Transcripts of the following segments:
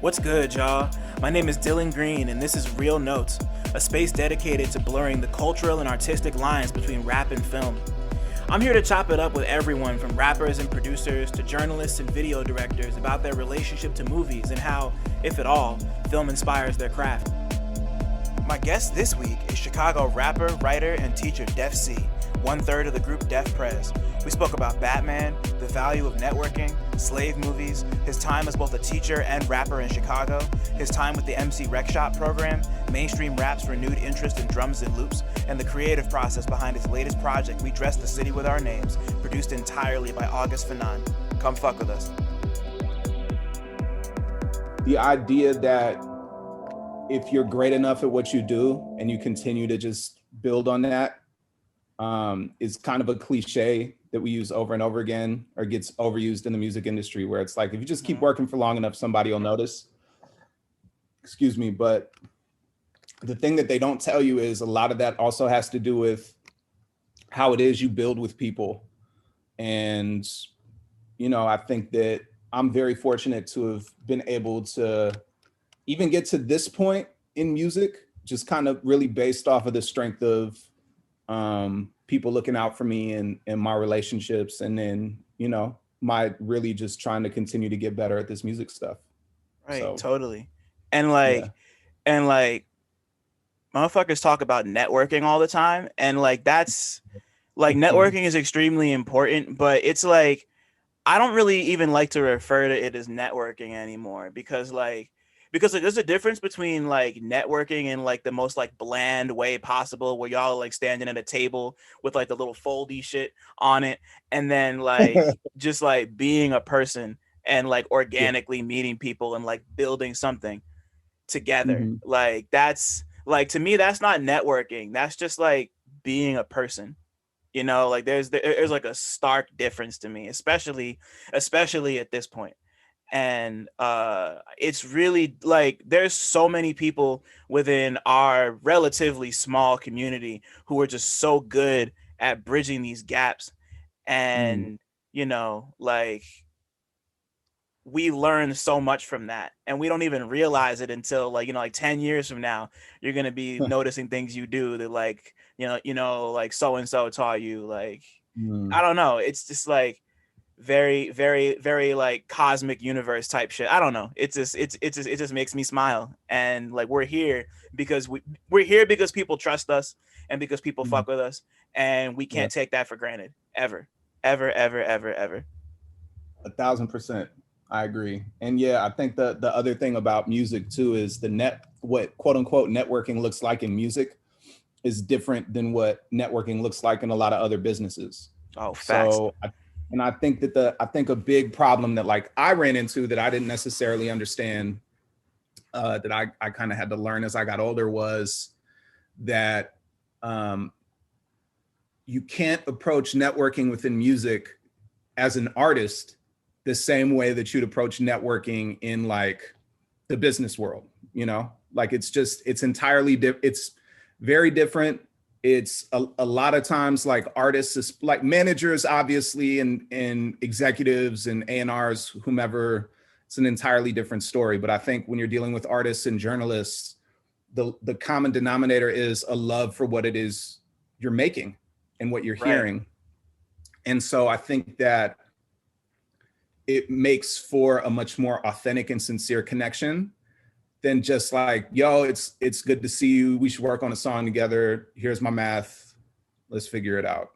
What's good, y'all? My name is Dylan Green, and this is Real Notes, a space dedicated to blurring the cultural and artistic lines between rap and film. I'm here to chop it up with everyone from rappers and producers to journalists and video directors about their relationship to movies and how, if at all, film inspires their craft. My guest this week is Chicago rapper, writer, and teacher Defcee, one-third of the group Defprez. We spoke about Batman, the value of networking, slave movies, his time as both a teacher and rapper in Chicago, his time with the Emcee Wreckshop program, mainstream rap's renewed interest in drums and loops, and the creative process behind his latest project, We Dress the City with Our Names, produced entirely by August Fanon. Come fuck with us. The idea that if you're great enough at what you do and you continue to just build on that, is kind of a cliche that we use over and over again, or gets overused in the music industry, where it's like, if you just keep working for long enough, somebody will notice. Excuse me, but the thing that they don't tell you is a lot of that also has to do with how it is you build with people. And, you know, I think that I'm very fortunate to have been able to even get to this point in music, just kind of really based off of the strength of people looking out for me and my relationships. And then, you know, my really just trying to continue to get better at this music stuff. Right, So, totally. And like, motherfuckers talk about networking all the time. And like, that's like, networking is extremely important, but it's like, I don't really even like to refer to it as networking anymore because there's a difference between like networking in like the most like bland way possible, where y'all are like standing at a table with like the little foldy shit on it, and then like just like being a person and like organically meeting people and like building something together. Like that's like, to me, that's not networking. That's just like being a person. You know, like there's like a stark difference to me, especially at this point. And it's really like there's so many people within our relatively small community who are just so good at bridging these gaps. And you know, like, we learn so much from that, and we don't even realize it until like, you know, like 10 years from now you're gonna be noticing things you do that like, you know, like so and so taught you. Like, I don't know, it's just like very, very, very like cosmic universe type shit. I don't know. It just makes me smile. And like, we're here because people trust us and because people fuck with us, and we can't take that for granted ever, ever, ever, ever, ever. 1,000%. I agree. And yeah, I think the other thing about music too is what quote unquote networking looks like in music is different than what networking looks like in a lot of other businesses. Oh, facts. So I think that I think a big problem that like I ran into that I didn't necessarily understand, that I kind of had to learn as I got older, was that you can't approach networking within music as an artist the same way that you'd approach networking in like the business world. You know, like it's entirely it's very different. It's a lot of times like artists, like managers, obviously, and executives and A&Rs, whomever, it's an entirely different story. But I think when you're dealing with artists and journalists, the common denominator is a love for what it is you're making and what you're hearing. And so I think that it makes for a much more authentic and sincere connection than just like, yo, it's good to see you. We should work on a song together. Here's my math. Let's figure it out.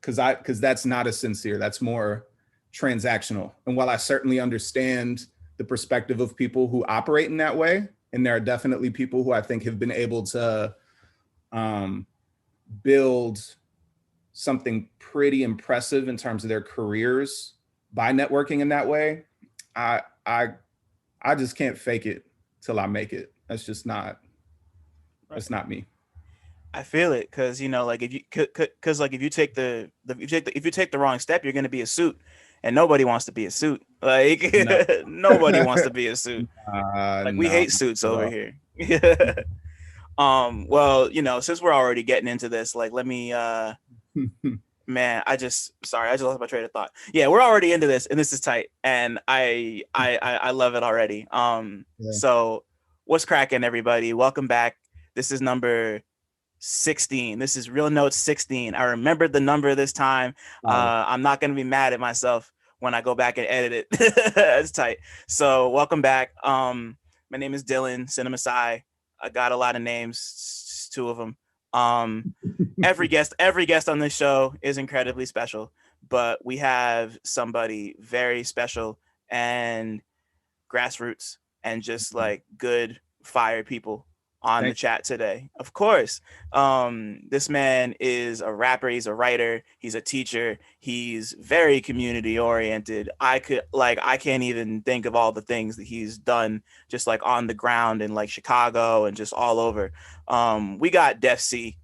Because that's not as sincere. That's more transactional. And while I certainly understand the perspective of people who operate in that way, and there are definitely people who I think have been able to build something pretty impressive in terms of their careers by networking in that way, I just can't fake it till I make it. That's just not, that's not me. I feel it, because you know, like if you take the wrong step, you're gonna be a suit, and nobody wants to be a suit. Like nobody wants to be a suit. Like we hate suits over here. Well, you know, since we're already getting into this, like let me Man, sorry, I just lost my train of thought. Yeah, we're already into this, and this is tight, and I love it already. Yeah. So what's cracking, everybody? Welcome back. This is number 16. This is Real Notes 16. I remembered the number this time. Fire. I'm not gonna be mad at myself when I go back and edit it. It's tight. So welcome back. My name is Dylan CineMasai. I got a lot of names, two of them. Um, every guest on this show is incredibly special, but we have somebody very special and grassroots and just like good fire people on the Thank chat today. Of course. This man is a rapper, he's a writer, he's a teacher, he's very community oriented. I can't even think of all the things that he's done just like on the ground in like Chicago and just all over. We got Defcee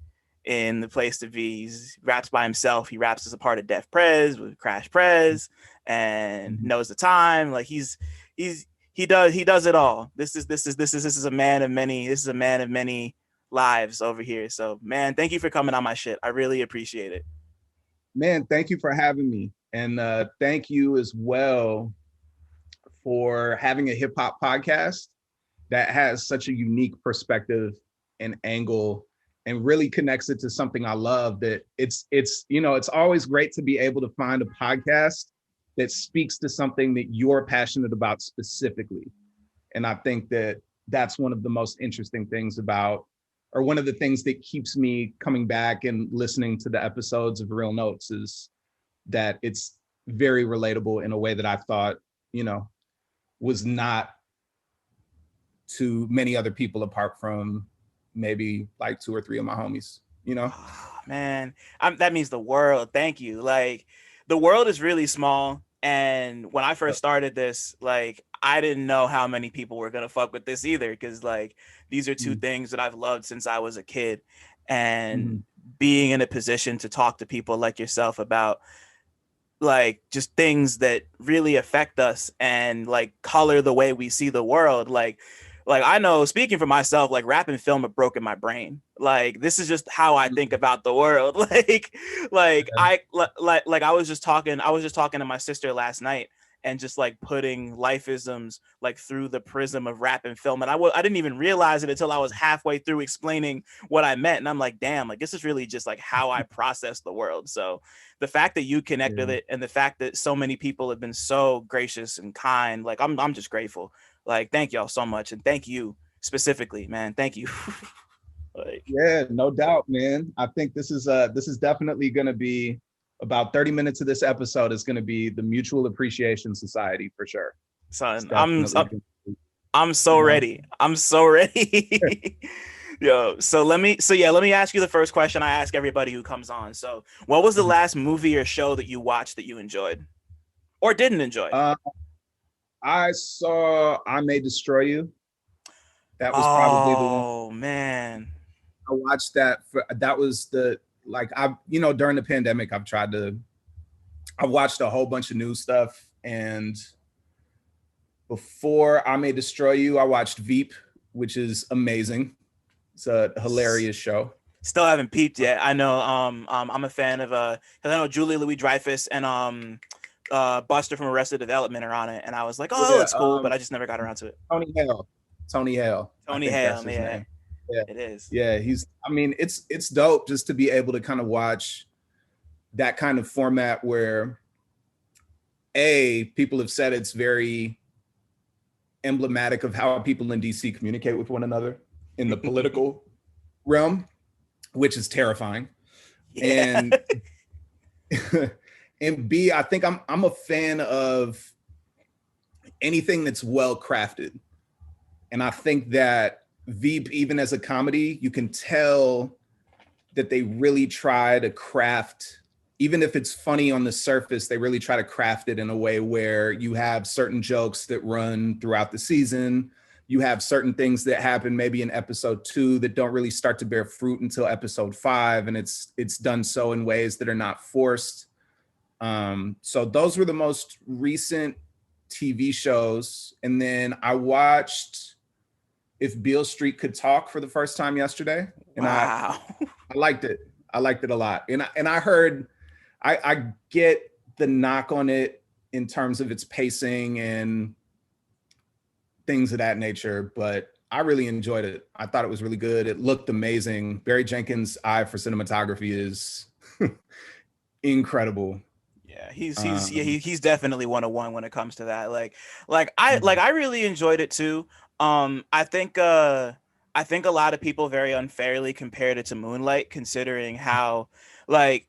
in the place to be. He raps by himself. He raps as a part of Defprez with Crash Prez and you. knows the time. Like he does it all. This is a man of many. This is a man of many lives over here. So man, thank you for coming on my shit. I really appreciate it. Man, thank you for having me. And thank you as well for having a hip hop podcast that has such a unique perspective and angle and really connects it to something I love. That it's always great to be able to find a podcast that speaks to something that you're passionate about specifically. And I think that that's one of the most interesting things about, or one of the things that keeps me coming back and listening to the episodes of Real Notes, is that it's very relatable in a way that I thought, was not to many other people apart from maybe like two or three of my homies, Oh, man, that means the world. Thank you. Like the world is really small. And when I first started this, like I didn't know how many people were gonna fuck with this either, because like these are two Mm-hmm. things that I've loved since I was a kid, and Mm-hmm. being in a position to talk to people like yourself about like just things that really affect us and like color the way we see the world. Like I know, speaking for myself, like rap and film have broken my brain. Like this is just how I think about the world. Like I was just talking to my sister last night, and just like putting lifeisms like through the prism of rap and film, and I didn't even realize it until I was halfway through explaining what I meant, and I'm like, damn, like this is really just like how I process the world. So the fact that you connect with Yeah. it, and the fact that so many people have been so gracious and kind, like I'm just grateful. Like thank y'all so much, and thank you specifically, man. Thank you. Like Yeah, no doubt, man. I think this is definitely going to be about 30 minutes of this episode is going to be the Mutual Appreciation Society for sure. It's son, definitely gonna be, I'm so you know. ready. I'm so ready. Yo, let me ask you the first question I ask everybody who comes on. So, what was the last movie or show that you watched that you enjoyed or didn't enjoy? Uh, I saw I May Destroy You. That was probably the one. Oh man. I watched that. That was the like I during the pandemic I watched a whole bunch of new stuff, and before I May Destroy You, I watched Veep, which is amazing. It's a hilarious show. Still haven't peeped yet. I know I'm a fan of because I know Julie Louis Dreyfus and Buster from Arrested Development are on it, and I was like, oh, it Yeah, looks cool, but I just never got around to it. Tony Hale. Tony Hale. I Tony think that's Hale, his yeah, name. Yeah. it is. Yeah, it's dope just to be able to kind of watch that kind of format where people have said it's very emblematic of how people in DC communicate with one another in the political realm, which is terrifying. Yeah. And and B, I think I'm a fan of anything that's well crafted. And I think that Veep, even as a comedy, you can tell that they really try to craft, even if it's funny on the surface, they really try to craft it in a way where you have certain jokes that run throughout the season. You have certain things that happen maybe in episode 2 that don't really start to bear fruit until episode 5. And it's done so in ways that are not forced. So those were the most recent TV shows. And then I watched If Beale Street Could Talk for the first time yesterday. And Wow. I liked it. I liked it a lot. And I heard I get the knock on it in terms of its pacing and things of that nature, but I really enjoyed it. I thought it was really good. It looked amazing. Barry Jenkins' eye for cinematography is incredible. Yeah, Um, he's definitely 101 when it comes to that. I really enjoyed it too. I think I think a lot of people very unfairly compared it to Moonlight, considering how like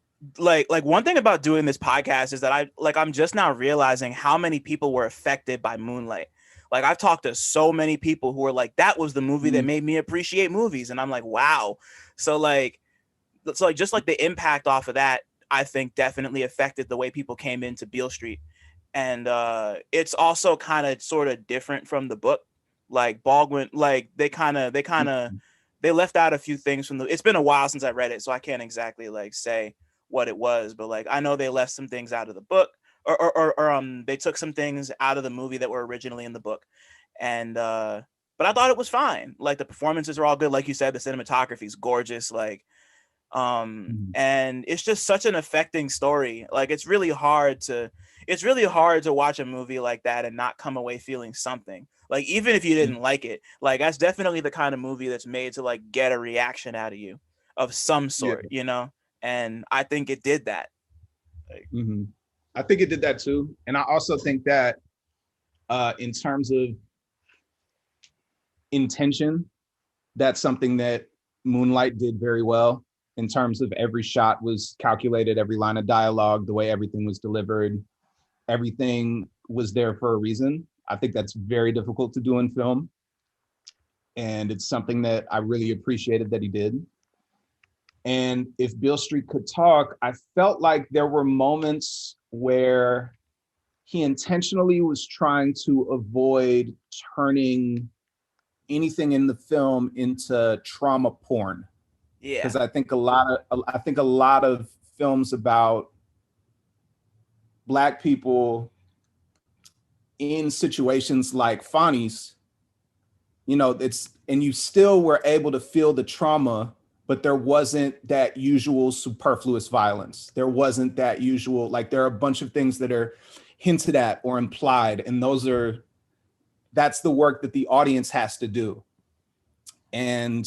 one thing about doing this podcast is that I'm just now realizing how many people were affected by Moonlight. Like I've talked to so many people who were like, that was the movie that made me appreciate movies, and I'm like, wow. So just like the impact off of that, I think definitely affected the way people came into Beale Street. And it's also kind of sort of different from the book. Like Baldwin, like they left out a few things from the. It's been a while since I read it, so I can't exactly like say what it was, but like I know they left some things out of the book, or they took some things out of the movie that were originally in the book, and but I thought it was fine. Like the performances are all good, like you said, the cinematography is gorgeous, like and it's just such an affecting story. Like it's really hard to watch a movie like that and not come away feeling something, like even if you didn't like it. Like that's definitely the kind of movie that's made to like get a reaction out of you of some yeah. sort, you know. And I think it did that. Like, Mm-hmm. I think it did that too. And I also think that in terms of intention, that's something that Moonlight did very well. In terms of every shot was calculated, every line of dialogue, the way everything was delivered, everything was there for a reason. I think that's very difficult to do in film. And it's something that I really appreciated that he did. And if Beale Street could talk, I felt like there were moments where he intentionally was trying to avoid turning anything in the film into trauma porn. yeah, Because I think a lot of films about Black people in situations like Fonny's, it's, and you still were able to feel the trauma, but there wasn't that usual superfluous violence. There wasn't that usual, like there are a bunch of things that are hinted at or implied, and that's the work that the audience has to do. And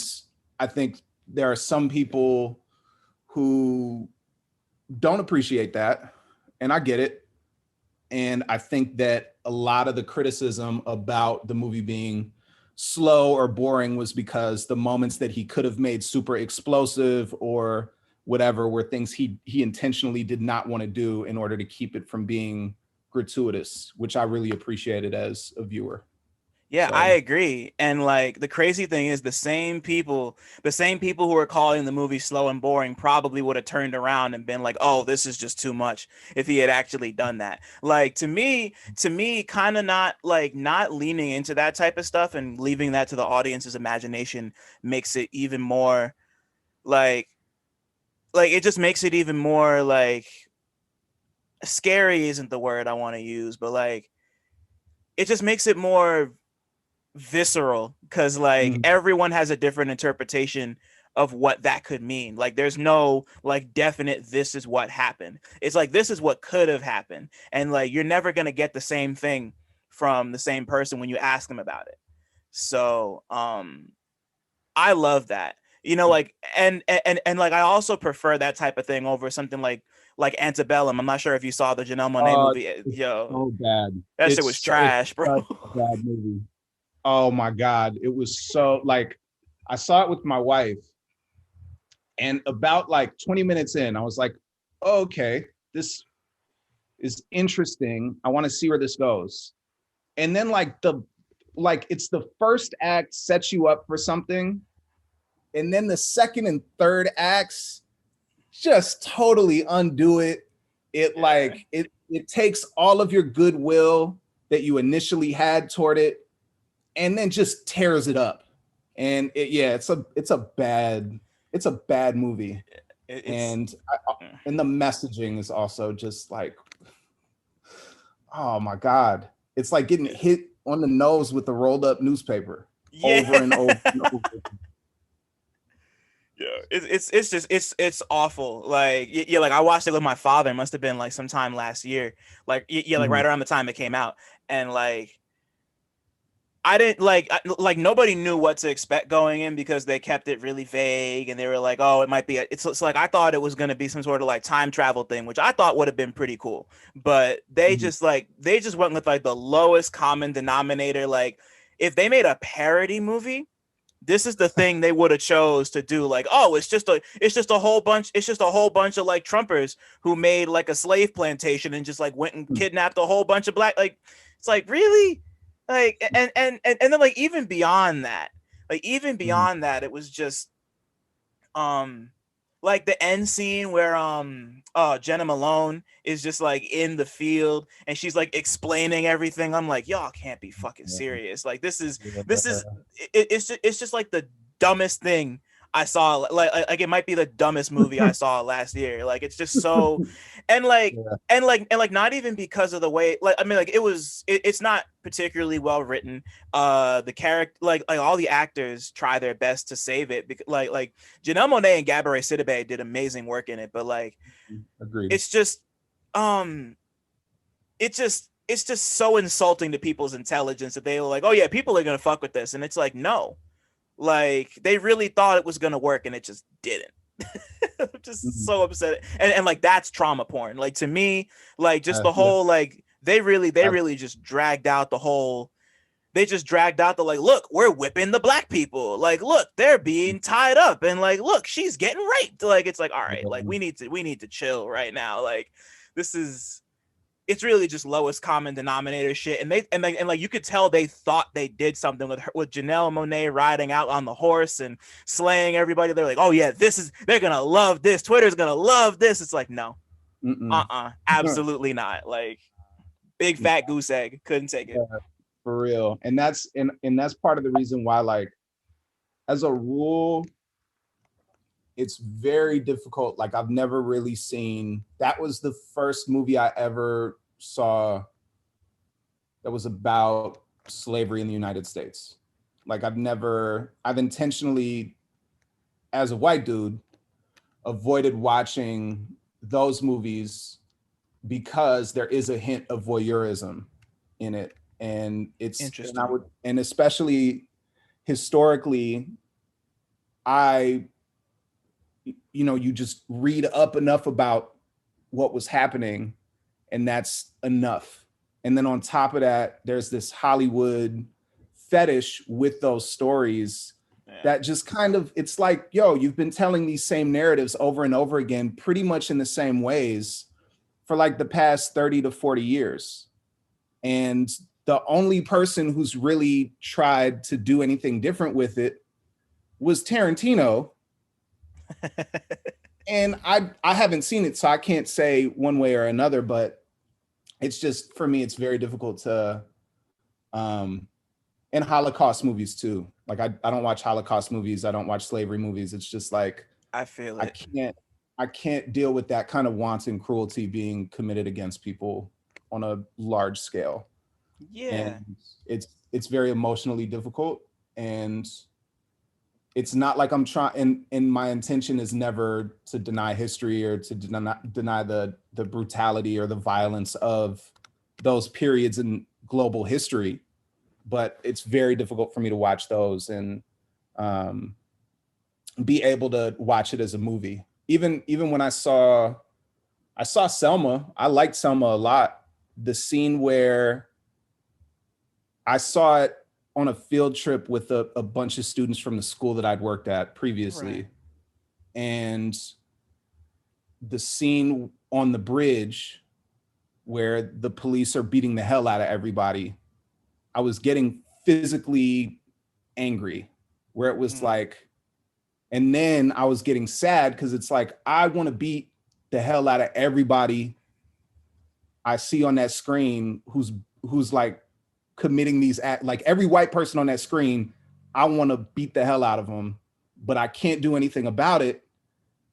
I think there are some people who don't appreciate that, and I get it. And I think that a lot of the criticism about the movie being slow or boring was because the moments that he could have made super explosive or whatever were things he intentionally did not want to do in order to keep it from being gratuitous, which I really appreciated as a viewer. yeah, I So agree. And like the crazy thing is the same people who are calling the movie slow and boring probably would have turned around and been like, "Oh, this is just too much," if he had actually done that. Like to me kind of not leaning into that type of stuff and leaving that to the audience's imagination makes it even more like it just makes it even more like scary isn't the word I want to use, but like it just makes it more visceral because like mhm. everyone has a different interpretation of what that could mean. Like there's no like definite this is what happened. It's like this is what could have happened, and like you're never going to get the same thing from the same person when you ask them about it. So I love that. You know, like and like I also prefer that type of thing over something like Antebellum. I'm not sure if you saw the Janelle Monáe uh, movie. it's Yo, so bad. that shit was It's trash, bro. such a bad movie. Oh my God. It was so, like, I saw it with my wife, and about like 20 minutes in, I was like, oh, okay, this is interesting. I want to see where this goes. And then like it's the first act sets you up for something. And then the second and third acts just totally undo it. It Yeah. like it takes all of your goodwill that you initially had toward it and then just tears it up. And yeah, it's a bad movie. It's And and the messaging is also just like, oh my God, it's like getting hit on the nose with a rolled up newspaper yeah. over and over and over. Yeah, it's just it's awful. Like yeah, like I watched it with my father. It must have been like sometime last year. Like yeah, like Mhm. right around the time it came out, and like I didn't like nobody knew what to expect going in because they kept it really vague and they were like, oh, it might be it's like I thought it was gonna be some sort of like time travel thing, which I thought would have been pretty cool. But Mhm. they just went with like the lowest common denominator. Like if they made a parody movie, this is the thing they would have chose to do. Like, oh, it's just a whole bunch of like Trumpers who made like a slave plantation and just like went and kidnapped a whole bunch of black, like it's like really like and then like even Mhm. beyond that it was just um like the end scene where Jenna Malone is just like in the field and she's like explaining everything. I'm like, y'all can't be fucking serious. Like this is it's just like the dumbest thing I saw. Like it might be the dumbest movie I saw last year. Like it's just so and like Yeah. and like not even because of the way, like I mean like it's not particularly well written. The character, like all the actors try their best to save it because like Janelle Monáe and Gabourey Sidibe did amazing work in it, but like Agreed. it's just um it's just so insulting to people's intelligence that they were like, oh yeah, people are gonna fuck with this, and it's like no, like they really thought it was gonna work and it just didn't. I'm just Mhm. so upset, and like that's trauma porn. Like to me, like just the Yeah. whole like they really just dragged out the whole they just dragged out the like, look, we're whipping the black people. Like, look, they're being tied up, and like, look, she's getting raped. Like, it's like, all right, like we need to chill right now. Like, this is it's really just lowest common denominator shit. And like you could tell they thought they did something with her, with Janelle Monáe riding out on the horse and slaying everybody. They're like, oh yeah, they're gonna love this. Twitter's gonna love this. It's like, no, Mm-mm. absolutely not. Like big fat goose egg, couldn't take it. Yeah, for real. And that's part of the reason why, like, as a rule, it's very difficult. Like, I've never really seen, that was the first movie I ever saw that was about slavery in the United States. Like, I've intentionally, as a white dude, avoided watching those movies because there is a hint of voyeurism in it. And I Interesting. would, and especially historically, I, you just read up enough about what was happening, and that's enough. And then on top of that, there's this Hollywood fetish with those stories Yeah. that just kind of, it's like, yo, you've been telling these same narratives over and over again, pretty much in the same ways for like the past 30 to 40 years. And the only person who's really tried to do anything different with it was Tarantino. And I haven't seen it, so I can't say one way or another, but it's just, for me, it's very difficult to um and Holocaust movies too. Like I don't watch Holocaust movies, I don't watch slavery movies. It's just like I feel I it. can't I can't deal with that kind of wanton cruelty being committed against people on a large scale. Yeah. And it's very emotionally difficult, and it's not like I'm trying, and my intention is never to deny history or to deny the brutality or the violence of those periods in global history, but it's very difficult for me to watch those and um, be able to watch it as a movie. Even when I saw Selma, I liked Selma a lot. The scene where I saw it on a field trip with a bunch of students from the school that I'd worked at Right. previously. And the scene on the bridge where the police are beating the hell out of everybody, I was getting physically angry, where it was Mm. like, and then I was getting sad because it's like, I want to beat the hell out of everybody I see on that screen who's like committing these act, like every white person on that screen, I want to beat the hell out of them, but I can't do anything about it.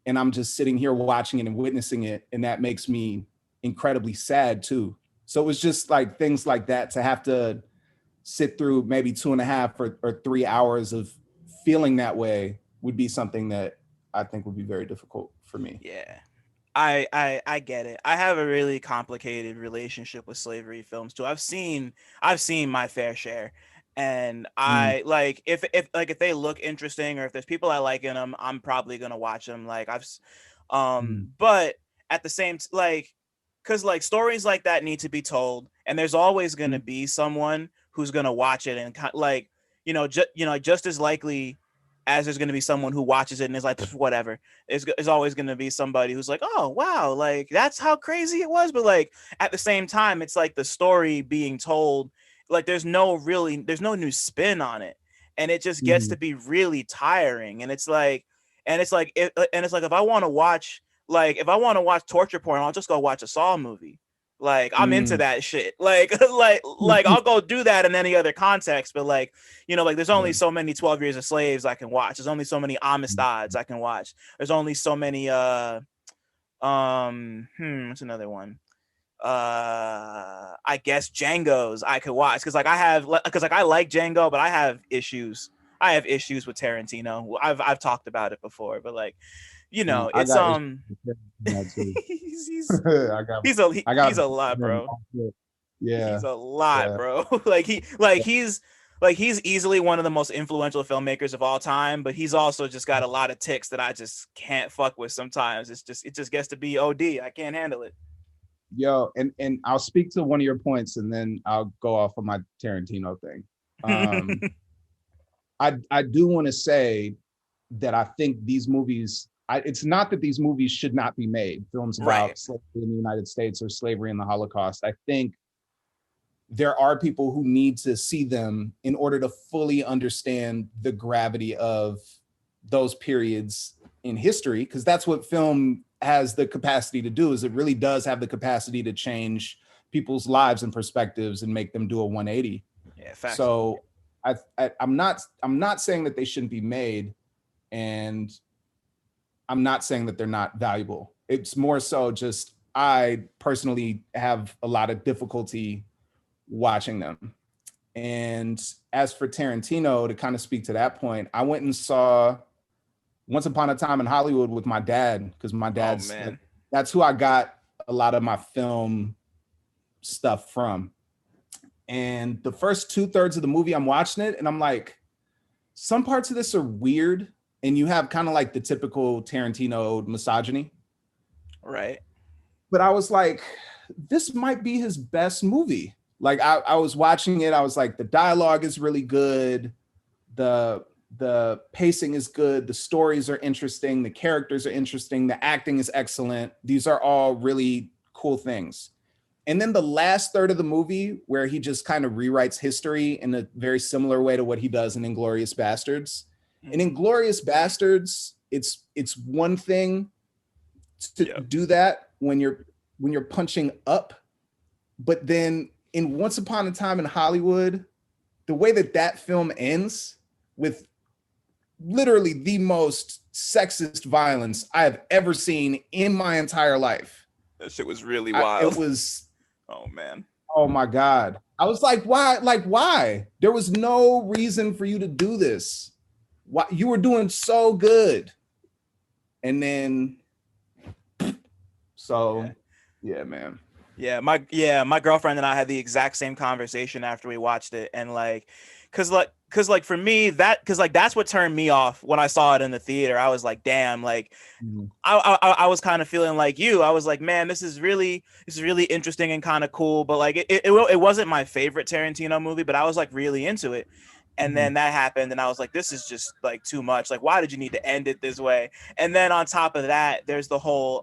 And I'm just sitting here watching it and witnessing it. And that makes me incredibly sad too. So it was just like things like that, to have to sit through maybe 2.5 or 3 hours of feeling that way would be something that I think would be very difficult for me. Yeah. I get it. I have a really complicated relationship with slavery films too. I've seen my fair share. And Mm, I like if they look interesting or if there's people I like in them, I'm probably going to watch them. Like mm, but at the same like cuz like stories like that need to be told and there's always going to mm, be someone who's going to watch it and like just as likely as there's going to be someone who watches it and is like whatever, is always going to be somebody who's like, oh wow, like that's how crazy it was. But like at the same time, it's like the story being told, like there's no new spin on it, and it just gets mm, to be really tiring. And it's like if I want to watch torture porn, I'll just go watch a Saw movie. Like I'm into mm. that shit. Like like I'll go do that in any other context, but like like there's only Yeah. so many 12 Years a Slaves I can watch. There's only so many Amistads I can watch. There's only so many what's another one? I guess Django's I could watch because like I like Django, but I have issues with Tarantino. I've talked about it before, but like I it's got issues with that too. he's I got I got he's a lot, bro. yeah, He's a lot, yeah. bro. He's easily one of the most influential filmmakers of all time, but he's also just got a lot of ticks that I just can't fuck with sometimes. It just gets to be OD. I can't handle it. Yo, and I'll speak to one of your points and then I'll go off on my Tarantino thing. Um, I do want to say that I think these movies, it's not that these movies should not be made, films Right. about slavery in the United States or slavery in the Holocaust. I think there are people who need to see them in order to fully understand the gravity of those periods in history, because that's what film has the capacity to do, is it really does have the capacity to change people's lives and perspectives and make them do a 180. Yeah, facts. So I'm not saying that they shouldn't be made, and I'm not saying that they're not valuable. It's more so just I personally have a lot of difficulty watching them. And as for Tarantino, to kind of speak to that point, I went and saw Once Upon a Time in Hollywood with my dad, because my Oh dad's like, man. that's who I got a lot of my film stuff from. And the first 2/3 of the movie, I'm watching it and I'm like, some parts of this are weird. And you have kind of like the typical Tarantino misogyny. Right. But I was like, this might be his best movie. Like I was watching it, I was like, the dialogue is really good, the pacing is good, the stories are interesting, the characters are interesting, the acting is excellent. These are all really cool things. And then the last third of the movie, where he just kind of rewrites history in a very similar way to what he does in Inglourious Basterds. In Mm-hmm. Inglourious Basterds, it's one thing to Yep. do that when you're punching up, but then in Once Upon a Time in Hollywood, the way that that film ends with literally the most sexist violence I have ever seen in my entire life. That shit was really It wild. was, Oh man. oh my God. I was like, why? Like, why? There was no reason for you to do this. Why? You were doing so good. And then, Yeah. so yeah, man. My girlfriend and I had the exact same conversation after we watched it, and like, cause like for me cause like that's what turned me off when I saw it in the theater. I was like, damn, like Mhm. I was kind of feeling like you. I was like, man, this is really interesting and kind of cool, but like it wasn't my favorite Tarantino movie, but I was like really into it. And Mhm. then that happened, and I was like, this is just like too much. Like, why did you need to end it this way? And then on top of that, there's the whole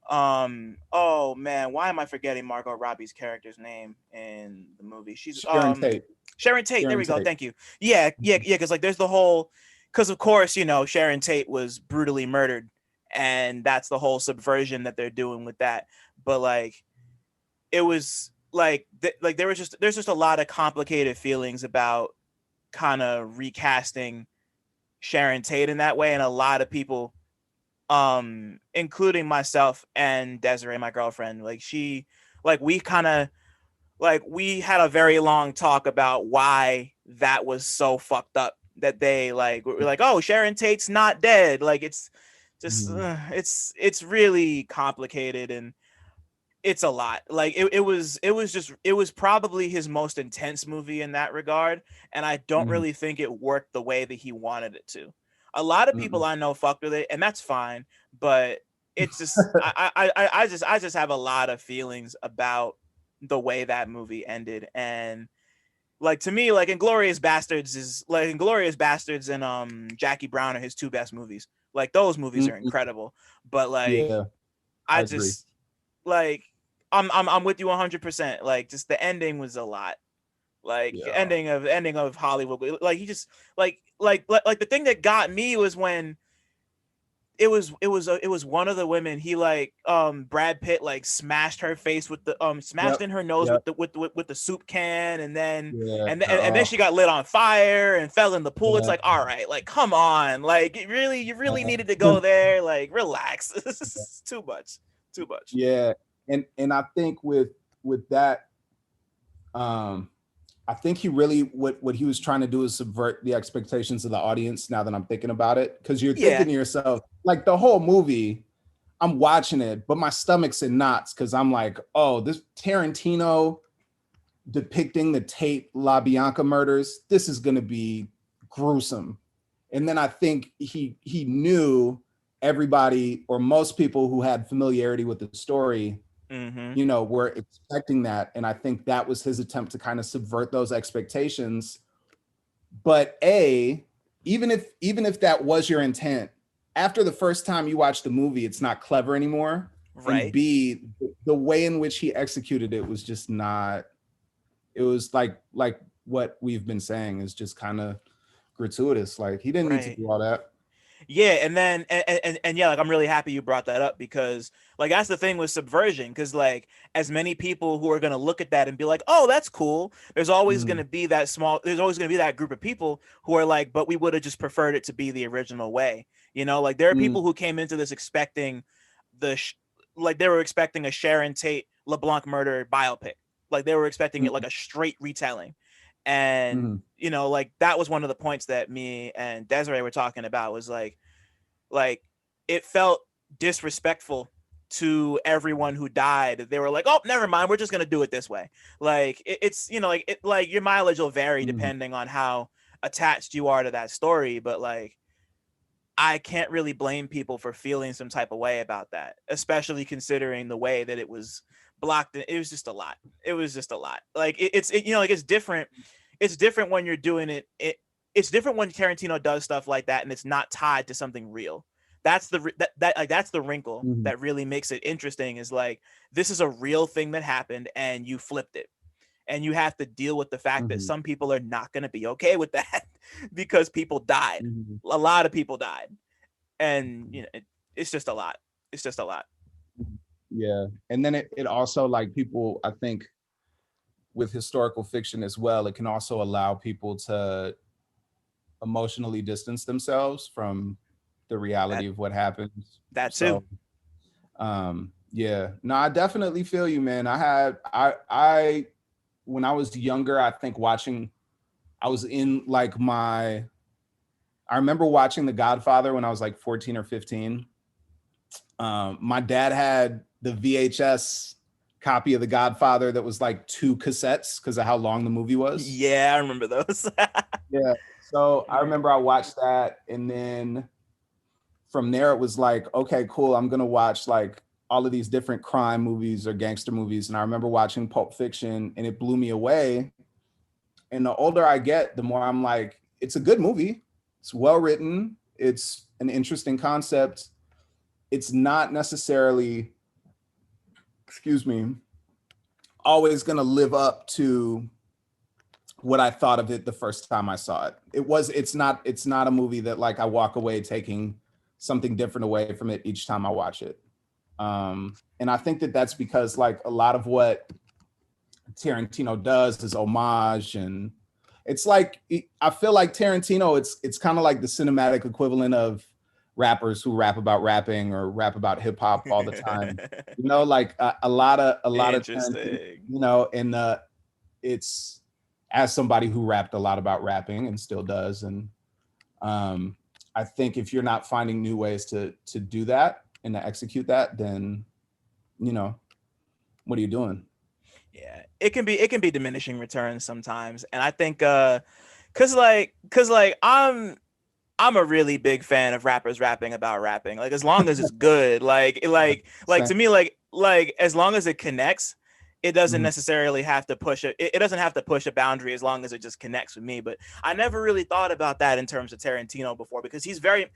oh man, why am I forgetting Margot Robbie's character's name in the movie? She's Sharon Tate. Sharon Tate. There Sharon we go. Tate. Thank you. Yeah, because like there's the whole, because of course Sharon Tate was brutally murdered, and that's the whole subversion that they're doing with that. But like it was like like there's just a lot of complicated feelings about kind of recasting Sharon Tate in that way, and a lot of people, including myself and Desiree, my girlfriend, like we kind of like we had a very long talk about why that was so fucked up, that they like were like, oh, Sharon Tate's not dead. Like it's just it's really complicated, and it's a lot. Like it was probably his most intense movie in that regard, and I don't Mhm. really think it worked the way that he wanted it to. A lot of people Mm-mm. I know fucked with it, and that's fine, but it's just I just have a lot of feelings about the way that movie ended. And like to me, like Inglorious Bastards and Jackie Brown are his two best movies. Like those movies are Mm-mm. incredible. But like Yeah, I I agree. just like I'm with you 100%. Like just the ending was a lot. Like Yeah. ending of Hollywood. Like he just like the thing that got me was when it was one of the women, he like Brad Pitt like smashed her face with the smashed Yep. in her nose Yep. with the soup can, and then Yeah. and then she got lit on fire and fell in the pool. It's Yeah. like, all right, like come on, like you really needed to go there, like relax. This is too much, too much. Yeah. And I think with that, um, I think he really what he was trying to do is subvert the expectations of the audience. Now that I'm thinking about it, because you're Yeah, thinking to yourself, like the whole movie, I'm watching it, but my stomach's in knots because I'm like, oh, this Tarantino depicting the Tate LaBianca murders, this is going to be gruesome. And then I think he knew everybody or most people who had familiarity with the story, mm-hmm. you know, were expecting that. And I think that was his attempt to kind of subvert those expectations. But even if that was your intent, after the first time you watch the movie, it's not clever anymore. And Right, B, the way in which he executed it was just not. It was like what we've been saying is just kind of gratuitous. Like he didn't need to right. do all that. Yeah, and then and yeah, like I'm really happy you brought that up, because like that's the thing with subversion, because like as many people who are gonna look at that and be like, oh, that's cool, Mm, there's always gonna be that group of people who are like, but we would have just preferred it to be the original way. You know, like there are mm, people who came into this expecting the sh- like they were expecting a Sharon Tate LeBlanc murder biopic. Like they were expecting it like mm, a straight retelling. And mm, you know, like that was one of the points that me and Desiree were talking about, was like it felt disrespectful to everyone who died. They were like, oh, never mind, we're just gonna do it this way. Like it's, you know, like your mileage will vary mm, depending on how attached you are to that story, but like I can't really blame people for feeling some type of way about that, especially considering the way that it was blocked. It was just a lot. It was just a lot. Like you know, like it's different. It's different when you're doing it's different when Tarantino does stuff like that and it's not tied to something real. That's that's the wrinkle mm, that really makes it interesting, is like this is a real thing that happened and you flipped it. And you have to deal with the fact that mm, some people are not going to be okay with that because people died. mm. A lot of people died. And you know, it's just a lot. It's just a lot. Yeah. And then it also, like, people, I think with historical fiction as well, it can also allow people to emotionally distance themselves from the That reality of what happens. that too. So yeah, no, I definitely feel you, man. I when I was younger, I think watching, I was in like I remember watching The Godfather when I was like 14 or 15. My dad had the VHS copy of The Godfather that was like 2 cassettes because of how long the movie was. Yeah, I remember those. Yeah. So I remember I watched that, and then from there it was like, okay, cool, I'm gonna watch like all of these different crime movies or gangster movies. And I remember watching Pulp Fiction, and it blew me away. And the older I get, the more I'm like, it's a good movie. It's well written. It's an interesting concept. It's not necessarily, excuse me, always going to live up to what I thought of it the first time I saw it. It's not a movie that like I walk away taking something different away from it each time I watch it. And I think that that's because like a lot of what Tarantino does is homage, and it's like I feel like Tarantino, it's kind of like the cinematic equivalent of rappers who rap about rapping or rap about hip hop all the time. You know, like a lot of Tarantino, Interesting. you know, and it's, as somebody who rapped a lot about rapping and still does, and I think if you're not finding new ways to do that and to execute that, then, you know, what are you doing? Yeah, it can be diminishing returns sometimes, and I think cause like I'm a really big fan of rappers rapping about rapping. Like as long as it's good, like Same. to me, like as long as it connects, it doesn't Mhm. necessarily have to push it doesn't have to push a boundary as long as it just connects with me. But I never really thought about that in terms of Tarantino before because he is very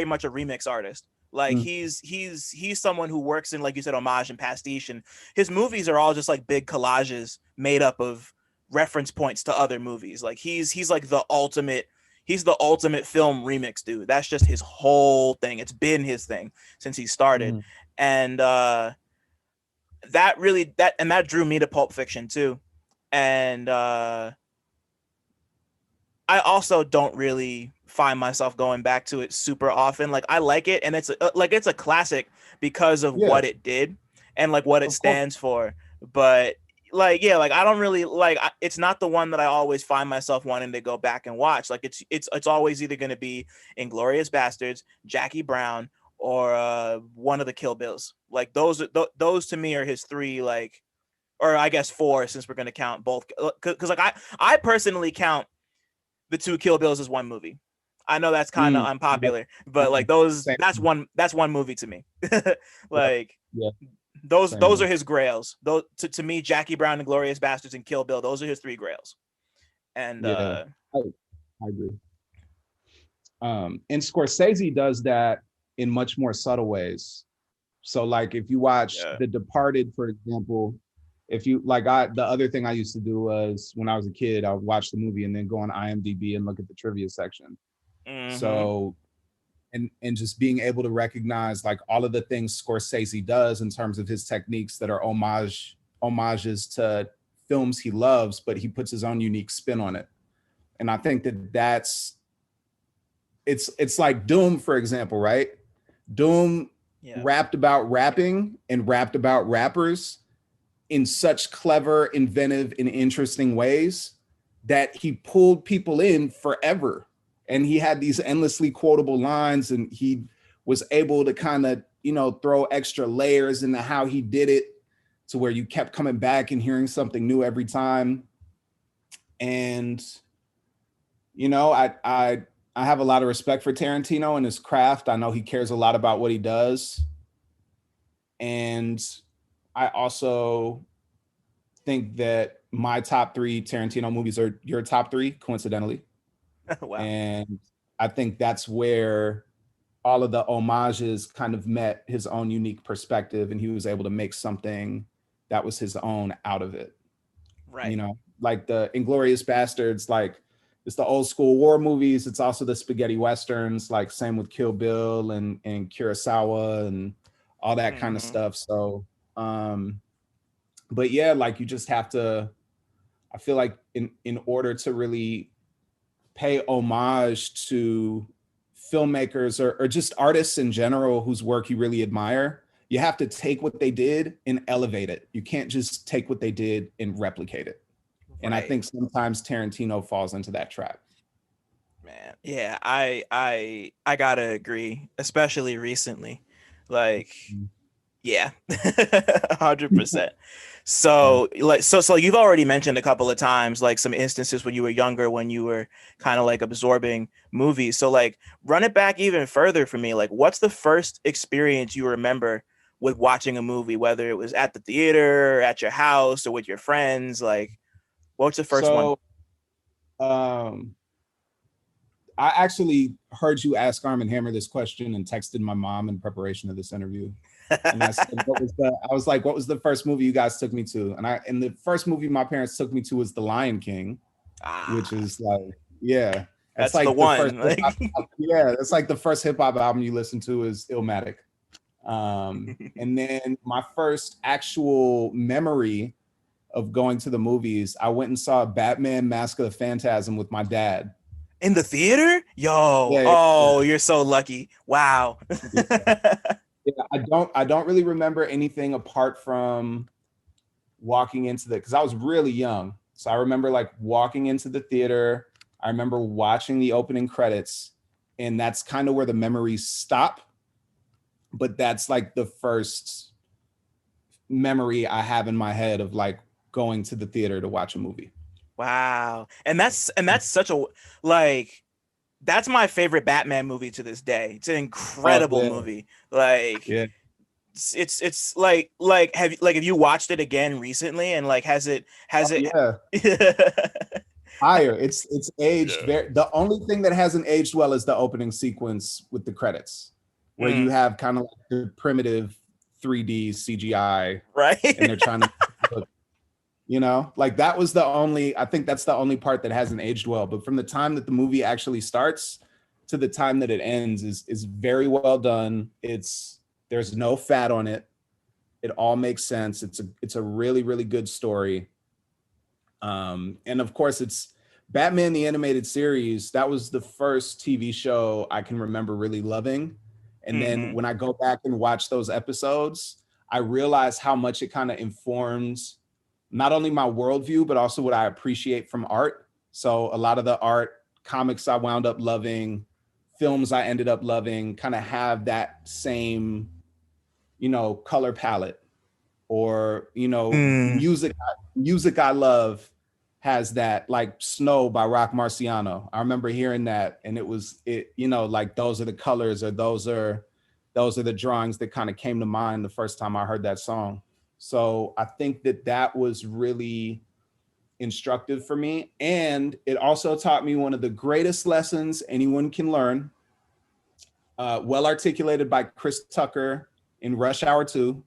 much a remix artist. Like Mhm. he's someone who works in, like you said, homage and pastiche, and his movies are all just like big collages made up of reference points to other movies. Like he's like the ultimate film remix dude. That's just his whole thing. It's been his thing since he started. Mhm. And that drew me to Pulp Fiction too. And I also don't really find myself going back to it super often. Like I like it and it's a classic because of Yeah, what it did and like what it of course. stands for. But like yeah, like I don't really like it's not the one that I always find myself wanting to go back and watch. Like it's always either going to be Inglorious Bastards, Jackie Brown, or one of the Kill Bills. Like those to me are his three, like, or I guess four since we're going to count both, cuz like I personally count the two Kill Bills as one movie. I know that's kind of Mm. That's unpopular, but like same. those Same. that's one movie to me. Yeah, Like yeah, same those here. are his grails. Those to me, Jackie Brown and Glorious Bastards and Kill Bill, those are his three grails. And Yeah, I agree. And Scorsese does that in much more subtle ways. So like if you watch yeah. The Departed, for example, if you like the other thing I used to do was when I was a kid, I would watch the movie and then go on IMDb and look at the trivia section. Mm-hmm. So and just being able to recognize like all of the things Scorsese does in terms of his techniques that are homages to films he loves, but he puts his own unique spin on it. And I think that it's like Doom, for example, right? Doom Yeah. rapped about rapping and rapped about rappers in such clever, inventive, and interesting ways that he pulled people in forever. And he had these endlessly quotable lines, and he was able to kind of, throw extra layers into how he did it to where you kept coming back and hearing something new every time. And, I have a lot of respect for Tarantino and his craft. I know he cares a lot about what he does. And I also think that my top three Tarantino movies are your top three, coincidentally. Wow. And I think that's where all of the homages kind of met his own unique perspective, and he was able to make something that was his own out of it. Right. Like the Inglorious Bastards, like it's the old school war movies. It's also the spaghetti westerns, like same with Kill Bill and Kurosawa and all that kind of Mm-hmm. stuff. So, but yeah, like you just have to. I feel like in order to really pay homage to filmmakers or just artists in general whose work you really admire, you have to take what they did and elevate it. You can't just take what they did and replicate it. And I Right. think sometimes Tarantino falls into that trap. Man. Yeah, I gotta agree, especially recently. Like, yeah, 100%. Yeah. So you've already mentioned a couple of times like some instances when you were younger, when you were kind of like absorbing movies. So like run it back even further for me. Like what's the first experience you remember with watching a movie, whether it was at the theater, at your house, or with your friends? Like what's the first one? So um, I actually heard you ask Arm& Hammer this question and texted my mom in preparation of this interview. And I said, I was like, what was the first movie you guys took me to? And the first movie my parents took me to was The Lion King, which Ah, is like, yeah, that's that's the like the first one. hip Like hop. Yeah, that's like the first hip hop album you listen to is Illmatic. And then my first actual memory of going to the movies, I went and saw Batman Mask of the Phantasm with my dad. in the theater? Yo, Yeah, yeah, oh, you're so lucky. Wow. yeah. Yeah, I don't really remember anything apart from walking into the because I was really young. So I remember like walking into the theater. I remember watching the opening credits, and that's kind of where the memories stop. But that's like the first memory I have in my head of like going to the theater to watch a movie. Wow. And that's such a like that's my favorite Batman movie to this day. It's an Oh incredible yeah, movie. Like yeah. it's have you watched it again recently, and like Oh, has it yeah. Higher. It's aged very. The only thing that hasn't aged well is the opening sequence with the credits, where you Mm, have kind of like the primitive 3D CGI, and they're right? trying to look, like that was the only. I think that's the only part that hasn't aged well. But from the time that the movie actually starts to the time that it ends is very well done. There's no fat on it. It all makes sense. It's a really really good story. And of course, it's Batman the Animated Series. That was the first TV show I can remember really loving. And then Hmm. when I go back and watch those episodes, I realize how much it kind of informs not only my worldview, but also what I appreciate from art. So a lot of the art, comics I wound up loving, films I ended up loving, kind of have that same, color palette, or Mm. music I love has that, like Snow by Rock Marciano. I remember hearing that, and like those are the colors, or those are the drawings that kind of came to mind the first time I heard that song. So I think that was really instructive for me, and it also taught me one of the greatest lessons anyone can learn, well articulated by Chris Tucker in Rush Hour 2,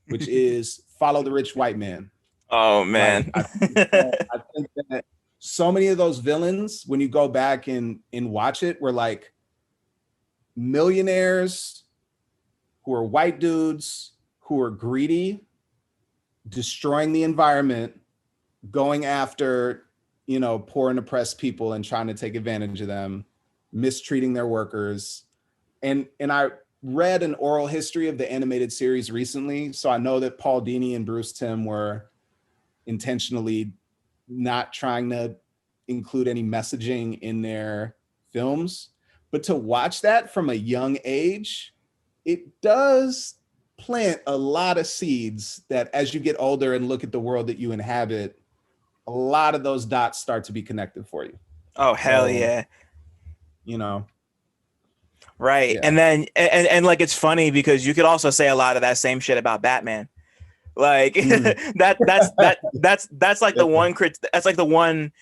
which is follow the rich white man. Oh Like man. I think that so many of those villains, when you go back and watch it, were like millionaires who are white dudes who are greedy, destroying the environment, going after, poor and oppressed people and trying to take advantage of them, mistreating their workers. And I read an oral history of the animated series recently, so I know that Paul Dini and Bruce Timm were intentionally not trying to include any messaging in their films. But to watch that from a young age, it does plant a lot of seeds that as you get older and look at the world that you inhabit, a lot of those dots start to be connected for you. Oh hell So, yeah. you know, Right. yeah. And then and like it's funny because you could also say a lot of that same shit about Batman. Like Mm. that's like the one that's like the one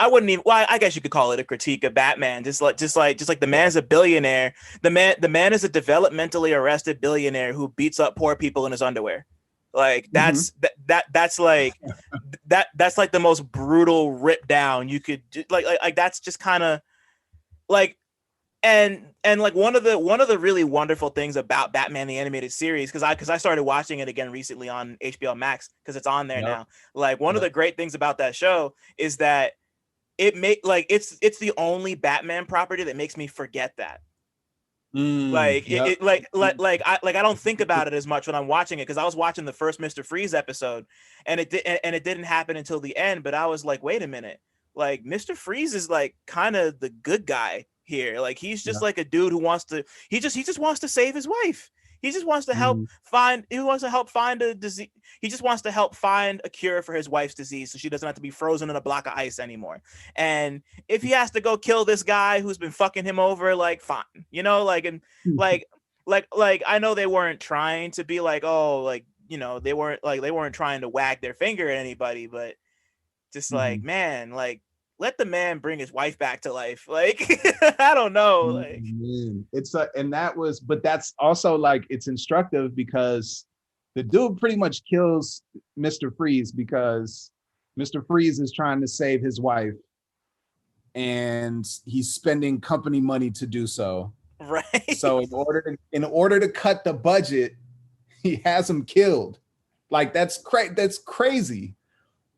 I wouldn't even, well, I guess you could call it a critique of Batman. Just like the man's a billionaire. The man is a developmentally arrested billionaire who beats up poor people in his underwear. Like Mm-hmm. that's like the most brutal rip down you could do. Like that's just kind of like, and like one of the really wonderful things about Batman the Animated Series, because I started watching it again recently on HBO Max because it's on there Yep. now. Like one of Yep. the great things about that show is that it's the only Batman property that makes me forget that. Like Yep. I don't think about it as much when I'm watching it, because I was watching the first Mr. Freeze episode, and it didn't happen until the end. But I was like, wait a minute, like Mr. Freeze is like kind of the good guy here. Like he's just Yep. like a dude who wants to he just wants to save his wife. He just wants to help Mm. find he wants to help find a disease. He just wants to help find a cure for his wife's disease so she doesn't have to be frozen in a block of ice anymore. And if he has to go kill this guy who's been fucking him over, like fine, like, and like I know they weren't trying to be like, oh, like, they weren't trying to wag their finger at anybody, but just like, Mhm. man, like, let the man bring his wife back to life. Like, I don't know, like, Man, but that's also like it's instructive because the dude pretty much kills Mr. Freeze because Mr. Freeze is trying to save his wife, and he's spending company money to do so. So right. in order to cut the budget, he has him killed. Like that's crazy.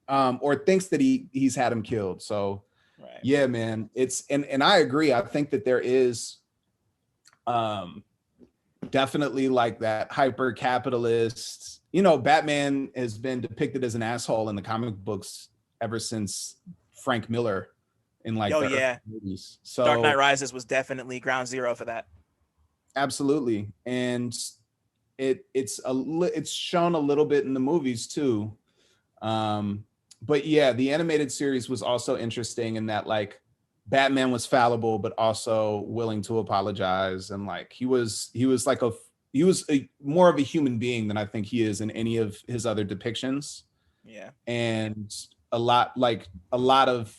Or thinks that he's had him killed. So Right. yeah, man, and I agree. I think that there is um definitely like that hyper capitalist. Batman has been depicted as an asshole in the comic books ever since Frank Miller in like Yo, the early yeah. movies. Dark Knight So Rises was definitely ground zero for that. absolutely, and it's shown a little bit in the movies too. But yeah, the animated series was also interesting in that like Batman was fallible, but also willing to apologize, and like he was more of a human being than I think he is in any of his other depictions, Yeah. and a lot of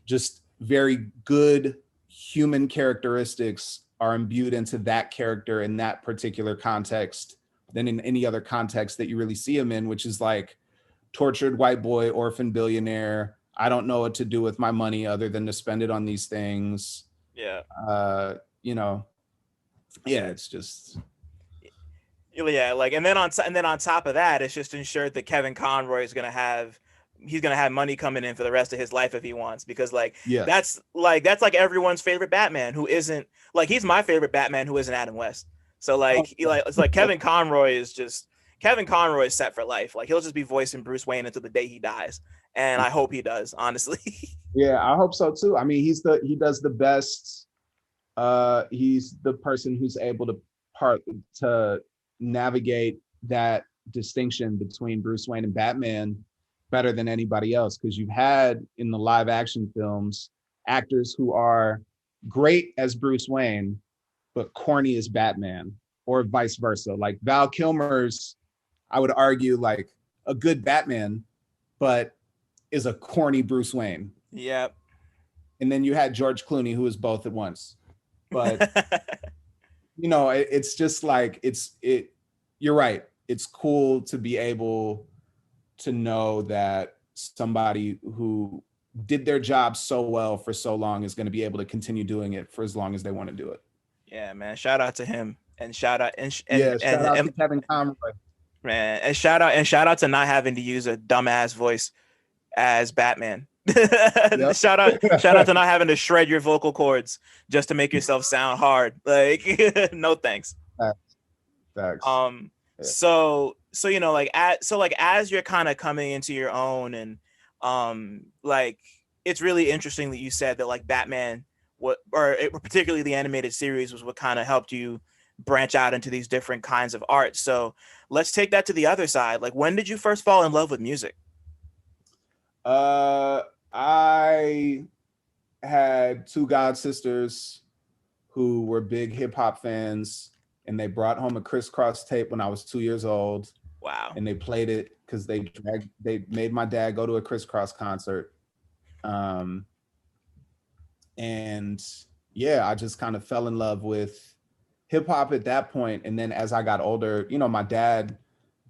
just very good human characteristics are imbued into that character in that particular context than in any other context that you really see him in, which is like tortured white boy, orphan billionaire. I don't know what to do with my money other than to spend it on these things. Yeah. You know, yeah, it's just Yeah, like and then on top of that, it's just ensured that Kevin Conroy is he's gonna have money coming in for the rest of his life if he wants, because yes. that's like everyone's favorite Batman who isn't like he's my favorite Batman who isn't Adam West. So Oh, it's like Kevin Conroy is set for life. Like he'll just be voicing Bruce Wayne until the day he dies, and I hope he does. Honestly. yeah, I hope so too. I mean, he does the best. He's the person who's able to navigate that distinction between Bruce Wayne and Batman better than anybody else, because you've had in the live action films actors who are great as Bruce Wayne but corny as Batman, or vice versa. Like Val Kilmer's, I would argue, like a good Batman, but is a corny Bruce Wayne. Yep. And then you had George Clooney, who was both at once. But you know, it's just like it. You're right. It's cool to be able to know that somebody who did their job so well for so long is going to be able to continue doing it for as long as they want to do it. Yeah, man. Shout out to him, and shout out Yeah, shout out to Kevin Conroy. man, and shout out to not having to use a dumbass voice as Batman. Yep. Shout out to not having to shred your vocal cords just to make yourself sound hard. Like, no thanks. Facts. Facts. Um, Yeah. so you know, like as you're kind of coming into your own, and like it's really interesting that you said that like Batman, particularly the animated series, was what kind of helped you branch out into these different kinds of art. So let's take that to the other side. Like, when did you first fall in love with music? I had two god sisters who were big hip hop fans, and they brought home a crisscross tape when I was 2 years old, Wow. and they played it because they made my dad go to a crisscross concert. Um, and yeah, I just kind of fell in love with hip hop at that point. And then as I got older, you know,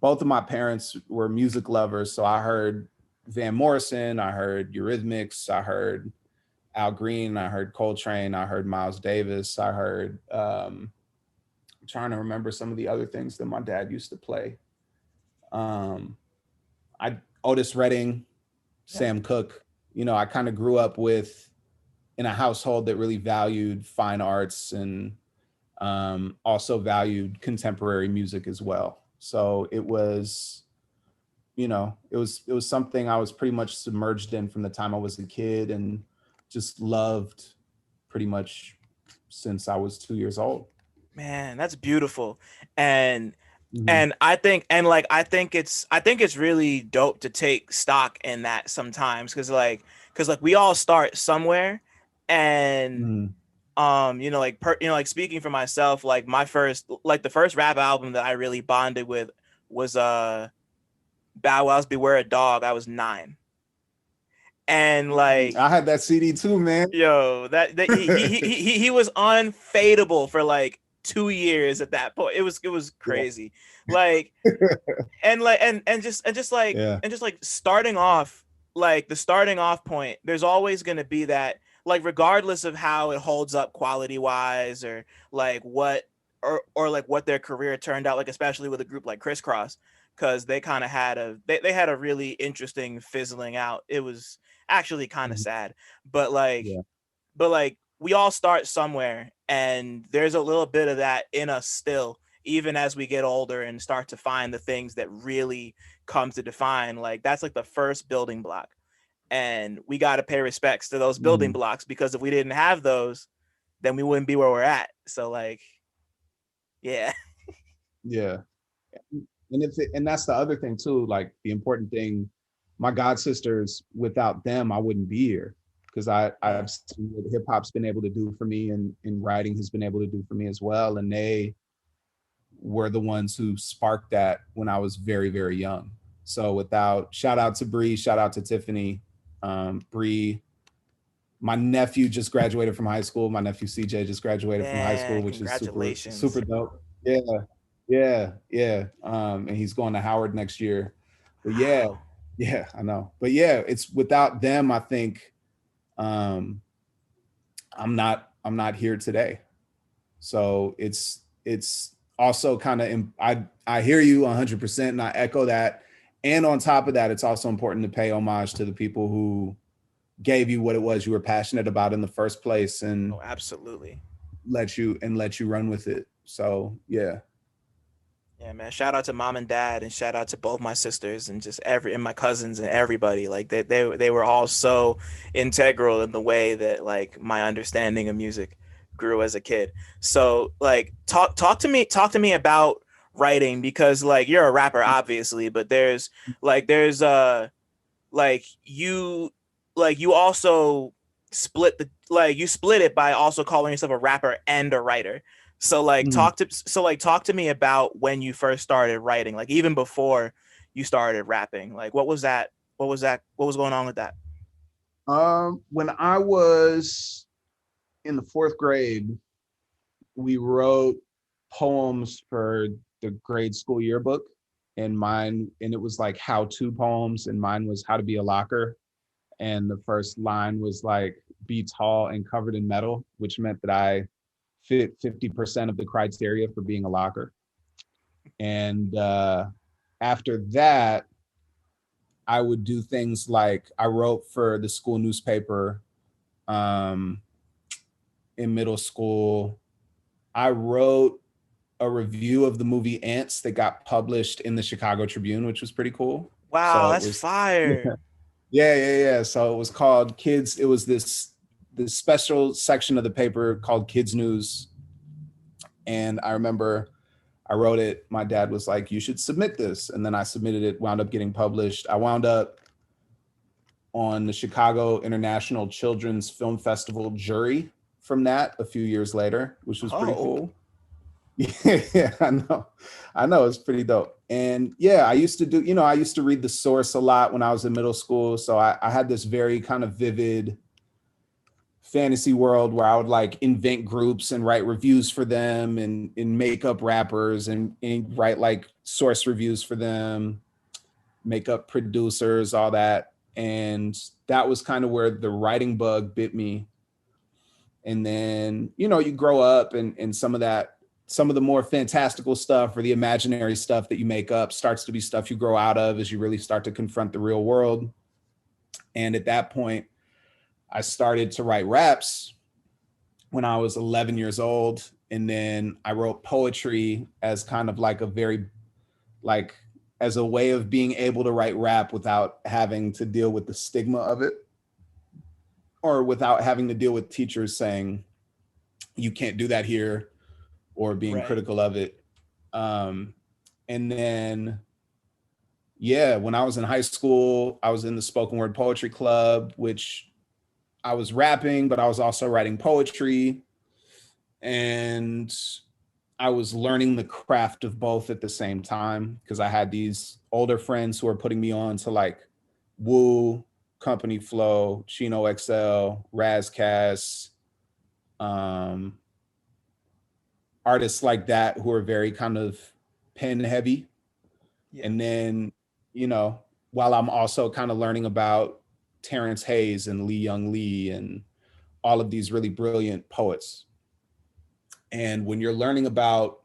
both of my parents were music lovers, so I heard Van Morrison, I heard Eurythmics, I heard Al Green, I heard Coltrane, I heard Miles Davis, I heard I'm trying to remember some of the other things that my dad used to play. I Otis Redding, Sam Cooke. You know, I kind of grew up in a household that really valued fine arts, and also valued contemporary music as well. So it was, you know, it was something I was pretty much submerged in from the time I was a kid, and just loved pretty much since I was 2 years old. Man, that's beautiful. And Mhm. I think it's really dope to take stock in that sometimes, because like we all start somewhere. And Mhm. like speaking for myself, like the first rap album that I really bonded with was Bow Wow's Beware a Dog. I was 9. And I had that CD too, man. yo, that he was unfadable for like 2 years at that point. It was Yeah. crazy. Like Yeah. and just like starting off, like the starting off point, there's always going to be that, like regardless of how it holds up quality wise, or like what or like what their career turned out like, especially with a group like Crisscross, because they kind of had they had a really interesting fizzling out. It was actually kind of Mhm. sad, Yeah. but like we all start somewhere, and there's a little bit of that in us still, even as we get older and start to find the things that really come to define. Like that's like the first building block. and we got to pay respects to those building blocks, because if we didn't have those, then we wouldn't be where we're at. So like, yeah. Yeah. And that's the other thing too, like the important thing, my god sisters, without them I wouldn't be here, because Yeah. I've seen what hip hop's been able to do for me, and writing has been able to do for me as well, and they were the ones who sparked that when I was very, very young. So without, shout out to Bree, shout out to Tiffany. Bree, my nephew just graduated from high school. My nephew CJ just graduated from high school, Man, which is super, super congratulations. dope. Yeah, yeah. And he's going to Howard next year. But yeah, Wow. yeah, I know. But yeah, it's without them, I think um I'm not here today. So it's also kind of, I hear you 100%, and I echo that. And on top of that, it's also important to pay homage to the people who gave you what it was you were passionate about in the first place, and Oh, absolutely. let you run with it. So yeah. Yeah, man. Shout out to mom and dad, and shout out to both my sisters, and just and my cousins and everybody. Like they were all so integral in the way that like my understanding of music grew as a kid. So like talk to me about writing, because like you're a rapper obviously, but there's like you also you split it by also calling yourself a rapper and a writer. So like Mhm. talk to me about when you first started writing, like even before you started rapping. Like what was going on with that? When I was in the fourth grade, we wrote poems for the grade school yearbook, and it was like how-to poems, and mine was how to be a locker. And the first line was like, be tall and covered in metal, which meant that I fit 50% of the criteria for being a locker. And after that, I would do things like, I wrote for the school newspaper um, in middle school. I wrote a review of the movie Ants that got published in the Chicago Tribune, which was pretty cool. Wow, So it that's was, fire. yeah. So it was called Kids. It was this special section of the paper called Kids News. And I remember I wrote it. My dad was like, "You should submit this," and then I submitted it. Wound up getting published. I wound up on the Chicago International Children's Film Festival jury from that a few years later, which was pretty Oh, cool. Yeah, I know, it's pretty dope. And yeah, I used to read The Source a lot when I was in middle school. So I had this very kind of vivid fantasy world where I would like invent groups and write reviews for them, and make up rappers, and write like source reviews for them, make up producers, all that. And that was kind of where the writing bug bit me. And then, you grow up, and some of the more fantastical stuff, or the imaginary stuff that you make up, starts to be stuff you grow out of as you really start to confront the real world. And at that point, I started to write raps when I was 11 years old. And then I wrote poetry as kind of like like, as a way of being able to write rap without having to deal with the stigma of it, or without having to deal with teachers saying, you can't do that here, or being right. critical of it. Um, and then, yeah, when I was in high school, I was in the spoken word poetry club, which I was rapping, but I was also writing poetry. And I was learning the craft of both at the same time, because I had these older friends who were putting me on to like Woo, Company Flow, Chino XL, Razcast, um, artists like that who are very kind of pen heavy. Yeah. And then, you know, while I'm also kind of learning about Terrence Hayes and Lee Young Lee and all of these really brilliant poets. And when you're learning about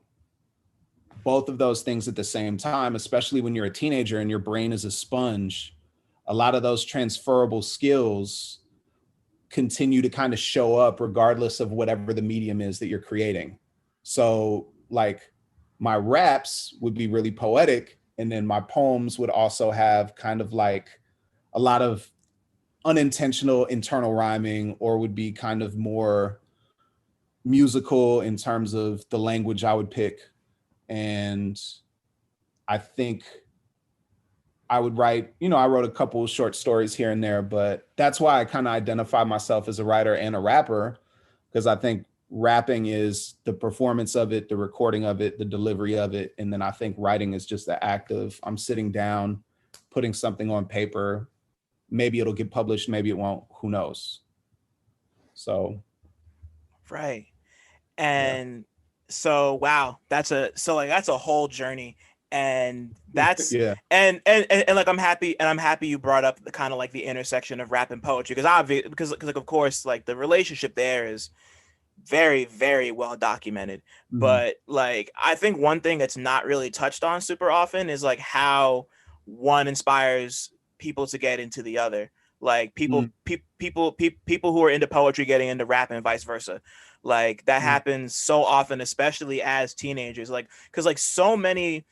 both of those things at the same time, especially when you're a teenager and your brain is a sponge, a lot of those transferable skills continue to kind of show up regardless of whatever the medium is that you're creating. So, like, my raps would be really poetic, and then my poems would also have kind of like a lot of unintentional internal rhyming, or would be kind of more musical in terms of the language I would pick. And I think I would write, I wrote a couple of short stories here and there, but that's why I kind of identify myself as a writer and a rapper, because I think rapping is the performance of it, the recording of it, the delivery of it. And then I think writing is just the act of I'm sitting down, putting something on paper. Maybe it'll get published, maybe it won't, who knows? So. Right. Yeah. And so wow, that's a whole journey. And that's Yeah. and like I'm happy you brought up the kind of like the intersection of rap and poetry, because obviously because like of course like the relationship there is very, very well documented. Mhm. But like I think one thing that's not really touched on super often is like how one inspires people to get into the other. Like Mhm. people who are into poetry getting into rap and vice versa. Like that Mhm. happens so often, especially as teenagers. Like because like so many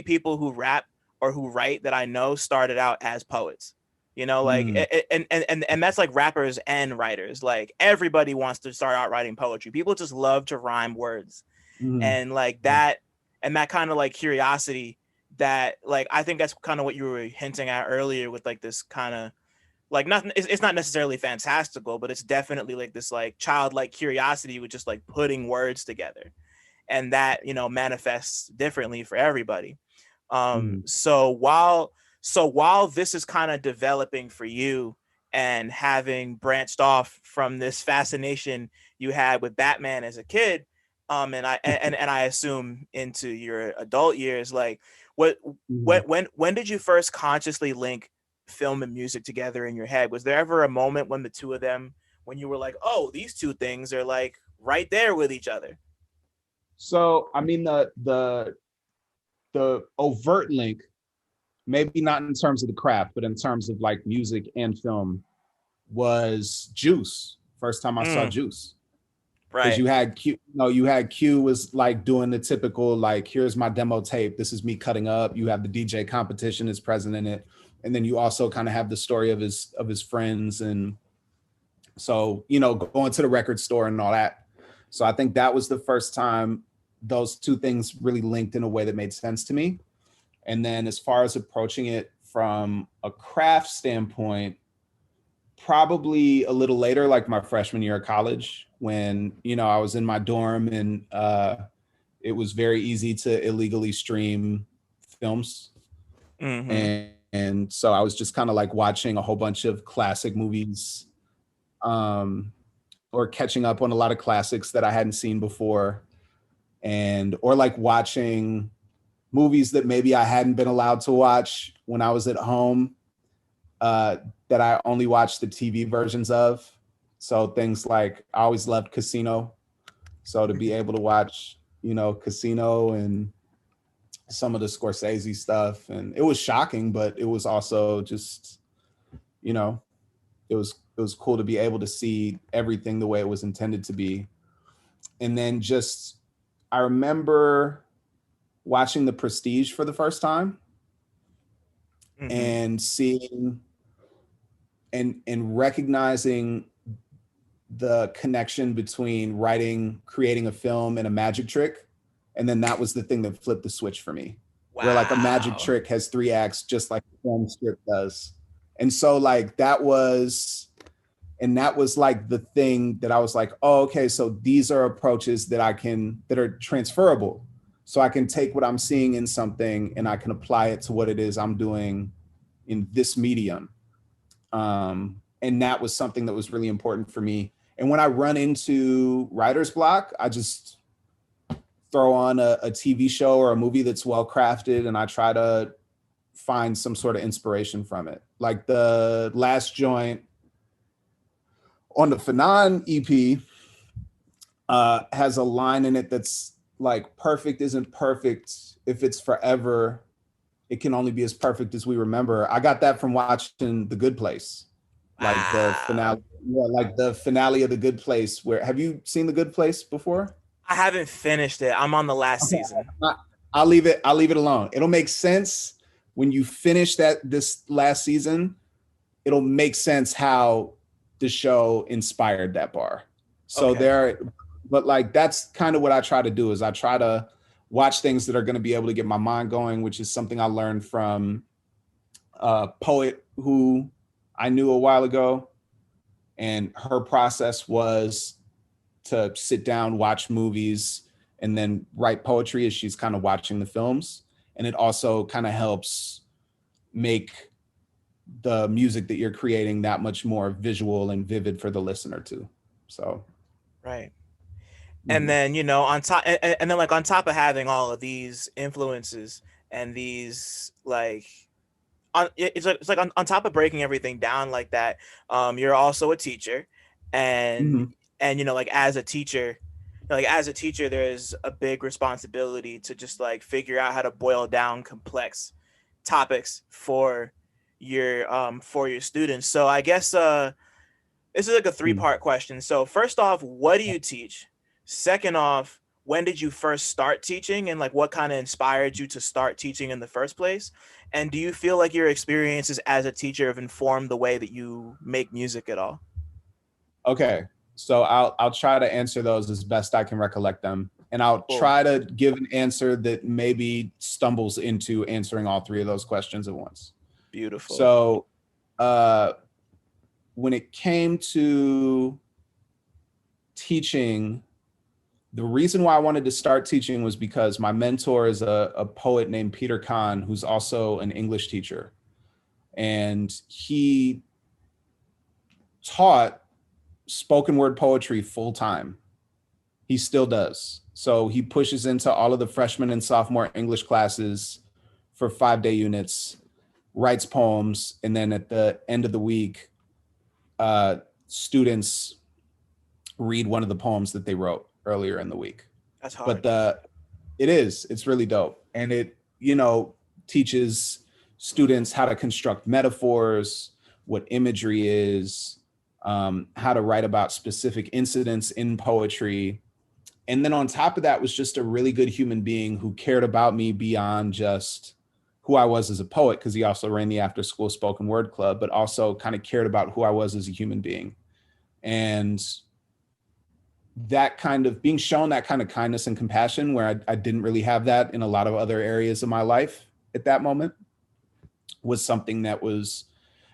people who rap or who write that I know started out as poets. You know, like Mhm. and that's like rappers and writers. Like everybody wants to start out writing poetry. People just love to rhyme words. Mhm. And like that and that kind of like curiosity that like I think that's kind of what you were hinting at earlier with like this kind of like nothing it's not necessarily fantastical, but it's definitely like this like childlike curiosity with just like putting words together, and that manifests differently for everybody. Mhm. So while this is kind of developing for you and having branched off from this fascination you had with Batman as a kid, and I assume into your adult years, like what Mhm. when did you first consciously link film and music together in your head? Was there ever a moment when the two of them, when you were like, oh, these two things are like right there with each other? So, I mean, the overt link, maybe not in terms of the craft, but in terms of like music and film, was Juice. First time I saw Mm, Juice, because right. you had Q. No, you had Q was like doing the typical like, here's my demo tape. This is me cutting up. You have the DJ competition is present in it, and then you also kind of have the story of his friends, and so going to the record store and all that. So I think that was the first time those two things really linked in a way that made sense to me. And then as far as approaching it from a craft standpoint, probably a little later, like my freshman year of college, when I was in my dorm, and it was very easy to illegally stream films. Mm-hmm. And so I was just kind of like watching a whole bunch of classic movies, um, or catching up on a lot of classics that I hadn't seen before, and or like watching movies that maybe I hadn't been allowed to watch when I was at home, uh, that I only watched the TV versions of. So things like I always loved Casino. So to be able to watch, Casino and some of the Scorsese stuff, and it was shocking, but it was also just, you know, it was cool to be able to see everything the way it was intended to be. And then just I remember watching The Prestige for the first time Mm-hmm. and seeing and recognizing the connection between creating a film and a magic trick. And then that was the thing that flipped the switch for me, where like a magic Wow. trick has three acts, just like a film script does. And so like that was like the thing that I was like, oh, okay, so these are approaches that are transferable. So I can take what I'm seeing in something and I can apply it to what it is I'm doing in this medium. And that was something that was really important for me. And when I run into writer's block, I just throw on a TV show or a movie that's well crafted, and I try to find some sort of inspiration from it. Like the last joint on the Fanon EP has a line in it that's like, perfect isn't perfect if it's forever. It can only be as perfect as we remember. I got that from watching The Good Place, like the Wow. finale. Yeah, like the finale of The Good Place. Where have you seen The Good Place before? I haven't finished it. I'm on the last Okay, season. I'll leave it alone. It'll make sense when you finish this last season. it'll make sense how the show inspired that bar. So Okay. but like that's kind of what I try to do is I try to watch things that are going to be able to get my mind going, which is something I learned from a poet who I knew a while ago. And her process was to sit down, watch movies, and then write poetry as she's kind of watching the films. And it also kind of helps make the music that you're creating that much more visual and vivid for the listener too. So, Right. And mhm. then, you know, on top, and then like on top of having all of these influences and these like, it's like on top of breaking everything down like that, you're also a teacher, and Mhm. and you know, like as a teacher, like as a teacher, there's a big responsibility to just like figure out how to boil down complex topics for your students. So I guess this is like a Mhm. three-part question. So first off, what do you teach? Second off, when did you first start teaching, and like what kind of inspired you to start teaching in the first place? And do you feel like your experiences as a teacher have informed the way that you make music at all? Okay. So I'll try to answer those as best I can recollect them. And I'll Cool. try to give an answer that maybe stumbles into answering all three of those questions at once. Beautiful. So uh when it came to teaching, the reason why I wanted to start teaching was because my mentor is a poet named Peter Kahn, who's also an English teacher. And he taught spoken word poetry full time. He still does. So he pushes into all of the freshman and sophomore English classes for 5-day units, writes poems, and then at the end of the week, students read one of the poems that they wrote earlier in the week. That's But hard. it's really dope. And it, teaches students how to construct metaphors, what imagery is, how to write about specific incidents in poetry. And then on top of that was just a really good human being who cared about me beyond just who I was as a poet, because he also ran the after school spoken word club, but also kind of cared about who I was as a human being. And that kind of being shown that kind of kindness and compassion where I didn't really have that in a lot of other areas of my life at that moment was something that was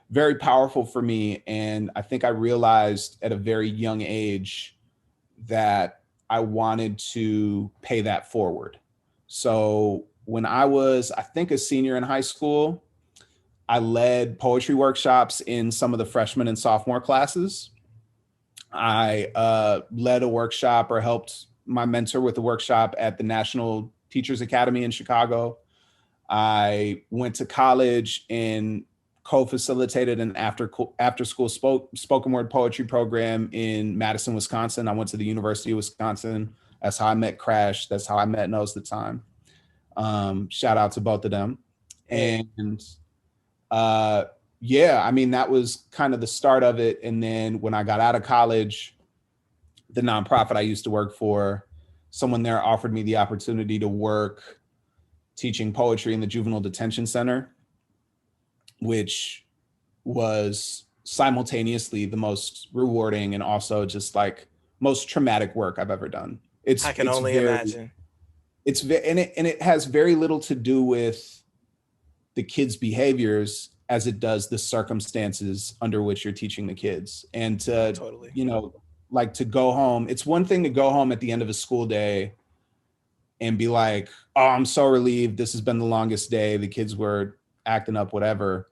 very powerful for me. And I think I realized at a very young age that I wanted to pay that forward. So when I was, I think, a senior in high school, I led poetry workshops in some of the freshman and sophomore classes. I led a workshop or helped my mentor with a workshop at the National Teachers Academy in Chicago. I went to college and co-facilitated an after school spoken word poetry program in Madison, Wisconsin. I went to the University of Wisconsin. That's how I met Crash. That's how I met Nose the Time. Shout out to both of them. Hey, And uh, yeah, I mean, that was kind of the start of it. And then when I got out of college, the nonprofit I used to work for, someone there offered me the opportunity to work teaching poetry in the juvenile detention center, which was simultaneously the most rewarding and also just like most traumatic work I've ever done. I It's can it's only very imagine. and it has very little to do with the kids' behaviors as it does the circumstances under which you're teaching the kids. And No, to, totally. like to go home, it's one thing to go home at the end of a school day and be like, oh, I'm so relieved. This has been the longest day. The kids were acting up, whatever.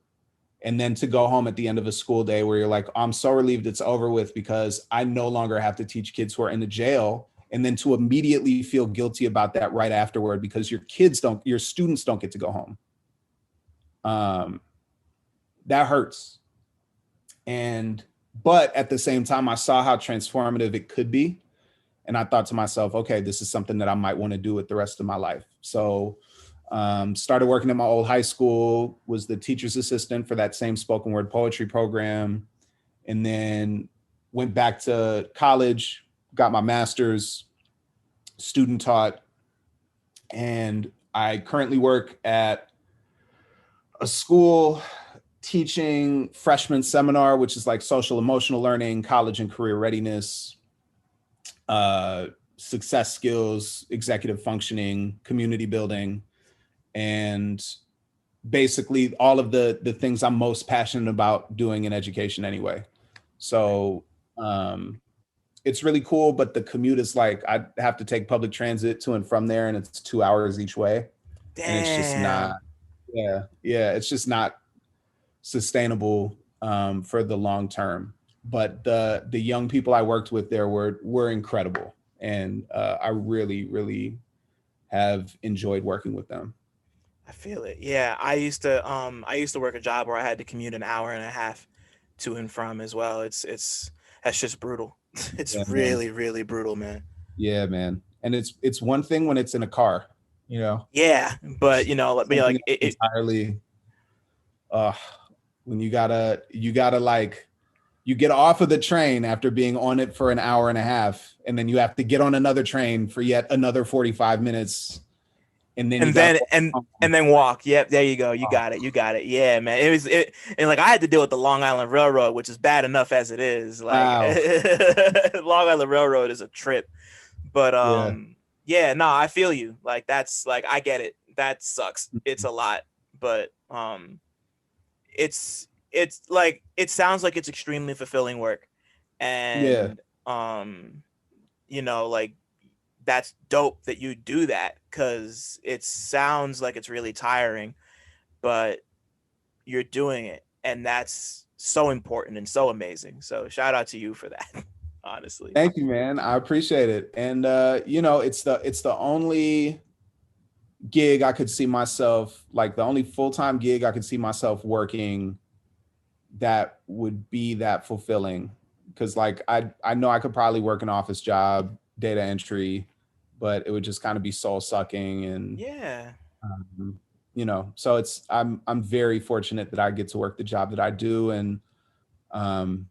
And then to go home at the end of a school day where you're like, I'm so relieved it's over with because I no longer have to teach kids who are in the jail. And then to immediately feel guilty about that right afterward because your students don't get to go home. Um, that hurts. But at the same time, I saw how transformative it could be. And I thought to myself, okay, this is something that I might want to do with the rest of my life. So started working at my old high school, was the teacher's assistant for that same spoken word poetry program, and then went back to college, got my master's, student taught, and I currently work at a school teaching freshman seminar, which is like social emotional learning, college and career readiness, success skills, executive functioning, community building, and basically all of the things I'm most passionate about doing in education anyway. So it's really cool, but the commute is like, I have to take public transit to and from there, and it's 2 hours each way. And it's just not, Damn. yeah, it's just not sustainable for the long term. But the young people I worked with there were incredible, and I really, really have enjoyed working with them. I feel it. Yeah, I used to work a job where I had to commute an hour and a half to and from as well. It's that's just brutal. It's Yeah, man. really, really brutal, man. Yeah, man. And it's one thing when it's in a car, you know, Yeah, but you know, something like else entirely. Uh, when you gotta like you get off of the train after being on it for an hour and a half, and then you have to get on another train for yet another 45 minutes, and then you and gotta then walk home. and then walk. Yep, there you go. You Oh, got it. You got it. Yeah, man. And like I had to deal with the Long Island Railroad, which is bad enough as it is. Like wow. Long Island Railroad is a trip. But Yeah. yeah, no, I feel you. Like that's like I get it. That sucks. It's a lot, but it's like it sounds like it's extremely fulfilling work, Yeah. and you know, like that's dope that you do that because it sounds like it's really tiring, but you're doing it, and that's so important and so amazing. So shout out to you for that, honestly. Thank you, man. I appreciate it. And it's the only gig I could see myself, like the only full-time gig I could see myself working that would be that fulfilling. Cause like I know I could probably work an office job, data entry, but it would just kind of be soul sucking. And Yeah. um, so I'm very fortunate that I get to work the job that I do. And um,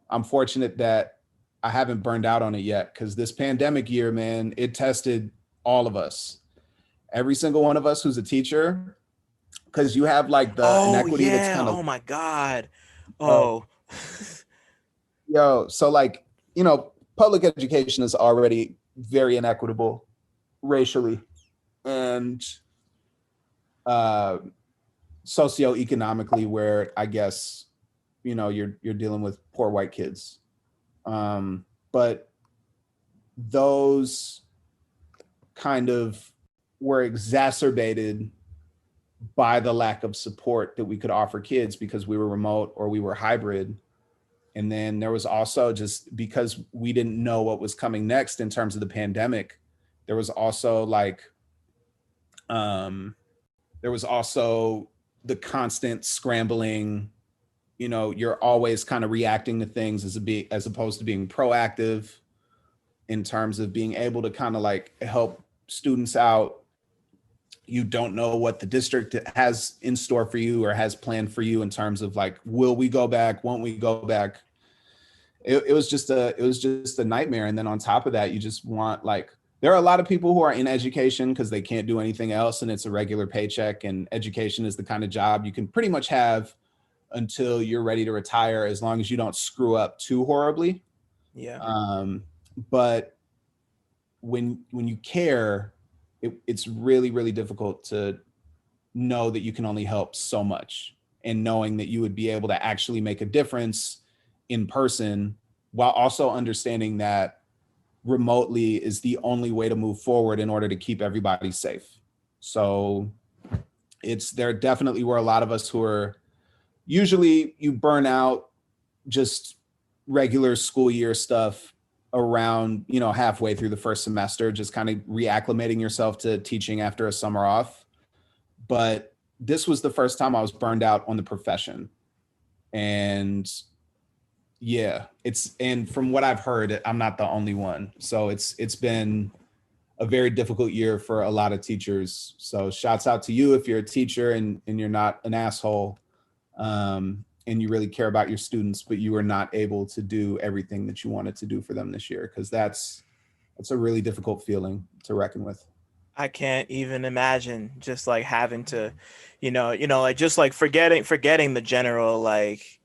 I'm fortunate that I haven't burned out on it yet, because this pandemic year, man, it tested all of us, every single one of us who's a teacher, because you have like the Oh inequity that's yeah. kind of, Oh my God. oh, Oh. so like, public education is already very inequitable racially and uh, socioeconomically, where I guess, you're dealing with poor white kids. But those kind of were exacerbated by the lack of support that we could offer kids because we were remote or we were hybrid. And then there was also, just because we didn't know what was coming next in terms of the pandemic, there was also like, there was also the constant scrambling. You're always kind of reacting to things as opposed to being proactive in terms of being able to kind of like help students out. You don't know what the district has in store for you or has planned for you in terms of like, will we go back? Won't we go back? It was just a nightmare. And then on top of that, you just want, like, there are a lot of people who are in education because they can't do anything else and it's a regular paycheck, and education is the kind of job you can pretty much have until you're ready to retire, as long as you don't screw up too horribly. Yeah. But when you care, it's really, really difficult to know that you can only help so much, and knowing that you would be able to actually make a difference in person, while also understanding that remotely is the only way to move forward in order to keep everybody safe. So there definitely were a lot of us who are, usually you burn out just regular school year stuff around, halfway through the first semester, just kind of reacclimating yourself to teaching after a summer off. But this was the first time I was burned out on the profession. And yeah, and from what I've heard, I'm not the only one. So it's been a very difficult year for a lot of teachers. So shouts out to you if you're a teacher and you're not an asshole, and you really care about your students, but you are not able to do everything that you wanted to do for them this year, because that's a really difficult feeling to reckon with. I can't even imagine just like having to, like just like forgetting the general like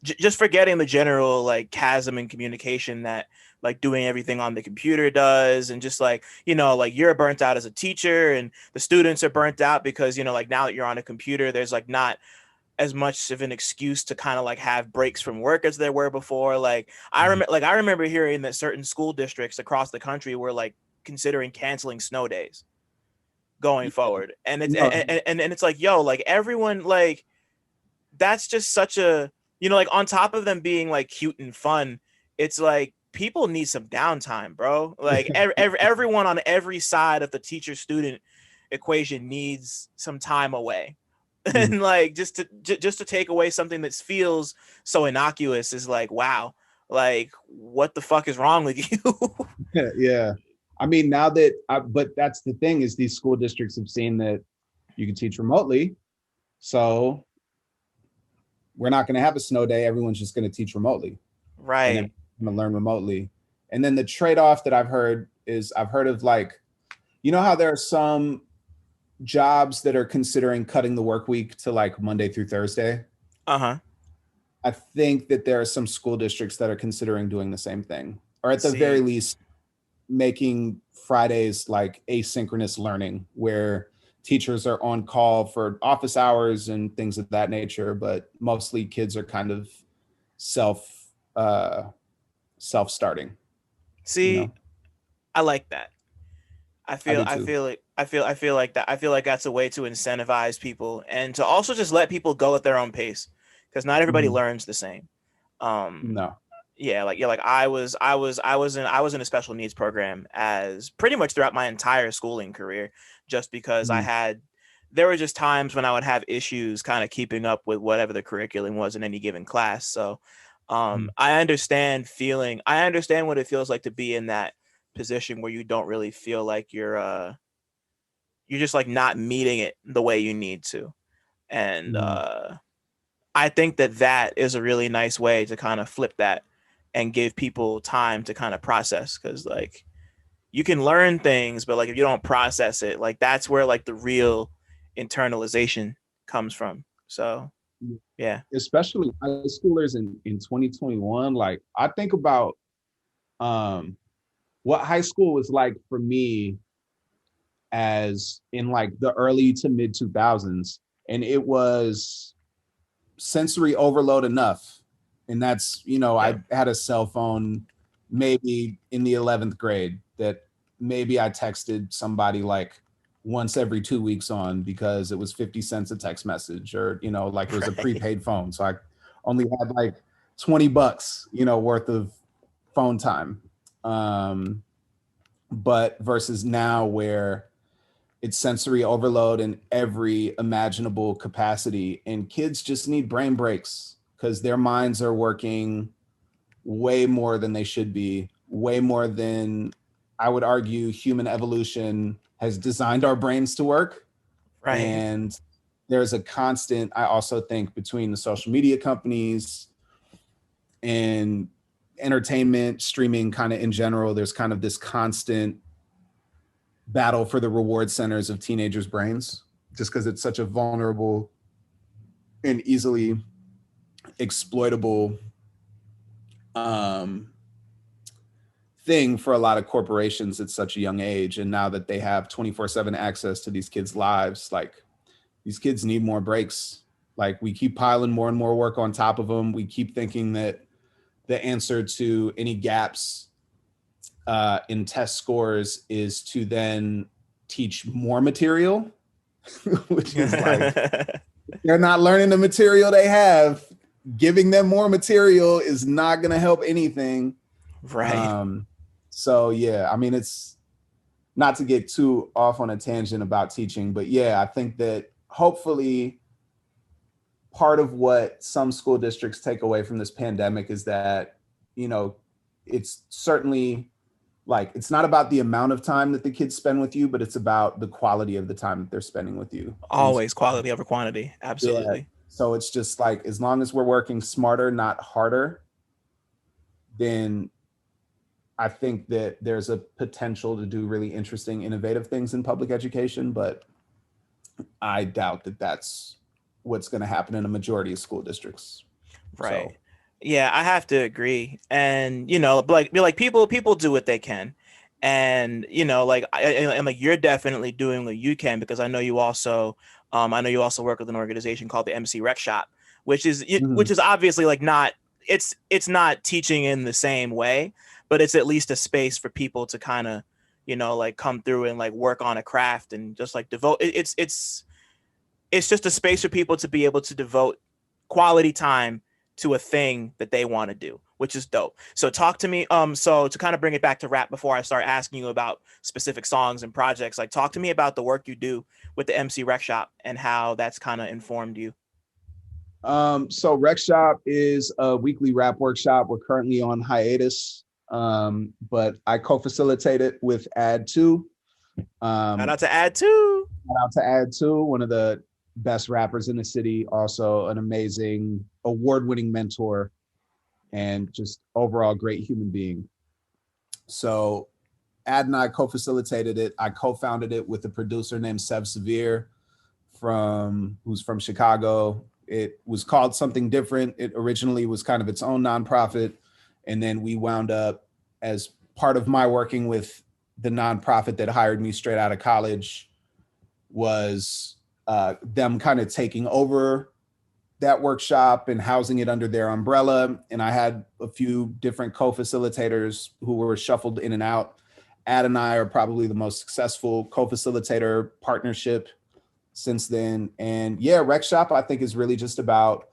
just forgetting the general like chasm in communication that like doing everything on the computer does, and just like like you're burnt out as a teacher and the students are burnt out because like now that you're on a computer there's like not as much of an excuse to kind of like have breaks from work as there were before. Like I remember hearing that certain school districts across the country were like considering canceling snow days going forward. And it's No, and it's like, yo, like everyone, like that's just such a, like on top of them being like cute and fun, it's like people need some downtime, bro. Like everyone on every side of the teacher student equation needs some time away. And like just to take away something that feels so innocuous is like, wow, like what the fuck is wrong with you? yeah. I mean, but that's the thing is these school districts have seen that you can teach remotely. So we're not going to have a snow day. Everyone's just going to teach remotely and Right. then going to learn remotely. And then the trade-off that I've heard is I've heard of like, how there are some jobs that are considering cutting the work week to like Monday through Thursday. Uh-huh. I think that there are some school districts that are considering doing the same thing, or at the very See, least, making Fridays like asynchronous learning where teachers are on call for office hours and things of that nature, but mostly kids are kind of self uh self starting, you see, know. I like that. I do I too. feel like I feel like that's a way to incentivize people and to also just let people go at their own pace because not everybody Mhm. learns the same. Um, No. yeah, like I was in a special needs program as pretty much throughout my entire schooling career, just because Mhm. there were just times when I would have issues kind of keeping up with whatever the curriculum was in any given class. So, Mhm. I understand what it feels like to be in that position where you don't really feel like you're just like not meeting it the way you need to. And Mhm. I think that that is a really nice way to kind of flip that and give people time to kind of process, because like you can learn things but like if you don't process it, like that's where like the real internalization comes from. So yeah. Especially high schoolers in 2021. Like I think about um what high school was like for me as in like the early to mid 2000s, and it was sensory overload enough. And that's, Yeah. I had a cell phone maybe in the 11th grade that maybe I texted somebody like once every 2 weeks on because it was 50 cents a text message, or, like it was a Right. prepaid phone. So I only had like 20 bucks, worth of phone time. Um, but versus now where it's sensory overload in every imaginable capacity, and kids just need brain breaks because their minds are working way more than they should be, way more than I would argue human evolution has designed our brains to work. Right. And there's a constant, I also think, between the social media companies and entertainment streaming kind of in general, there's kind of this constant battle for the reward centers of teenagers' brains, just because it's such a vulnerable and easily exploitable um, thing for a lot of corporations at such a young age. And now that they have 24/7 access to these kids' lives, like these kids need more breaks. Like we keep piling more and more work on top of them. We keep thinking that the answer to any gaps in test scores is to then teach more material, which is like they're not learning the material they have. Giving them more material is not going to help anything. Right. Um, so yeah, I mean, it's not to get too off on a tangent about teaching, but yeah, I think that hopefully part of what some school districts take away from this pandemic is that, you know, it's certainly like it's not about the amount of time that the kids spend with you, but it's about the quality of the time that they're spending with you. And Always quality over quantity. yeah. Absolutely. So it's just like as long as we're working smarter, not harder, then I think that there's a potential to do really interesting, innovative things in public education, but I doubt that that's what's going to happen in a majority of school districts. So, Right. Yeah, I have to agree. And like people do what they can. And and like you're definitely doing what you can, because I know you also work with an organization called the Emcee Wreckshop, which mhm. is obviously like not it's not teaching in the same way, but it's at least a space for people to kind of like come through and like work on a craft and just like devote it's just a space for people to be able to devote quality time to a thing that they want to do, which is dope. So talk to me. So to kind of bring it back to rap before I start asking you about specific songs and projects, like talk to me about the work you do with the Emcee Wreckshop and how that's kind of informed you. So Wreckshop is a weekly rap workshop. We're currently on hiatus, but I co-facilitate it with Add2. Shout Um, out to Add Two. Shout out to Add2, one of the best rappers in the city, also an amazing award-winning mentor and just overall great human being. So Ad and I co-facilitated it. I co-founded it with a producer named Sev Severe who's from Chicago. It was called something different. It originally was kind of its own nonprofit. And then we wound up, as part of my working with the nonprofit that hired me straight out of college, was them kind of taking over that workshop and housing it under their umbrella. And I had a few different co-facilitators who were shuffled in and out. Ad and I are probably the most successful co-facilitator partnership since then. And yeah, Wreckshop, I think, is really just about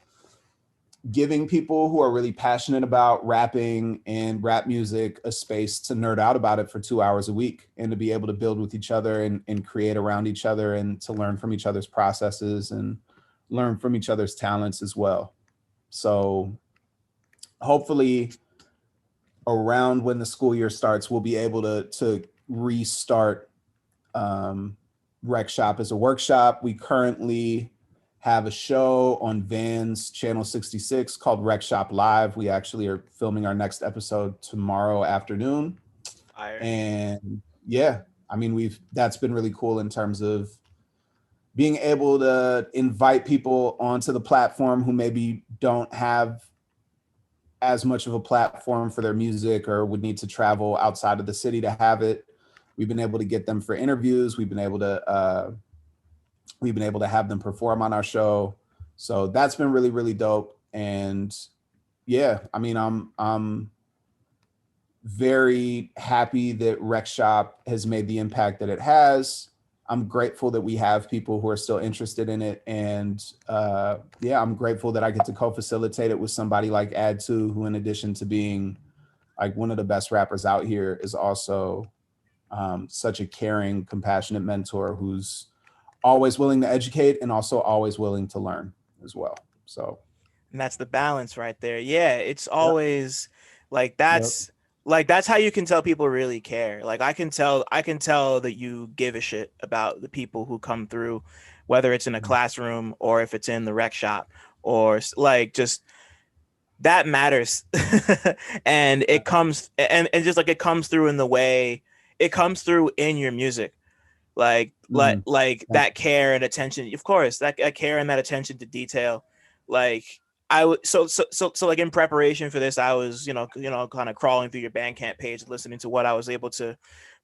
giving people who are really passionate about rapping and rap music a space to nerd out about it for 2 hours a week and to be able to build with each other and create around each other and to learn from each other's processes and learn from each other's talents as well. So hopefully around when the school year starts, we'll be able to restart Wreckshop as a workshop. We currently have a show on Van's Channel 66 called Wreckshop Live. We actually are filming our next episode tomorrow afternoon. Fire. And yeah, I mean, that's been really cool in terms of being able to invite people onto the platform who maybe don't have as much of a platform for their music or would need to travel outside of the city to have it. We've been able to get them for interviews. We've been able to have them perform on our show. So that's been really, really dope. And yeah, I mean, I'm very happy that Wreckshop has made the impact that it has. I'm grateful that we have people who are still interested in it. And yeah, I'm grateful that I get to co-facilitate it with somebody like Ad2, who in addition to being like one of the best rappers out here is also such a caring, compassionate mentor who's always willing to educate and also always willing to learn as well. So, And that's the balance right there. Yeah, it's yep, always like yep. that's how you can tell people really care. Like I can tell that you give a shit about the people who come through, whether it's in a classroom or if it's in the rec shop or like just that matters. And it comes and just like it comes through in the way it comes through in your music. Mhm. Like that care and attention, of course, that care and that attention to detail. Like I would so like in preparation for this, I was kind of crawling through your Bandcamp page, listening to what I was able to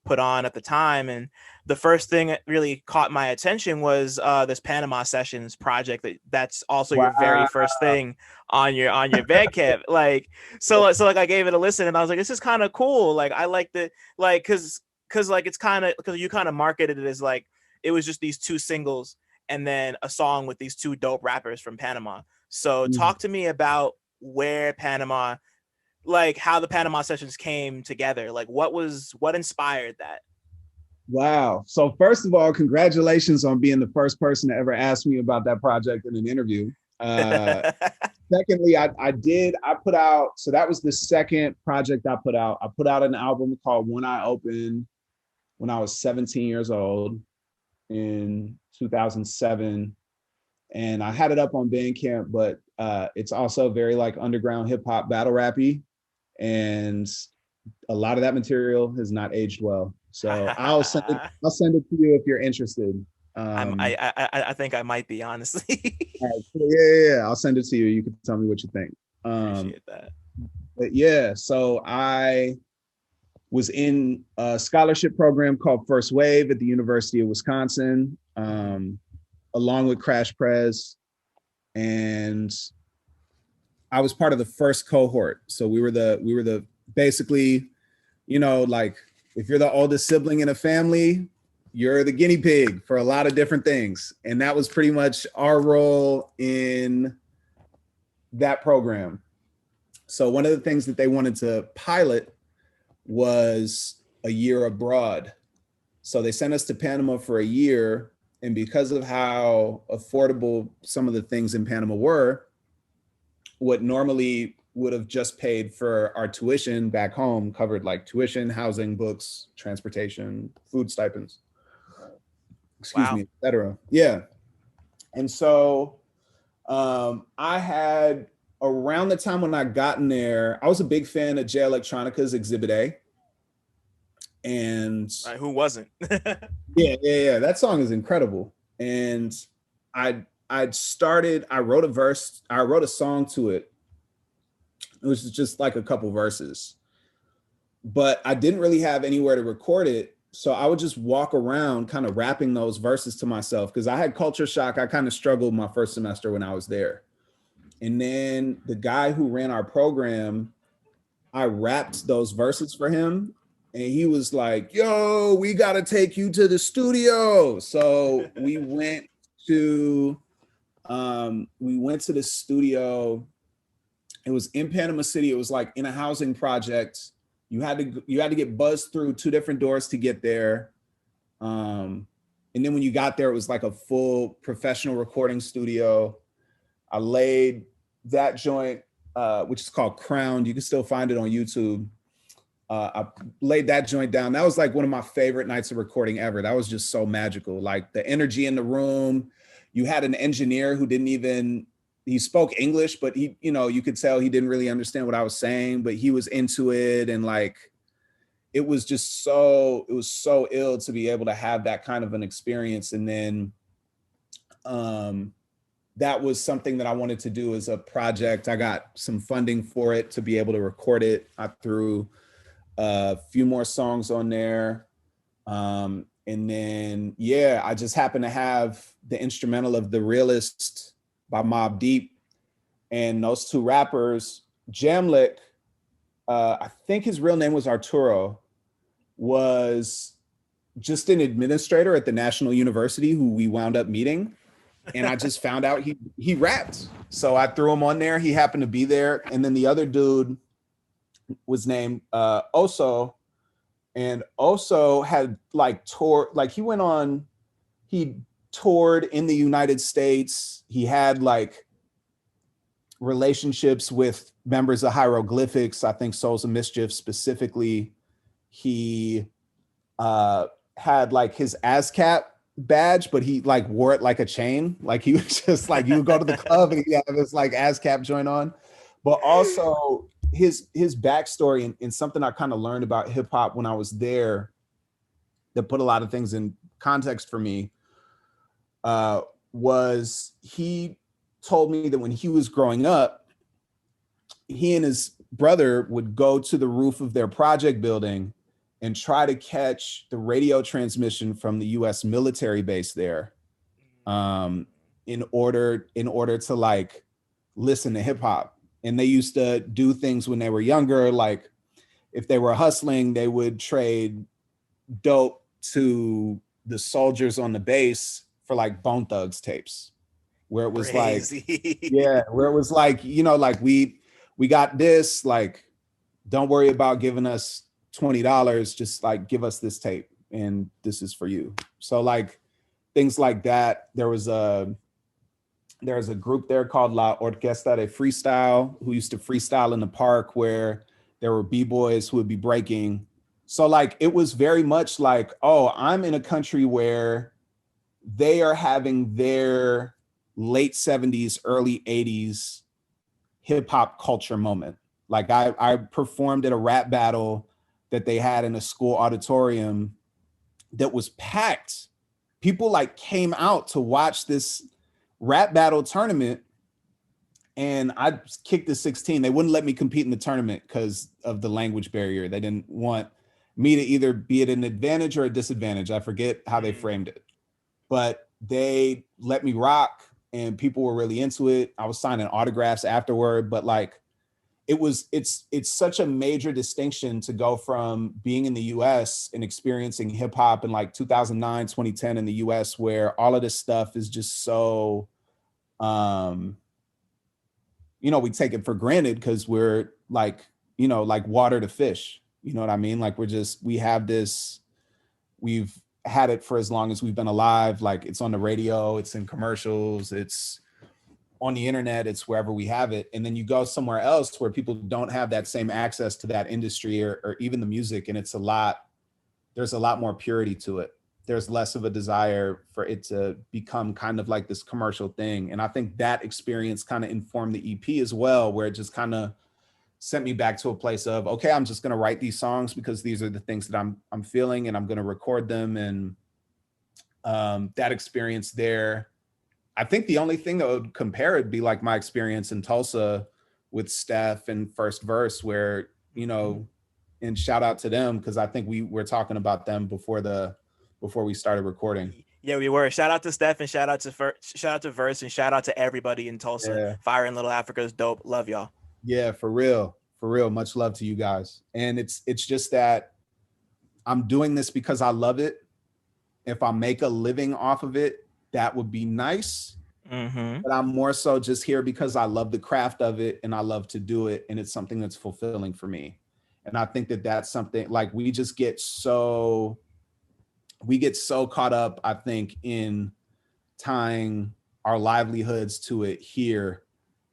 put on at the time, and the first thing that really caught my attention was this Panama Sessions project that's also your very Wow. first thing on your Bandcamp. Like so like I gave it a listen and I was like, this is kind of cool. Like I like the like because like it's kind of because you kind of marketed it as like it was just these two singles and then a song with these two dope rappers from Panama. So Mhm. talk to me about where Panama, like how the Panama Sessions came together. Like what inspired that? Wow. So first of all, congratulations on being the first person to ever ask me about that project in an interview. Uh, Secondly, I put out, so that was the second project I put out. I put out an album called When I Open when I was 17 years old in 2007. And I had it up on Bandcamp, but it's also very like underground hip hop battle rappy. And a lot of that material has not aged well. So I'll send it to you if you're interested. I think I might be, honestly. Yeah. I'll send it to you. You can tell me what you think. Appreciate that. But yeah, so I was in a scholarship program called First Wave at the University of Wisconsin, along with Crash Prez. And I was part of the first cohort. So we were the basically, you know, like if you're the oldest sibling in a family, you're the guinea pig for a lot of different things. And that was pretty much our role in that program. So one of the things that they wanted to pilot was a year abroad. So they sent us to Panama for a year. And because of how affordable some of the things in Panama were, what normally would have just paid for our tuition back home covered like tuition, housing, books, transportation, food stipends, excuse me, etc. Yeah. And so I had, around the time when I got in there, I was a big fan of Jay Electronica's Exhibit A. And who wasn't? yeah. That song is incredible. And I wrote a song to it. It was just like a couple verses. But I didn't really have anywhere to record it. So I would just walk around kind of rapping those verses to myself because I had culture shock. I kind of struggled my first semester when I was there. And then the guy who ran our program, I rapped those verses for him. And he was like, yo, we got to take you to the studio. So we went to the studio. It was in Panama City. It was like in a housing project. You had to get buzzed through 2 different doors to get there. And then when you got there, it was like a full professional recording studio. I laid that joint, which is called Crowned. You can still find it on YouTube. I laid that joint down. That was like one of my favorite nights of recording ever. That was just so magical. Like the energy in the room. You had an engineer who he spoke English, but he, you know, you could tell he didn't really understand what I was saying, but he was into it. And like, it was so ill to be able to have that kind of an experience. And then that was something that I wanted to do as a project. I got some funding for it to be able to record it. I threw a few more songs on there. And then, yeah, I just happened to have the instrumental of The Realist by Mobb Deep. And those 2 rappers, Jamlick, I think his real name was Arturo, was just an administrator at the National University who we wound up meeting. And I just found out he rapped. So I threw him on there. He happened to be there. And then the other dude was named Oso. And Oso had like he toured in the United States. He had like relationships with members of Hieroglyphics. I think Souls of Mischief specifically. He had like his ASCAP badge, but he like wore it like a chain. Like he was just like, you would go to the club and he had this like ASCAP joint on. But also his backstory and something I kind of learned about hip hop when I was there that put a lot of things in context for me was he told me that when he was growing up, he and his brother would go to the roof of their project building and try to catch the radio transmission from the US military base there in order to like listen to hip hop. And they used to do things when they were younger, like if they were hustling, they would trade dope to the soldiers on the base for like Bone Thugs tapes, where it was crazy. Like, yeah, where it was like, you know, like we got this, like, don't worry about giving us $20, just like give us this tape and this is for you. So like things like that. There was a group there called La Orquesta de Freestyle who used to freestyle in the park where there were b-boys who would be breaking. So like it was very much like, oh, I'm in a country where they are having their late 70s, early 80s hip hop culture moment. Like I performed at a rap battle that they had in a school auditorium that was packed. People like came out to watch this rap battle tournament, and I kicked the 16. They wouldn't let me compete in the tournament because of the language barrier. They didn't want me to either be at an advantage or a disadvantage. I forget how they framed it, but they let me rock, and people were really into it. I was signing autographs afterward, but like it's such a major distinction to go from being in the US and experiencing hip hop in like 2009, 2010 in the US, where all of this stuff is just so we take it for granted because we're like, like water to fish. You know what I mean? Like we have this, we've had it for as long as we've been alive. Like it's on the radio, it's in commercials, it's on the internet, it's wherever we have it. And then you go somewhere else where people don't have that same access to that industry or even the music. And there's a lot more purity to it. There's less of a desire for it to become kind of like this commercial thing. And I think that experience kind of informed the EP as well, where it just kind of sent me back to a place of, okay, I'm just going to write these songs because these are the things that I'm feeling, and I'm going to record them. And that experience there, I think the only thing that would compare would be like my experience in Tulsa with Steph and First Verse, where, and shout out to them, because I think we were talking about them before we started recording. Yeah, we were. Shout out to Steph, and shout out to Verse, and shout out to everybody in Tulsa. Yeah. Fire in Little Africa is dope. Love y'all. Yeah, for real. Much love to you guys. And it's just that I'm doing this because I love it. If I make a living off of it, that would be nice. Mm-hmm. But I'm more so just here because I love the craft of it and I love to do it. And it's something that's fulfilling for me. And I think that that's something like we get so caught up, I think, in tying our livelihoods to it here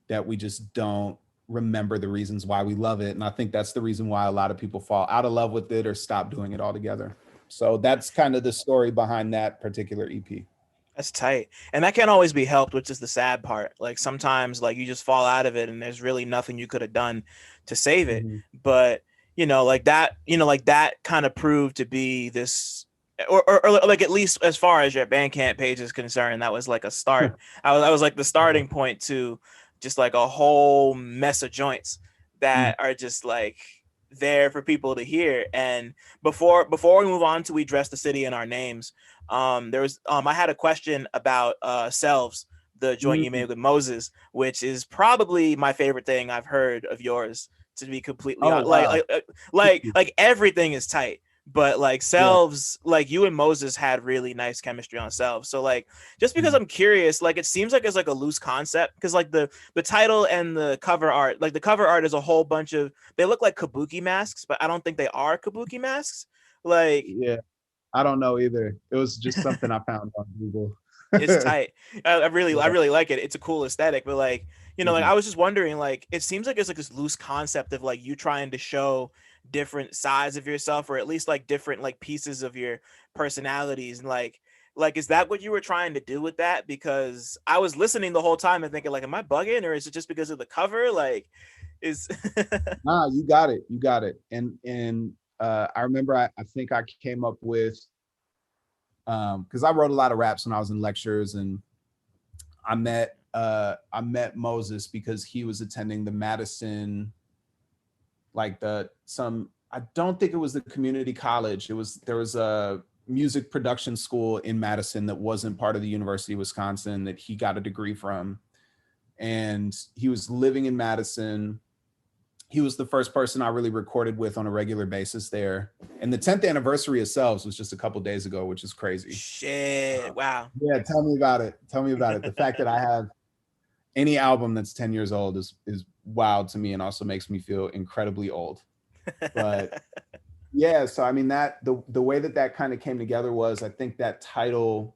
that we just don't remember the reasons why we love it. And I think that's the reason why a lot of people fall out of love with it or stop doing it altogether. So that's kind of the story behind that particular EP. That's tight. And that can't always be helped, which is the sad part. Like sometimes like you just fall out of it and there's really nothing you could have done to save it. Mm-hmm. But like that kind of proved to be this, or like at least as far as your Bandcamp page is concerned, that was like a start. I was like the starting point to just like a whole mess of joints that are just like there for people to hear. And before we move on to We Dress the City in Our Names, there was I had a question about Selves, the joint you made with Moses, which is probably my favorite thing I've heard of yours, to be completely honest. Wow. Like everything is tight, but like Selves, like you and Moses had really nice chemistry on Selves. So like, just because I'm curious, like it seems like it's like a loose concept, because like the title and the cover art, like the cover art is a whole bunch of, they look like kabuki masks, but I don't think they are kabuki masks. Like, yeah, I don't know either. It was just something I found on Google. It's tight. I really like it. It's a cool aesthetic, but like, like I was just wondering, like, it seems like it's like this loose concept of like you trying to show different sides of yourself, or at least like different like pieces of your personalities. And like, is that what you were trying to do with that? Because I was listening the whole time and thinking like, am I bugging, or is it just because of the cover? Like, is Nah, you got it. And I remember I think I came up with, because I wrote a lot of raps when I was in lectures, and I met Moses because he was attending the Madison, like I don't think it was the community college. There was a music production school in Madison that wasn't part of the University of Wisconsin that he got a degree from. And he was living in Madison. He was the first person I really recorded with on a regular basis there. And the 10th anniversary of Selves was just a couple days ago, which is crazy. Shit, wow. Yeah, tell me about it. The fact that I have any album that's 10 years old is wild to me, and also makes me feel incredibly old. But yeah, so I mean, that the way that kind of came together was, I think that title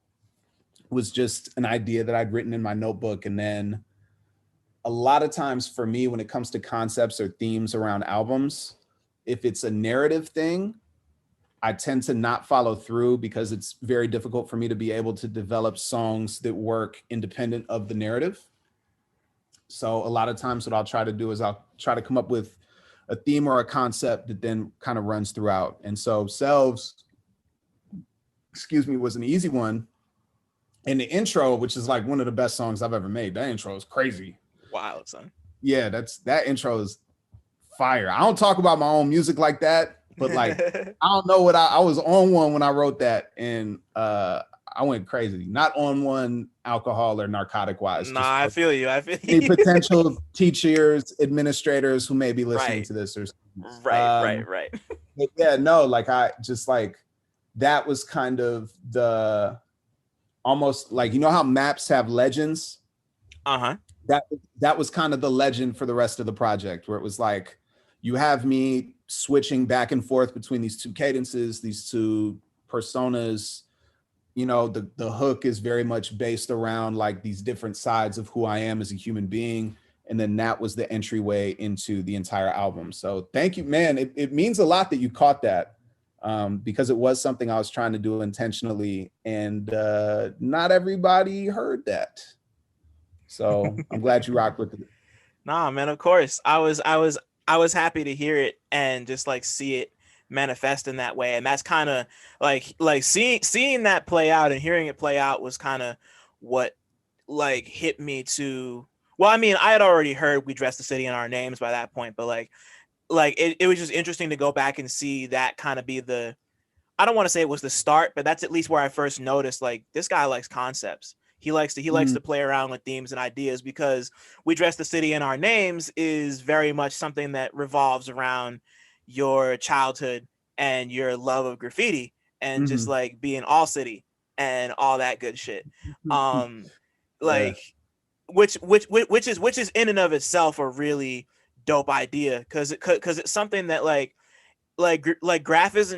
was just an idea that I'd written in my notebook. And then a lot of times for me, when it comes to concepts or themes around albums, if it's a narrative thing, I tend to not follow through, because it's very difficult for me to be able to develop songs that work independent of the narrative. So a lot of times what I'll try to do is I'll try to come up with a theme or a concept that then kind of runs throughout. And so Selves, was an easy one. And the intro, which is like one of the best songs I've ever made, that intro is crazy. Wild, son. Yeah, that intro is fire. I don't talk about my own music like that, but like I don't know what I was on one when I wrote that, and I went crazy. Not on one alcohol or narcotic wise. Nah, Just I feel you. I feel any you. potential teachers, administrators who may be listening Right. to this or Right. but yeah, no, like I just like that was kind of the almost like, you know how maps have legends? Uh-huh. That was kind of the legend for the rest of the project, where it was like you have me switching back and forth between these two cadences, these two personas. You know, the hook is very much based around like these different sides of who I am as a human being. And then that was the entryway into the entire album. So thank you, man. It means a lot that you caught that, because it was something I was trying to do intentionally, and not everybody heard that. So I'm glad you rocked with it. Nah, man, of course. I was happy to hear it and just like see it manifest in that way. And that's kind of like seeing that play out and hearing it play out was kind of what like hit me to, well, I mean, I had already heard We Dress the City in Our Names by that point, but like it was just interesting to go back and see that kind of be the, I don't want to say it was the start, but that's at least where I first noticed like this guy likes concepts. He likes to play around with themes and ideas, because We Dress the City in Our Names is very much something that revolves around your childhood and your love of graffiti and just like being all city and all that good shit. Um Yeah. like which is in and of itself a really dope idea, because it's something that like graph is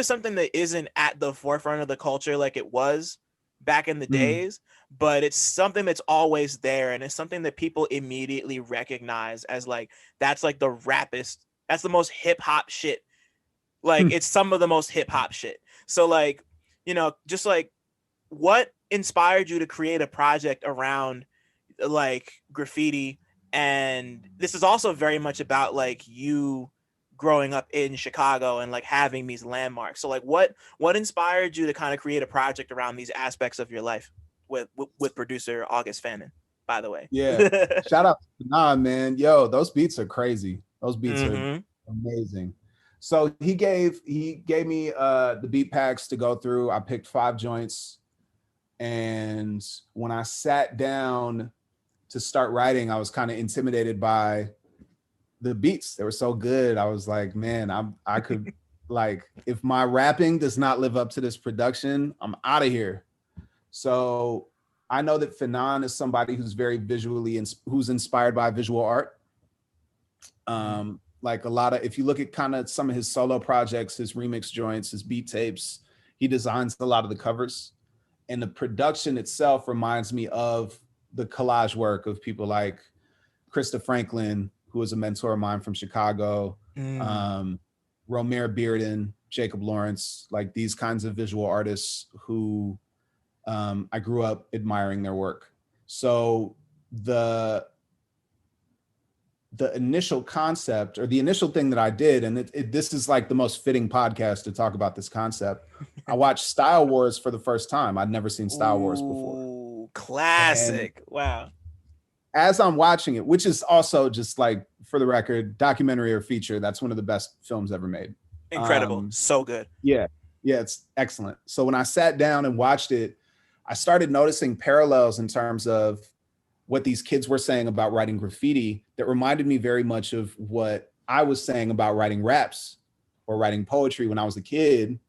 something that isn't at the forefront of the culture like it was back in the days, but it's something that's always there, and it's something that people immediately recognize as like that's like the rappest, that's the most hip hop shit. Like it's some of the most hip hop shit. So like, just like what inspired you to create a project around like graffiti? And this is also very much about like you growing up in Chicago and like having these landmarks. So like what inspired you to kind of create a project around these aspects of your life with producer August Fanon, by the way? Yeah. Shout out to Nah, man. Yo, those beats are crazy. Those beats are Mm-hmm. amazing. So he gave me the beat packs to go through. I picked 5 joints. And when I sat down to start writing, I was kind of intimidated by the beats. They were so good. I was like, man, I could like, if my rapping does not live up to this production, I'm out of here. So I know that Fanon is somebody who's very visually, who's inspired by visual art. Like a lot of, if you look at kind of some of his solo projects, his remix joints, his beat tapes, he designs a lot of the covers. And the production itself reminds me of the collage work of people like Krista Franklin, who was a mentor of mine from Chicago, Romare Bearden, Jacob Lawrence, like these kinds of visual artists who I grew up admiring their work. So the initial concept, or the initial thing that I did, and this is like the most fitting podcast to talk about this concept. I watched Style Wars for the first time. I'd never seen Style Wars before. Ooh, classic. And wow. as I'm watching it, which is also just like, for the record, documentary or feature, that's one of the best films ever made. Incredible. So good. Yeah, it's excellent. So when I sat down and watched it, I started noticing parallels in terms of what these kids were saying about writing graffiti that reminded me very much of what I was saying about writing raps or writing poetry when I was a kid,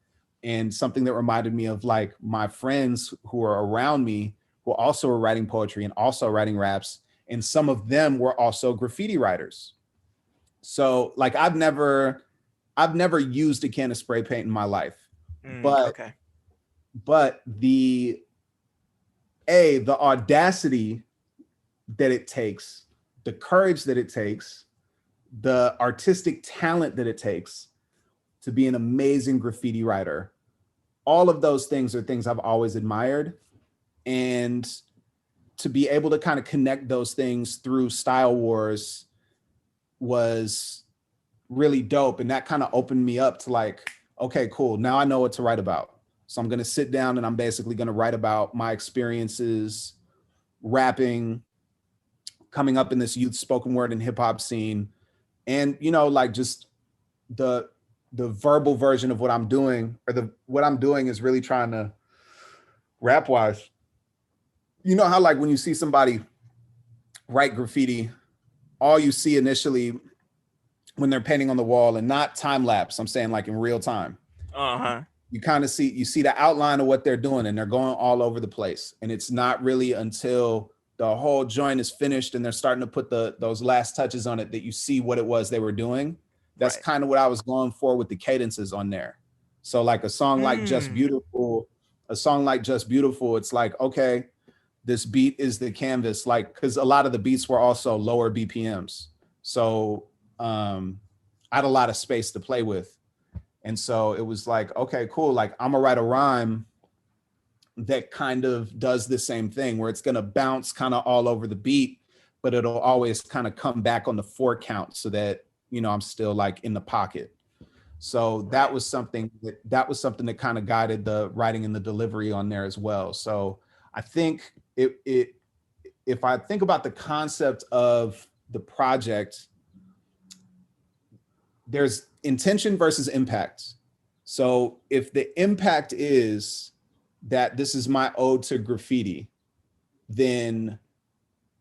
and something that reminded me of like my friends who were around me who also were writing poetry and also writing raps, and some of them were also graffiti writers. So like I've never used a can of spray paint in my life, but Okay. the audacity that it takes, the courage that it takes, the artistic talent that it takes to be an amazing graffiti writer, all of those things are things I've always admired. And to be able to kind of connect those things through Style Wars was really dope. And that kind of opened me up to like, okay, cool. Now I know what to write about. So I'm going to sit down and I'm basically going to write about my experiences rapping, coming up in this youth spoken word and hip hop scene. And, you know, like just the verbal version of what I'm doing, or what I'm doing is really trying to rap wise. You know how like when you see somebody write graffiti, all you see initially when they're painting on the wall, and not time lapse, I'm saying like in real time. Uh-huh. You kind of see the outline of what they're doing, and they're going all over the place. And it's not really until the whole joint is finished and they're starting to put those last touches on it that you see what it was they were doing. That's Right. kind of what I was going for with the cadences on there. So like a song like Just Beautiful, it's like, okay, this beat is the canvas, like, because a lot of the beats were also lower BPMs. So I had a lot of space to play with. And so it was like, okay, cool. Like I'm gonna write a rhyme that kind of does the same thing, where it's gonna bounce kind of all over the beat, but it'll always kind of come back on the 4 count so that, you know, I'm still like in the pocket. So that was something that kind of guided the writing and the delivery on there as well. So I think if I think about the concept of the project, there's intention versus impact. So if the impact is that this is my ode to graffiti, then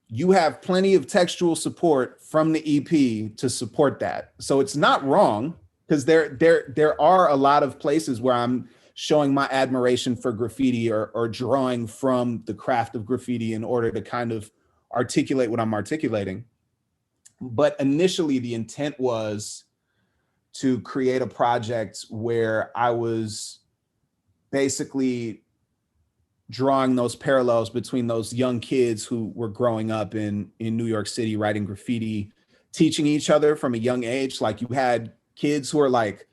you have plenty of textual support from the EP to support that. So it's not wrong, because there are a lot of places where I'm showing my admiration for graffiti, or drawing from the craft of graffiti in order to kind of articulate what I'm articulating. But initially the intent was to create a project where I was basically drawing those parallels between those young kids who were growing up in New York City, writing graffiti, teaching each other from a young age. Like you had kids who are like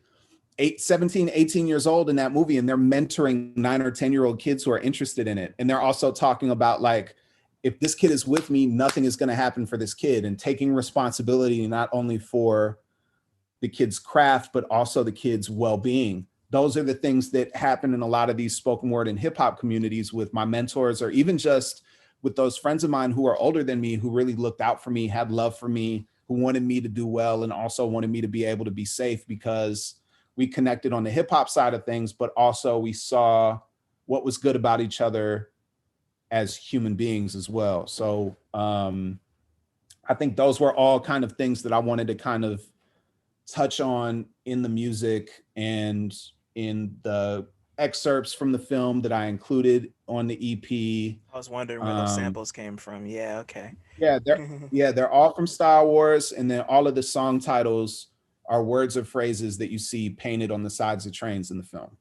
17, 18 years old in that movie, and they're mentoring 9 or 10-year-old kids who are interested in it. And they're also talking about like, if this kid is with me, nothing is going to happen for this kid, and taking responsibility not only for the kid's craft, but also the kid's well-being. Those are the things that happen in a lot of these spoken word and hip hop communities with my mentors, or even just with those friends of mine who are older than me, who really looked out for me, had love for me, who wanted me to do well, and also wanted me to be able to be safe, because we connected on the hip hop side of things, but also we saw what was good about each other as human beings as well. So I think those were all kind of things that I wanted to kind of touch on in the music and in the excerpts from the film that I included on the EP. I was wondering where those samples came from. Yeah, okay. Yeah, they're all from Star Wars, and then all of the song titles are words or phrases that you see painted on the sides of trains in the film.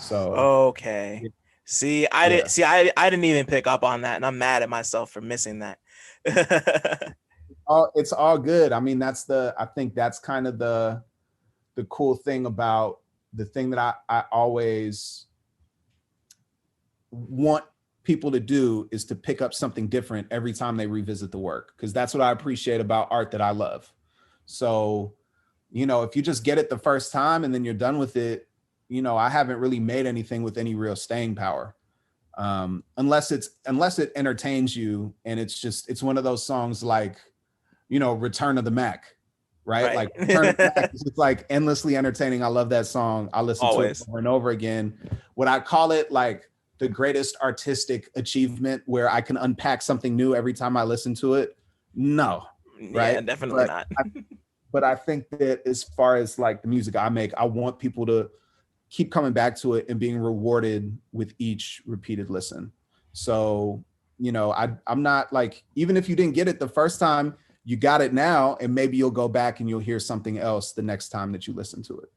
So Okay. See, I didn't even pick up on that, and I'm mad at myself for missing that. it's all good. I mean, I think that's kind of the cool thing about the thing that I always want people to do, is to pick up something different every time they revisit the work, because that's what I appreciate about art that I love. So, you know, if you just get it the first time and then you're done with it, you know, I haven't really made anything with any real staying power. Unless it entertains you, and it's one of those songs like, you know, Return of the Mac, right? Like Return of the Mac is just like endlessly entertaining. I love that song. I listen to it over and over again. Would I call it like the greatest artistic achievement where I can unpack something new every time I listen to it? No, right? Yeah, definitely not. But I think that as far as like the music I make, I want people to keep coming back to it and being rewarded with each repeated listen. So, you know, I'm not like, even if you didn't get it the first time, you got it now, and maybe you'll go back and you'll hear something else the next time that you listen to it.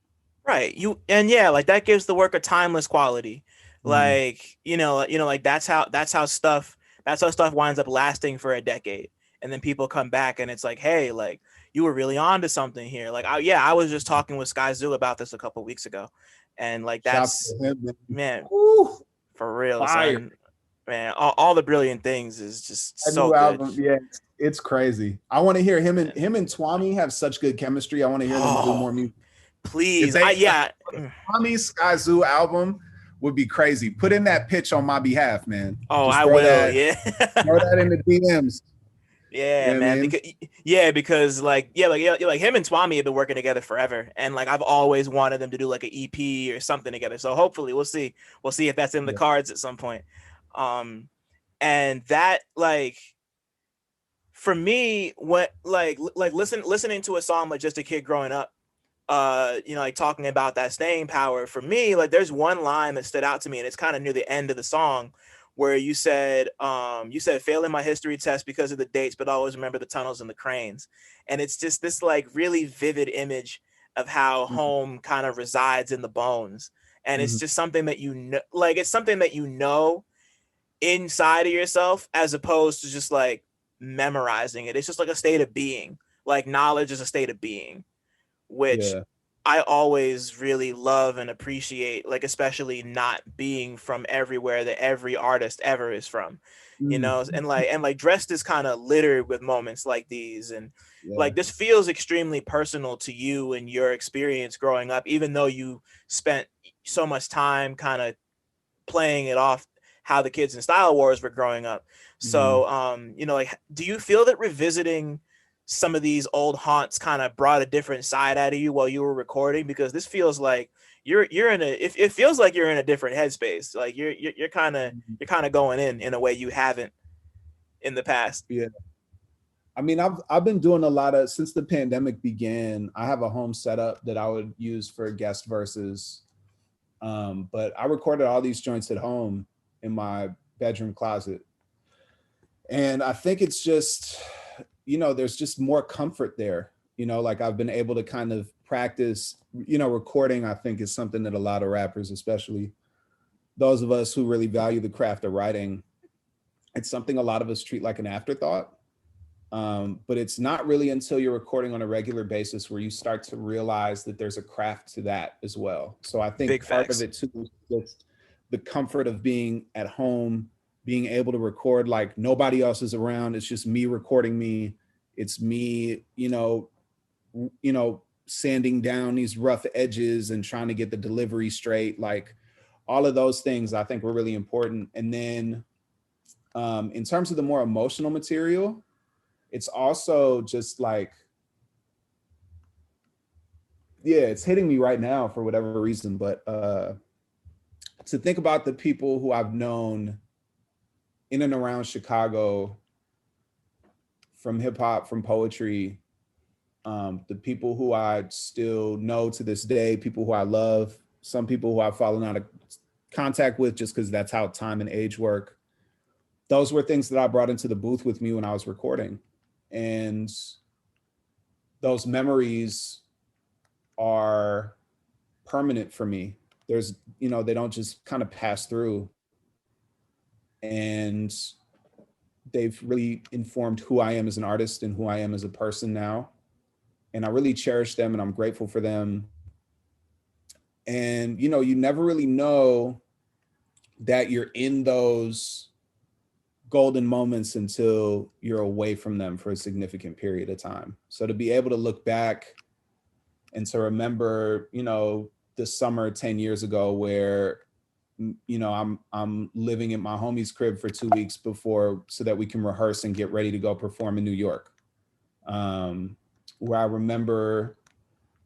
Right. Yeah, like that gives the work a timeless quality. Like, like that's how stuff winds up lasting for a decade. And then people come back and it's like, hey, like you were really on to something here. Like, I was just talking with Sky Zoo about this a couple weeks ago. And like, that's, man, for real, Fire. son. Man, all the brilliant things is just That so new good. album, yeah, it's crazy. I want to hear him and Twami have such good chemistry. I want to hear them do more Oh, music. If please. they Yeah. Twami Sky Zoo album would be crazy. Put in that pitch on my behalf, man. Oh, Just I throw will. that Yeah. throw that in the DMs. Yeah, You know what I man. mean? Because like him and Swami have been working together forever, and like I've always wanted them to do like an EP or something together. So hopefully we'll see. We'll see if that's in the Yeah. cards at some point. And that like for me, what like listening to a song like Just a Kid Growing Up, like talking about that staying power. For me, like there's one line that stood out to me, and it's kind of near the end of the song where you said failing my history test because of the dates, but always remember the tunnels and the cranes. And it's just this like really vivid image of how home kind of resides in the bones. And it's Mhm. just something that like it's something that inside of yourself, as opposed to just like memorizing it. It's just like a state of being. Like knowledge is a state of being, which Yeah. I always really love and appreciate, like especially not being from everywhere that every artist ever is from, Mm. and like Dressed is kind of littered with moments like these, and Yeah. like this feels extremely personal to you and your experience growing up, even though you spent so much time kind of playing it off how the kids in Style Wars were growing up. Mhm. So, like, do you feel that revisiting some of these old haunts kind of brought a different side out of you while you were recording? Because this feels like you're in a it feels like you're in a different headspace. Like you're kind of going in a way you haven't in the past. Yeah. I mean, I've been doing a lot of since the pandemic began. I have a home setup that I would use for guest verses. But I recorded all these joints at home in my bedroom closet. And I think it's just, there's just more comfort there. Like I've been able to kind of practice, recording, I think is something that a lot of rappers, especially those of us who really value the craft of writing, it's something a lot of us treat like an afterthought. But it's not really until you're recording on a regular basis where you start to realize that there's a craft to that as well. So I think Big part of facts. it too is just the comfort of being at home, being able to record like nobody else is around. It's just me recording me. It's me, sanding down these rough edges and trying to get the delivery straight. Like all of those things I think were really important. And then in terms of the more emotional material, it's also just like, yeah, it's hitting me right now for whatever reason. But to think about the people who I've known in and around Chicago, from hip hop, from poetry, the people who I still know to this day, people who I love, some people who I've fallen out of contact with just because that's how time and age work. Those were things that I brought into the booth with me when I was recording. And those memories are permanent for me. There's, they don't just kind of pass through. And they've really informed who I am as an artist and who I am as a person now. And I really cherish them and I'm grateful for them. And, you never really know that you're in those golden moments until you're away from them for a significant period of time. So to be able to look back and to remember, the summer 10 years ago where, I'm living in my homie's crib for 2 weeks before so that we can rehearse and get ready to go perform in New York. Where I remember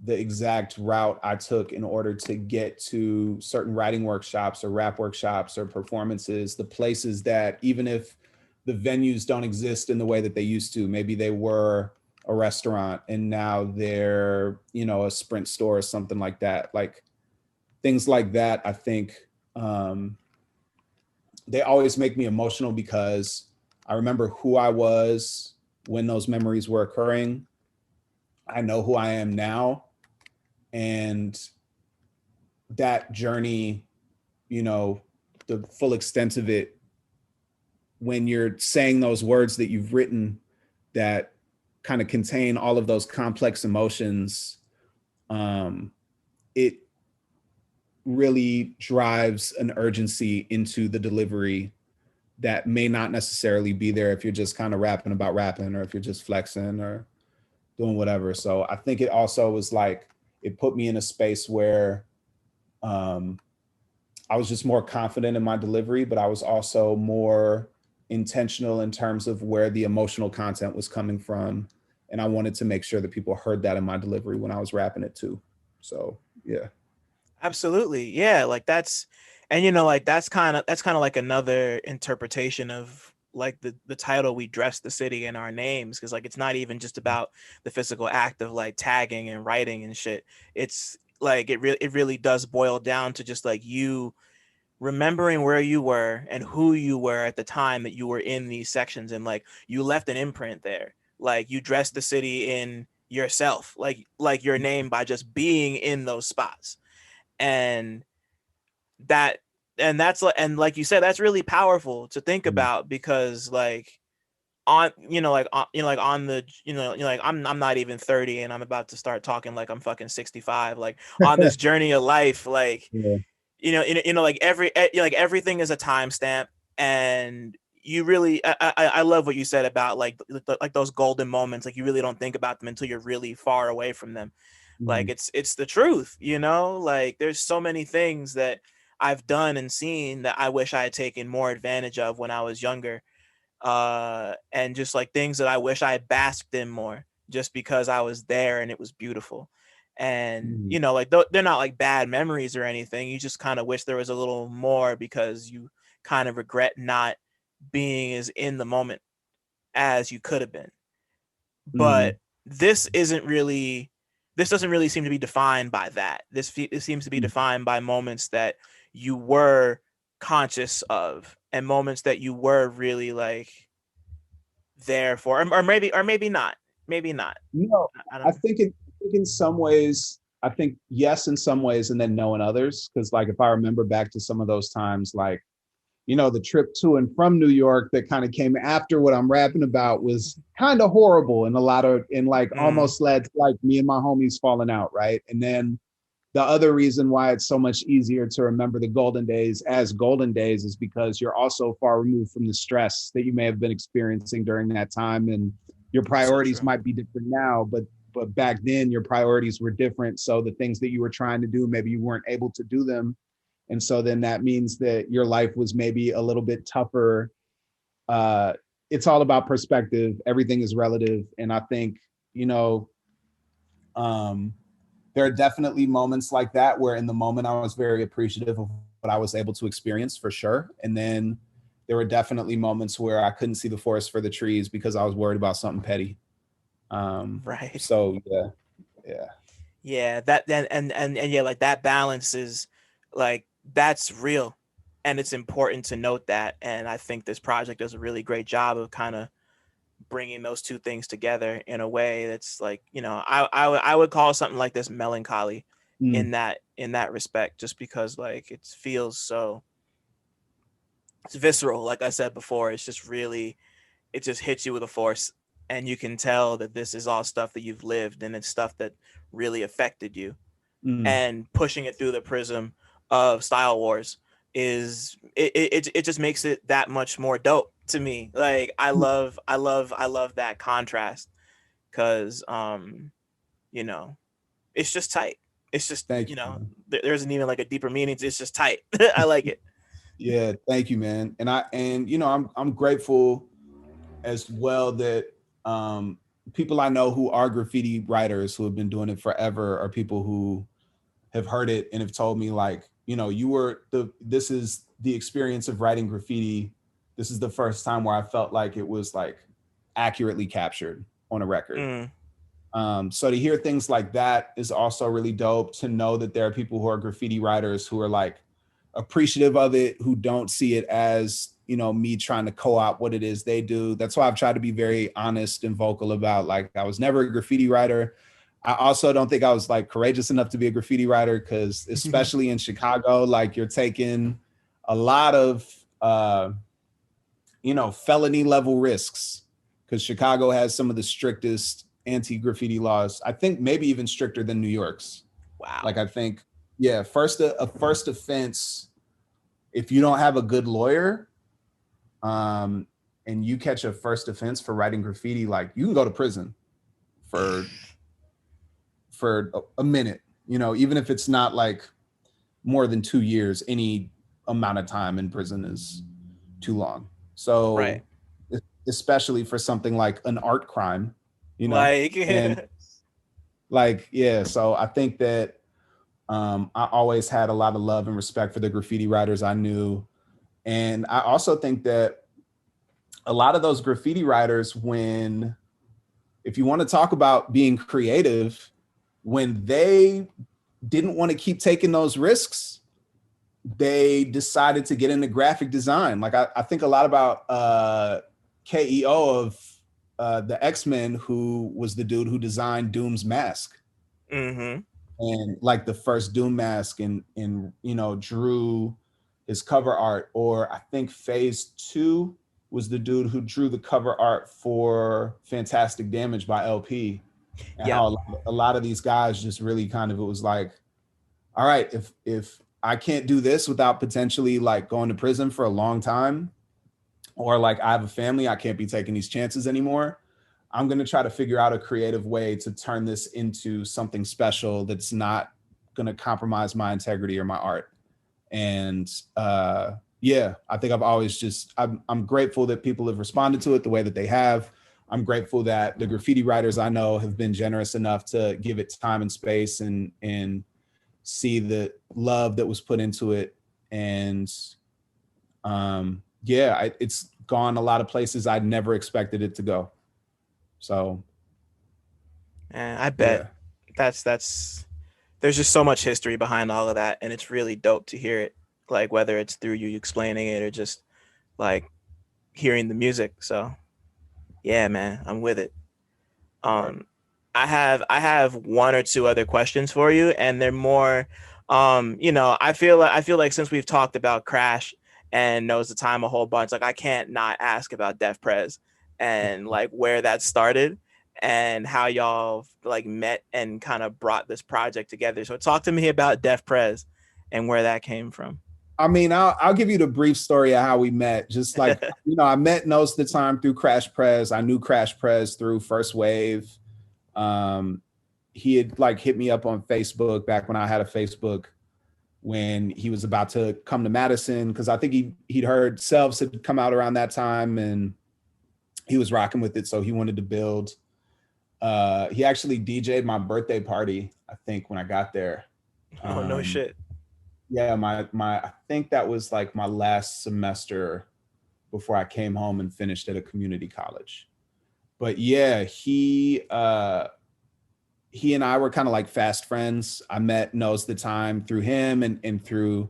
the exact route I took in order to get to certain writing workshops or rap workshops or performances, the places that even if the venues don't exist in the way that they used to, maybe they were a restaurant and now they're, a Sprint store or something like that. Like things like that, I think they always make me emotional because I remember who I was when those memories were occurring. I know who I am now. And that journey, the full extent of it, when you're saying those words that you've written that kind of contain all of those complex emotions, it really drives an urgency into the delivery that may not necessarily be there if you're just kind of rapping about rapping, or if you're just flexing or doing whatever. So I think it also was like, it put me in a space where um, I was just more confident in my delivery, but I was also more intentional in terms of where the emotional content was coming from. And I wanted to make sure that people heard that in my delivery when I was rapping it too. So yeah. Absolutely. Yeah, like that's, and like that's kind of like another interpretation of like the title "We Dress the City in Our Names," because like it's not even just about the physical act of like tagging and writing and shit. It's like it really does boil down to just like you remembering where you were and who you were at the time that you were in these sections, and like you left an imprint there. Like you dressed the city in yourself, like your name, by just being in those spots. And that that's like, and like you said, that's really powerful to think Mm. about, because like on like like on the like I'm not even 30 and I'm about to start talking like I'm fucking 65, like on this journey of life, like Yeah. like like everything is a timestamp. And you really, I love what you said about like those golden moments. Like you really don't think about them until you're really far away from them. Like Mm. it's the truth, like there's so many things that I've done and seen that I wish I had taken more advantage of when I was younger. And just like things that I wish I had basked in more, just because I was there and it was beautiful. And Mm. like they're not like bad memories or anything. You just kind of wish there was a little more, because you kind of regret not being as in the moment as you could have been. But Mm. this isn't really, this doesn't really seem to be defined by that. It seems to be Mm. defined by moments that you were conscious of, and moments that you were really like there for, or maybe not, maybe not. You know, I don't I know. think it, I think in some ways, I think yes in some ways, and then no in others. Because like if I remember back to some of those times, like the trip to and from New York that kind of came after what I'm rapping about was kind of horrible, and like Mm, almost led to like me and my homies falling out, right? And then the other reason why it's so much easier to remember the golden days as golden days is because you're also far removed from the stress that you may have been experiencing during that time, and your so priorities true. might be different now, but back then your priorities were different, so the things that you were trying to do, maybe you weren't able to do them, and so then that means that your life was maybe a little bit tougher. uh it's all about perspective, everything is relative, and I think you know um there are definitely moments like that where in the moment I was very appreciative of what I was able to experience, for sure. And then there were definitely moments where I couldn't see the forest for the trees because I was worried about something petty. Right. So yeah, yeah. Yeah, that then and yeah, like that balance is like that's real, and it's important to note that. And I think this project does a really great job of kind of bringing those two things together in a way that's like, I would call something like this melancholy Mm. in that respect, just because like it feels so, it's visceral. Like I said before, it's just really, it just hits you with a force, and you can tell that this is all stuff that you've lived, and it's stuff that really affected you. Mm. And pushing it through the prism of Style Wars is it just makes it that much more dope to me. Like I love that contrast, because you know it's just tight. It's just, Thank you, man. there isn't even like a deeper meaning. It's just tight. I like it. Yeah, thank you, man. And I'm grateful as well that people I know who are graffiti writers who have been doing it forever are people who have heard it and have told me like, this is the experience of writing graffiti. This is the first time where I felt like it was like accurately captured on a record. Mm, So to hear things like that is also really dope. To know that there are people who are graffiti writers who are like appreciative of it, who don't see it as me trying to co-opt what it is they do. That's why I've tried to be very honest and vocal about like I was never a graffiti writer. I also don't think I was like courageous enough to be a graffiti writer because especially in Chicago, like you're taking a lot of felony level risks because Chicago has some of the strictest anti-graffiti laws. I think maybe even stricter than New York's. Like wow. I think, yeah, a first offense, if you don't have a good lawyer, and you catch a first offense for writing graffiti, like you can go to prison for a minute, you know, even if it's not like more than 2 years, any amount of time in prison is too long. Right. So especially for something like an art crime, you know, Like, and like, yeah. So I think that I always had a lot of love and respect for the graffiti writers I knew. And I also think that a lot of those graffiti writers, if you want to talk about being creative, when they didn't want to keep taking those risks, they decided to get into graphic design. Like I think a lot about KEO of the X-Men, who was the dude who designed Doom's mask. mm-hmm. And like the first Doom mask, and you know, drew his cover art. Or I think Phase 2 was the dude who drew the cover art for Fantastic Damage by LP. And Yeah. how a lot of these guys just really kind of, it was like, all right, if I can't do this without potentially like going to prison for a long time, or like I have a family, I can't be taking these chances anymore. I'm going to try to figure out a creative way to turn this into something special that's not going to compromise my integrity or my art. And yeah, I think I've always just, I'm grateful that people have responded to it the way that they have. I'm grateful that the graffiti writers I know have been generous enough to give it time and space, and see the love that was put into it. And yeah, it's gone a lot of places I'd never expected it to go. So And I bet yeah. that's there's just so much history behind all of that, and it's really dope to hear it. Like whether it's through you explaining it or just like hearing the music. So yeah, man, I'm with it. Right. Um, I have one or two other questions for you, and they're more, you know, I feel like since we've talked about Crash and knows the time a whole bunch, like I can't not ask about defprez and like where that started and how y'all like met and kind of brought this project together. So talk to me about defprez and where that came from. I mean, I'll give you the brief story of how we met. Just like, you know, I met Nose the Time through Crash Prez. I knew Crash Prez through First Wave. Um, he had like hit me up on Facebook back when I had a Facebook, when he was about to come to Madison, because I think he'd heard Selves had come out around that time, and he was rocking with it, so he wanted to build. He actually DJ'd my birthday party, I think, when I got there. Oh no shit. Yeah, my I think that was like my last semester before I came home and finished at a community college. But yeah, he and I were kind of like fast friends. I met Knows the Time through him, and through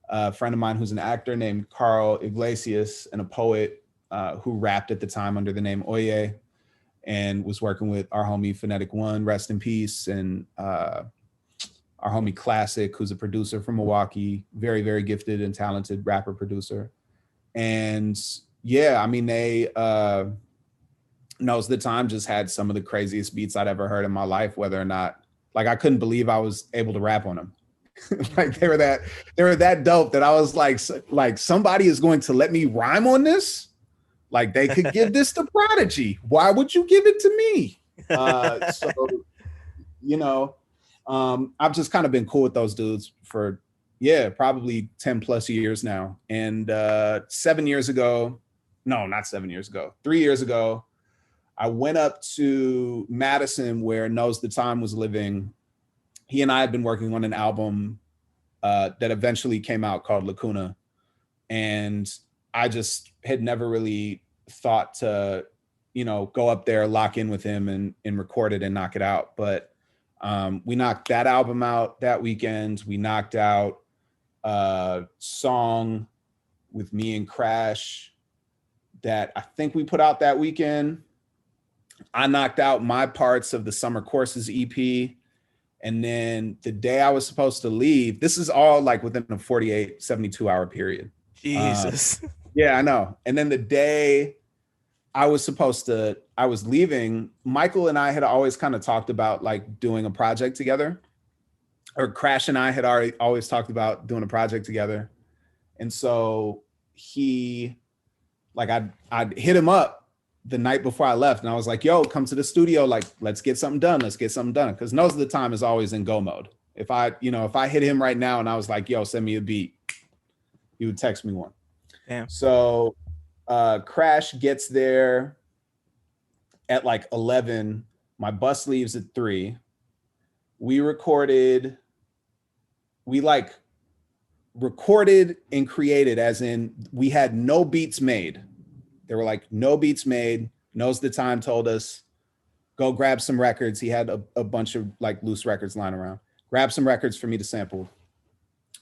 a friend of mine who's an actor named Carl Iglesias, and a poet who rapped at the time under the name Oye, and was working with our homie Phonetic One, rest in peace, and our homie Classic, who's a producer from Milwaukee, very, very gifted and talented rapper producer. And yeah, I mean, they Knows the Time just had some of the craziest beats I'd ever heard in my life, whether or not, like, I couldn't believe I was able to rap on them. Like they were that dope that I was like somebody is going to let me rhyme on this. Like they could give this to Prodigy. Why would you give it to me? So, you know, I've just kind of been cool with those dudes for, yeah, probably 10 plus years now. And 7 years ago, no, not 7 years ago, 3 years ago, I went up to Madison where Knows the Time was living. He and I had been working on an album that eventually came out called Lacuna. And I just had never really thought to, you know, go up there, lock in with him and record it and knock it out. But we knocked that album out that weekend. We knocked out a song with me and Crash that I think we put out that weekend. I knocked out my parts of the Summer Courses EP. And then the day I was supposed to leave, this is all like within a 48, 72 hour period. Jesus. Yeah, I know. And then the day I was leaving, Michael and I had always kind of talked about like doing a project together, or Crash and I had always talked about doing a project together. And so he like I'd hit him up the night before I left, and I was like, "Yo, come to the studio. Like, let's get something done. Let's get something done." Because most of the time is always in go mode. If I hit him right now and I was like, "Yo, send me a beat," he would text me one. Damn. So Crash gets there at like 11. My bus leaves at 3. We recorded and created, as in we had no beats made. There were like no beats made. Knows the Time told us, go grab some records. He had a bunch of like loose records lying around. Grab some records for me to sample.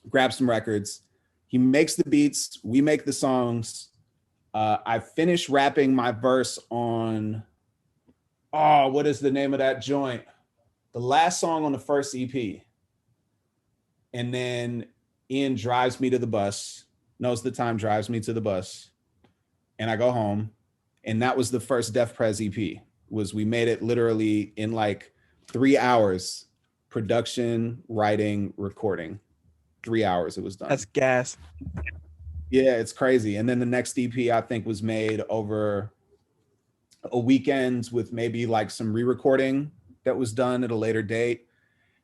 Grab some records. He makes the beats. We make the songs. I finished rapping my verse on, what is the name of that joint? The last song on the first EP. And then Ian drives me to the bus, Knows the Time drives me to the bus, and I go home. And that was the first defprez EP. We made it literally in like 3 hours, production, writing, recording. 3 hours it was done. That's gas. Yeah, it's crazy. And then the next EP I think was made over a weekend with maybe like some re-recording that was done at a later date.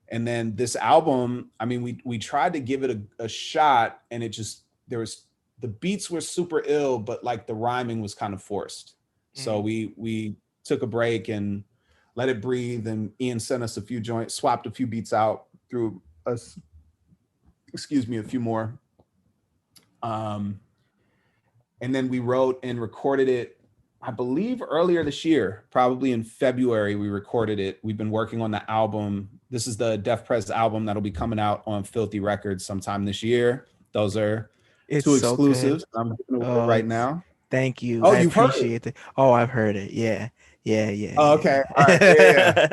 And then this album, I mean, we tried to give it a shot, and it just, the beats were super ill, but like the rhyming was kind of forced. So we took a break and let it breathe, and Ian sent us a few joints, swapped a few beats out, threw us, a few more. And then we wrote and recorded it, I believe earlier this year, probably in February, we recorded it. We've been working on the album. This is the defprez album that'll be coming out on Filthy Records sometime this year. Those are two exclusives. I'm giving it away right now. Thank you. Oh, I you've heard appreciate it. Oh, I've heard it. Yeah. Oh, okay. All right. Yeah.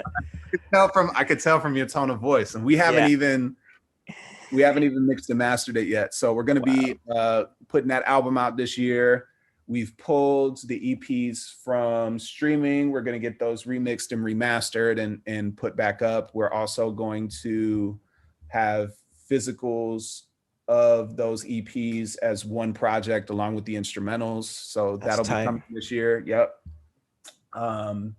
I could tell from your tone of voice, and we haven't even mixed and mastered it yet. So we're going to be putting that album out this year. We've pulled the EPs from streaming. We're going to get those remixed and remastered and put back up. We're also going to have physicals of those EPs as one project along with the instrumentals. So that'll be coming this year. Yep. And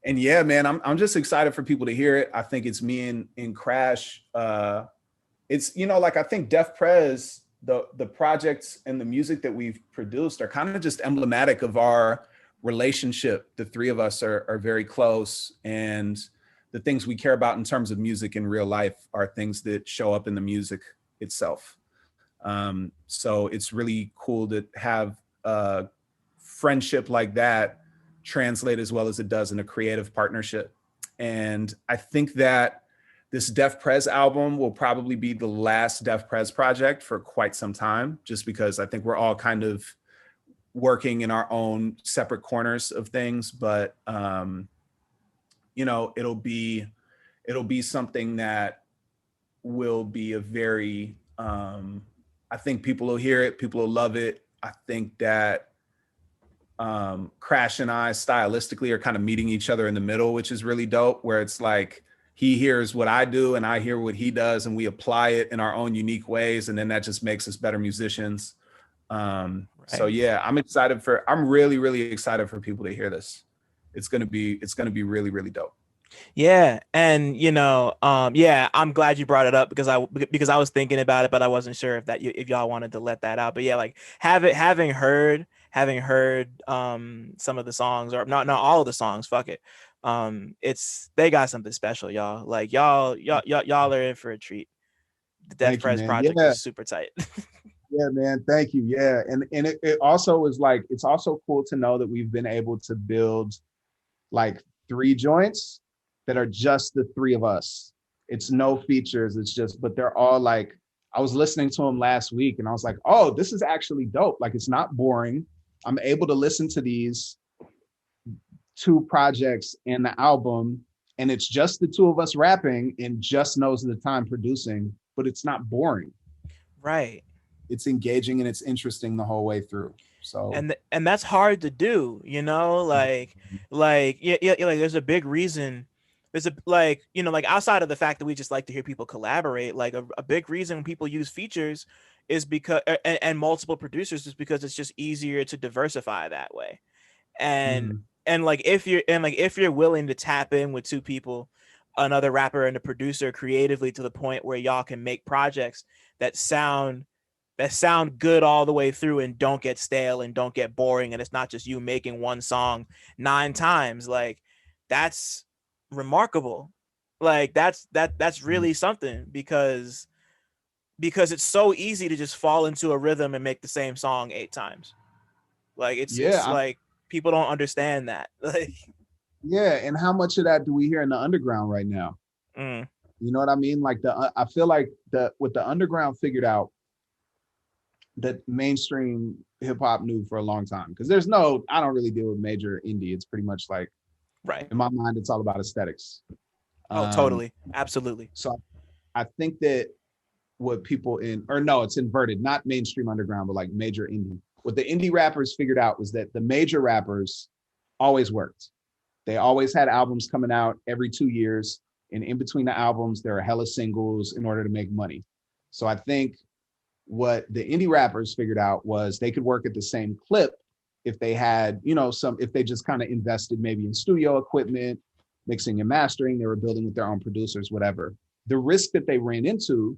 yeah, man, I'm just excited for people to hear it. I think it's me and Crash. It's, like, I think defprez, the projects and the music that we've produced are kind of just emblematic of our relationship. The three of us are very close, and the things we care about in terms of music in real life are things that show up in the music itself. So it's really cool to have a friendship like that translate as well as it does in a creative partnership. And I think that this defprez album will probably be the last defprez project for quite some time, just because I think we're all kind of working in our own separate corners of things. But it'll be something that will be a very I think people will hear it, people will love it. I think that Crash and I stylistically are kind of meeting each other in the middle, which is really dope, where it's like he hears what I do and I hear what he does, and we apply it in our own unique ways, and then that just makes us better musicians. Right. So yeah, I'm really, really excited for people to hear this. It's gonna be really, really dope. Yeah, and I'm glad you brought it up because I was thinking about it, but I wasn't sure if y'all wanted to let that out. But yeah, like having heard some of the songs, or not all of the songs, fuck it. They got something special, y'all. Like y'all are in for a treat. The defprez project is super tight. Yeah, man. Thank you. Yeah. And it also is like, it's also cool to know that we've been able to build like 3 joints that are just the 3 of us. It's no features. It's just, but they're all like, I was listening to them last week and I was like, oh, this is actually dope. Like, it's not boring. I'm able to listen to these 2 projects in the album, and it's just the 2 of us rapping and just Knows the Time producing, but it's not boring. Right. It's engaging and it's interesting the whole way through. So and that's hard to do, like there's a big reason. There's like outside of the fact that we just like to hear people collaborate, like a big reason when people use features is because and multiple producers is because it's just easier to diversify that way. And Mhm. if you're willing to tap in with two people, another rapper and a producer creatively to the point where y'all can make projects that sound good all the way through and don't get stale and don't get boring, and it's not just you making one song 9 times, like that's remarkable. Like that's really something, because it's so easy to just fall into a rhythm and make the same song 8 times. Like it's Yeah, like people don't understand that. Like, yeah. And how much of that do we hear in the underground right now? mm, You know what I mean? Like I feel like the what the underground figured out that mainstream hip hop knew for a long time. Because I don't really deal with major indie. It's pretty much like right. in my mind, it's all about aesthetics. Oh, Um, totally. Absolutely. so I think that what people or no, it's inverted, not mainstream underground, but like major indie. What the indie rappers figured out was that the major rappers always worked. They always had albums coming out every 2 years. And in between the albums, there are hella singles in order to make money. So I think what the indie rappers figured out was they could work at the same clip if they had, if they just kind of invested maybe in studio equipment, mixing and mastering, they were building with their own producers, whatever. The risk that they ran into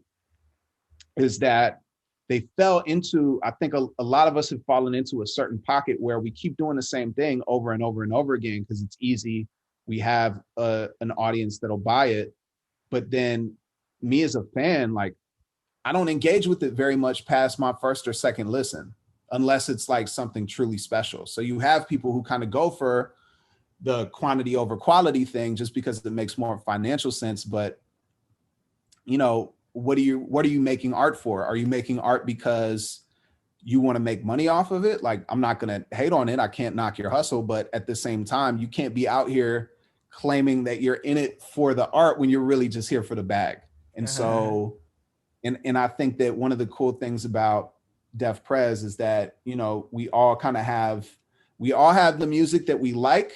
is that they fell into, I think a lot of us have fallen into a certain pocket where we keep doing the same thing over and over and over again because it's easy. We have an audience that'll buy it. But then me as a fan, like, I don't engage with it very much past my first or second listen, unless it's like something truly special. So you have people who kind of go for the quantity over quality thing just because it makes more financial sense. But what are you making art for? Are you making art because you want to make money off of it? Like, I'm not going to hate on it. I can't knock your hustle, but at the same time, you can't be out here claiming that you're in it for the art when you're really just here for the bag. And so, and I think that one of the cool things about Defprez is that, we all have the music that we like,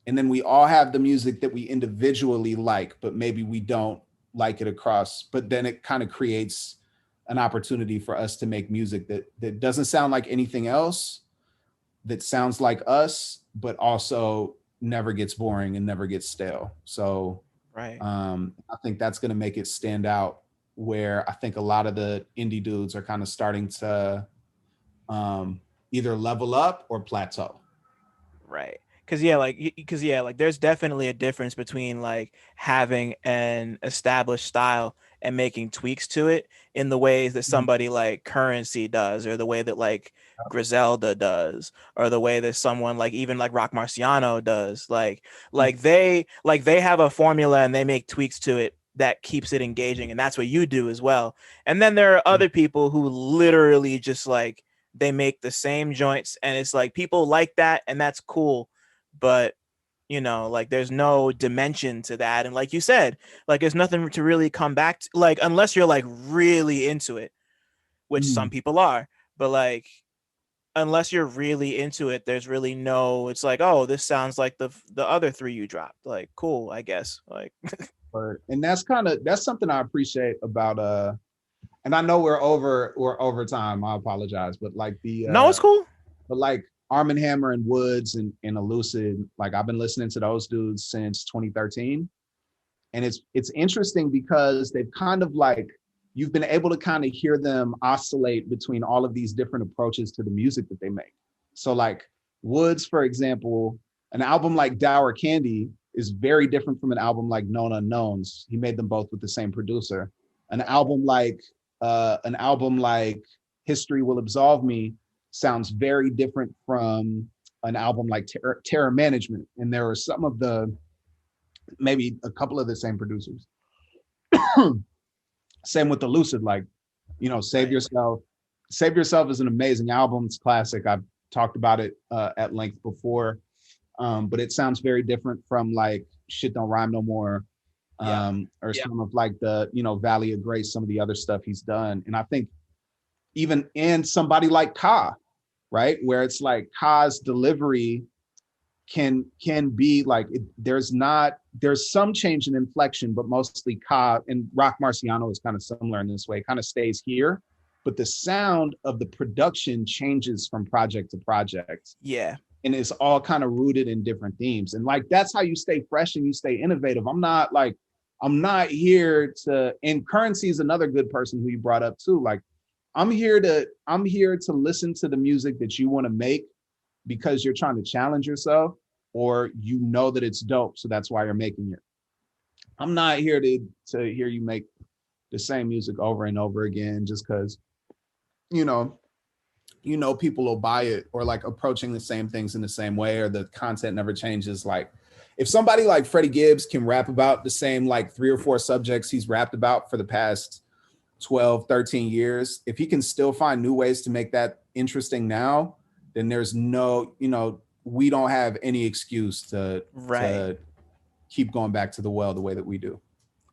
and then we all have the music that we individually like, but maybe we don't like it across, but then it kind of creates an opportunity for us to make music that doesn't sound like anything else, that sounds like us, but also never gets boring and never gets stale. So right. I think that's going to make it stand out, where I think a lot of the indie dudes are kind of starting to either level up or plateau. Right. Because like there's definitely a difference between like having an established style and making tweaks to it in the ways that somebody like Currency does, or the way that like Griselda does, or the way that someone like even like Rock Marciano does. Like they have a formula and they make tweaks to it that keeps it engaging, and that's what you do as well. And then there are other people who literally just like they make the same joints, and it's like people like that, and that's cool, but like there's no dimension to that. And like you said, like there's nothing to really come back to, like unless you're like really into it, which some people are, but like unless you're really into it, there's really no, it's like, oh, this sounds like the other three you dropped, like cool, I guess, like And that's something I appreciate about and I know we're over time. I apologize, but like no, it's cool. but like Arm& Hammer and Woods and Elucid, like I've been listening to those dudes since 2013. And it's interesting because they've kind of like, you've been able to kind of hear them oscillate between all of these different approaches to the music that they make. So like Woods, for example, an album like Dour Candy is very different from an album like Known Unknowns. He made them both with the same producer. An album like History Will Absolve Me sounds very different from an album like Terror Management. And there are maybe a couple of the same producers. Same with Elucid, like, Save Right. Yourself. Save Yourself is an amazing album. It's classic. I've talked about it at length before. But it sounds very different from like Shit Don't Rhyme No More, or some of like the, Valley of Grace, some of the other stuff he's done. And I think even in somebody like Ka, right, where it's like Ka's delivery can be like, there's some change in inflection, but mostly Ka and Rock Marciano is kind of similar in this way, kind of stays here. but the sound of the production changes from project to project. Yeah. And it's all kind of rooted in different themes. And like, that's how you stay fresh and you stay innovative. I'm not here to, and Currency is another good person who you brought up too. Like, I'm here to listen to the music that you want to make because you're trying to challenge yourself, or you know that it's dope, so that's why you're making it. I'm not here to hear you make the same music over and over again just because, you know, people will buy it, or like approaching the same things in the same way, or the content never changes. Like, if somebody like Freddie Gibbs can rap about the same like 3 or 4 subjects he's rapped about for the past 12, 13 years, if he can still find new ways to make that interesting now, then there's no, we don't have any excuse to keep going back to the well the way that we do.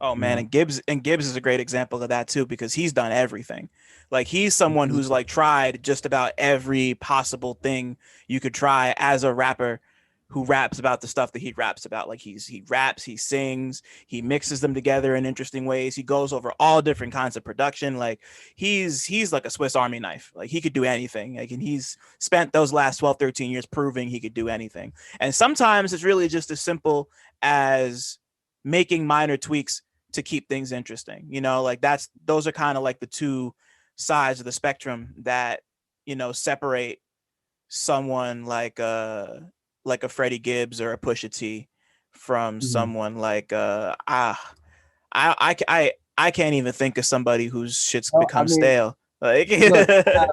Oh man, and Gibbs is a great example of that too, because he's done everything. Like, he's someone who's like tried just about every possible thing you could try as a rapper who raps about the stuff that he raps about. Like, he raps, he sings, he mixes them together in interesting ways. He goes over all different kinds of production. Like, he's like a Swiss Army knife. Like, he could do anything. Like, and he's spent those last 12, 13 years proving he could do anything. And sometimes it's really just as simple as making minor tweaks to keep things interesting. Like, those are kind of like the two sides of the spectrum that, separate someone like a Freddie Gibbs or a Pusha T from someone like I can't even think of somebody whose shit's become stale. Like, look, I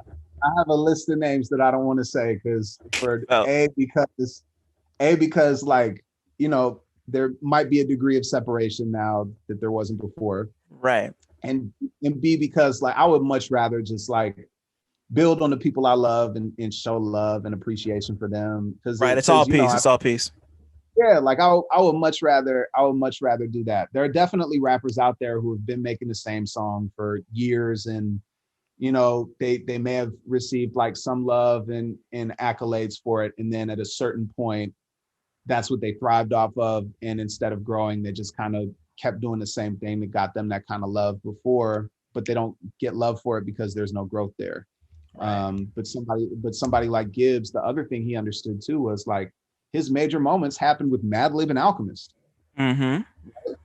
have a list of names that I don't want to say because like, there might be a degree of separation now that there wasn't before. Right. And B, because like, I would much rather just like build on the people I love and show love and appreciation for them. Right. It's all peace. It's all peace. Yeah. Like, I would much rather do that. There are definitely rappers out there who have been making the same song for years, and, they may have received like some love and accolades for it. And then at a certain point, that's what they thrived off of. And instead of growing, they just kind of kept doing the same thing that got them that kind of love before, but they don't get love for it because there's no growth there. Right. But somebody like Gibbs, the other thing he understood too was like, his major moments happened with Madlib and Alchemist. Mm-hmm.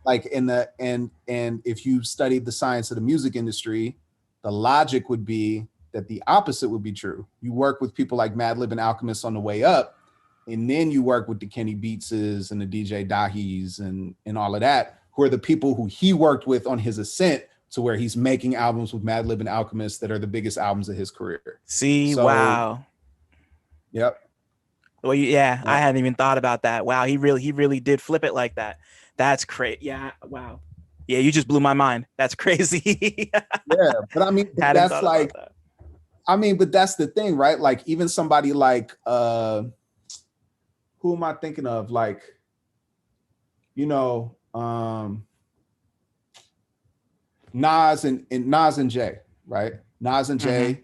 Like, and if you studied the science of the music industry, the logic would be that the opposite would be true. You work with people like Madlib and Alchemist on the way up, and then you work with the Kenny Beatses and the DJ Dahis and all of that, who are the people who he worked with on his ascent to where he's making albums with Madlib and Alchemist that are the biggest albums of his career. Wow. Yep. Well, yeah, I hadn't even thought about that. Wow, he really did flip it like that. That's crazy. Yeah, wow. Yeah, you just blew my mind. That's crazy. Yeah, but I mean, that's like, but that's the thing, right? Like, even somebody like, who am I thinking of? Like, Nas and Jay, right? Nas and Jay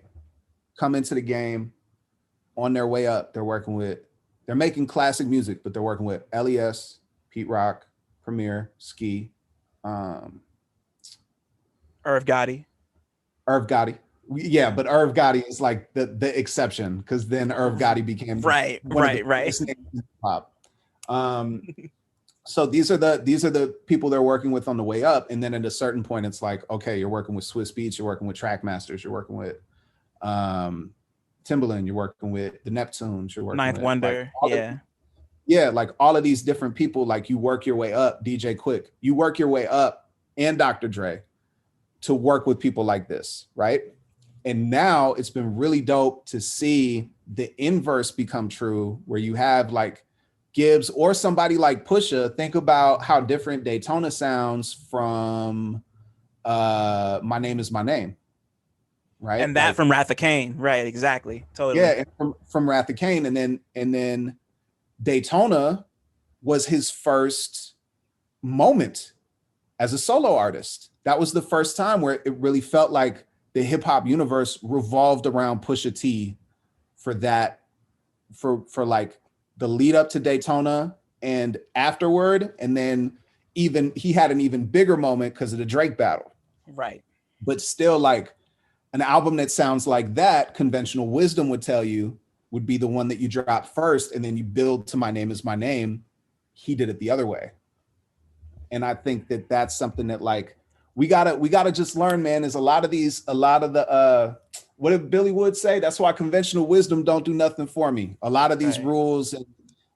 come into the game on their way up. They're making classic music, but they're working with LES, Pete Rock, Premier, Ski, Irv Gotti. Yeah, but Irv Gotti is like the exception, because then Irv Gotti became right. Pop. So these are the people they're working with on the way up, and then at a certain point, it's like, okay, you're working with Swiss Beats, you're working with Trackmasters, you're working with Timbaland, you're working with the Neptunes, you're working Ninth with Wonder, like all of these different people. Like, you work your way up, DJ Quick, you work your way up, and Dr. Dre, to work with people like this, right? And now it's been really dope to see the inverse become true, where you have like Gibbs or somebody like Pusha. Think about how different Daytona sounds from My Name Is My Name, right? And that, like, from Wrath of Cain, right? Exactly, totally. Yeah, and from Wrath of Cain, and then Daytona was his first moment as a solo artist. That was the first time where it really felt like the hip hop universe revolved around Pusha T for like the lead up to Daytona and afterward. And then he had an even bigger moment because of the Drake battle. Right. But still, like, an album that sounds like that, conventional wisdom would tell you, would be the one that you drop first and then you build to My Name Is My Name. He did it the other way. And I think that that's something that like we gotta just learn, man. Is a lot of the what did Billy Wood say? That's why conventional wisdom don't do nothing for me. A lot of these rules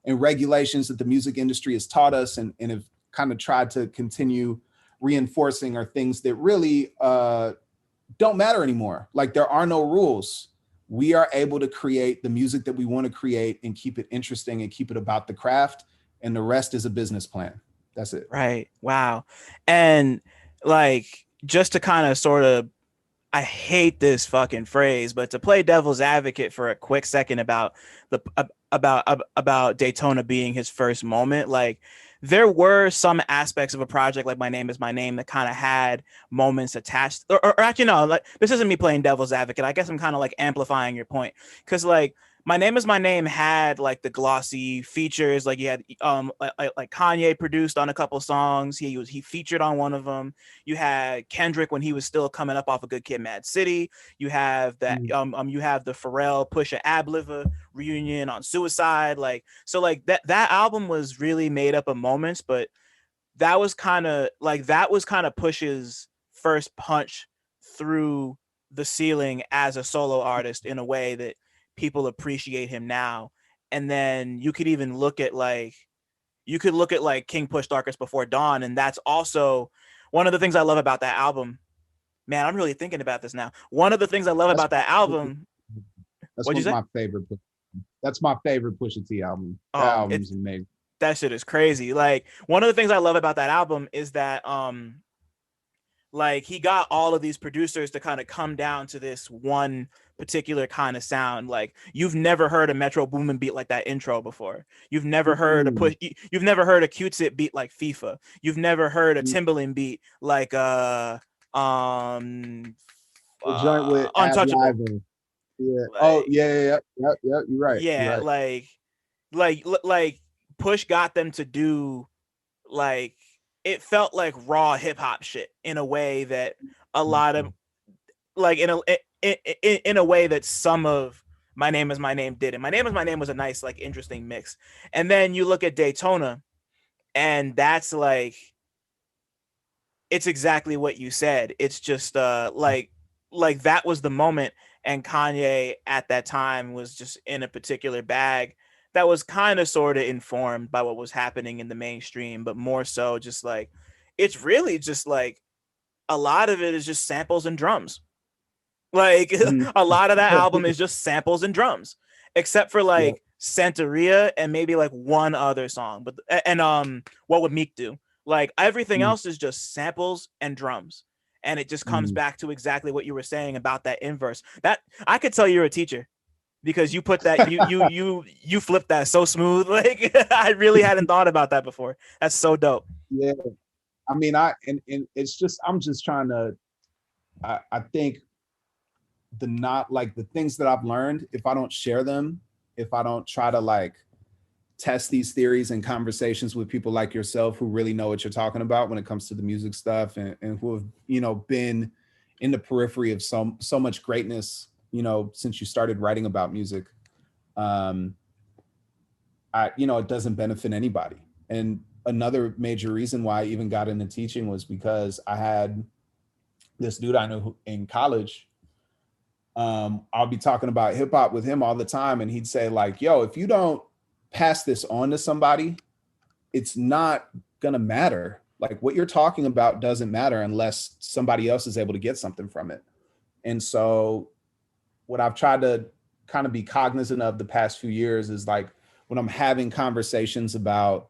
and regulations that the music industry has taught us and have kind of tried to continue reinforcing are things that really don't matter anymore. Like there are no rules. We are able to create the music that we want to create and keep it interesting and keep it about the craft. And the rest is a business plan. That's it. Right. Wow. And like, just to kind of sort of, I hate this fucking phrase, but to play devil's advocate for a quick second about about Daytona being his first moment, like there were some aspects of a project like My Name Is My Name that kind of had moments attached, or actually no, like this isn't me playing devil's advocate. I guess I'm kind of like amplifying your point, because like My Name Is My Name had like the glossy features, like you had like Kanye produced on a couple songs. He featured on one of them. You had Kendrick when he was still coming up off a Good Kid, Mad City. You have that you have the Pharrell Pusha Ad-Liva reunion on Suicide. Like so, like that album was really made up of moments, but that was kind of Push's first punch through the ceiling as a solo artist in a way that people appreciate him now. And then you could even look at like King Push Darkest Before Dawn, and that's also one of the things I love about that album. Man, I'm really thinking about this now. One of the things I love about that album. That's What'd you say? my favorite. That's my favorite Pusha T album. That album's amazing. That shit is crazy. Like one of the things I love about that album is that like he got all of these producers to kind of come down to this one particular kind of sound. Like you've never heard a Metro Boomin beat like that intro before. You've never heard you've never heard a Q-Tip beat like FIFA. You've never heard a Timbaland beat like the joint with Untouchable. Yeah. Like, yeah. You're right. Yeah, You're right. like Push got them to do like it felt like raw hip hop shit in a way that a lot of like in a way that some of My Name Is My Name did. And My Name Is My Name was a nice like interesting mix. And then you look at Daytona, and that's like it's exactly what you said. It's just like that was the moment, and Kanye at that time was just in a particular bag that was kind of sort of informed by what was happening in the mainstream, but more so just like it's really just like a lot of it is just samples and drums. Like a lot of that album is just samples and drums, except for like Santeria and maybe like one other song. But and What Would Meek Do? Like everything else is just samples and drums. And it just comes back to exactly what you were saying about that inverse. That I could tell you're a teacher because you put that you flipped that so smooth. Like I really hadn't thought about that before. That's so dope. Yeah. I mean, and it's just I'm just trying to I think the things that I've learned, if I don't share them, if I don't try to like test these theories in conversations with people like yourself who really know what you're talking about when it comes to the music stuff and who have, you know, been in the periphery of so much greatness, you know, since you started writing about music, it doesn't benefit anybody. And another major reason why I even got into teaching was because I had this dude I knew in college. I'll be talking about hip hop with him all the time. And he'd say like, yo, if you don't pass this on to somebody, it's not going to matter. Like what you're talking about doesn't matter unless somebody else is able to get something from it. And so what I've tried to kind of be cognizant of the past few years is like when I'm having conversations about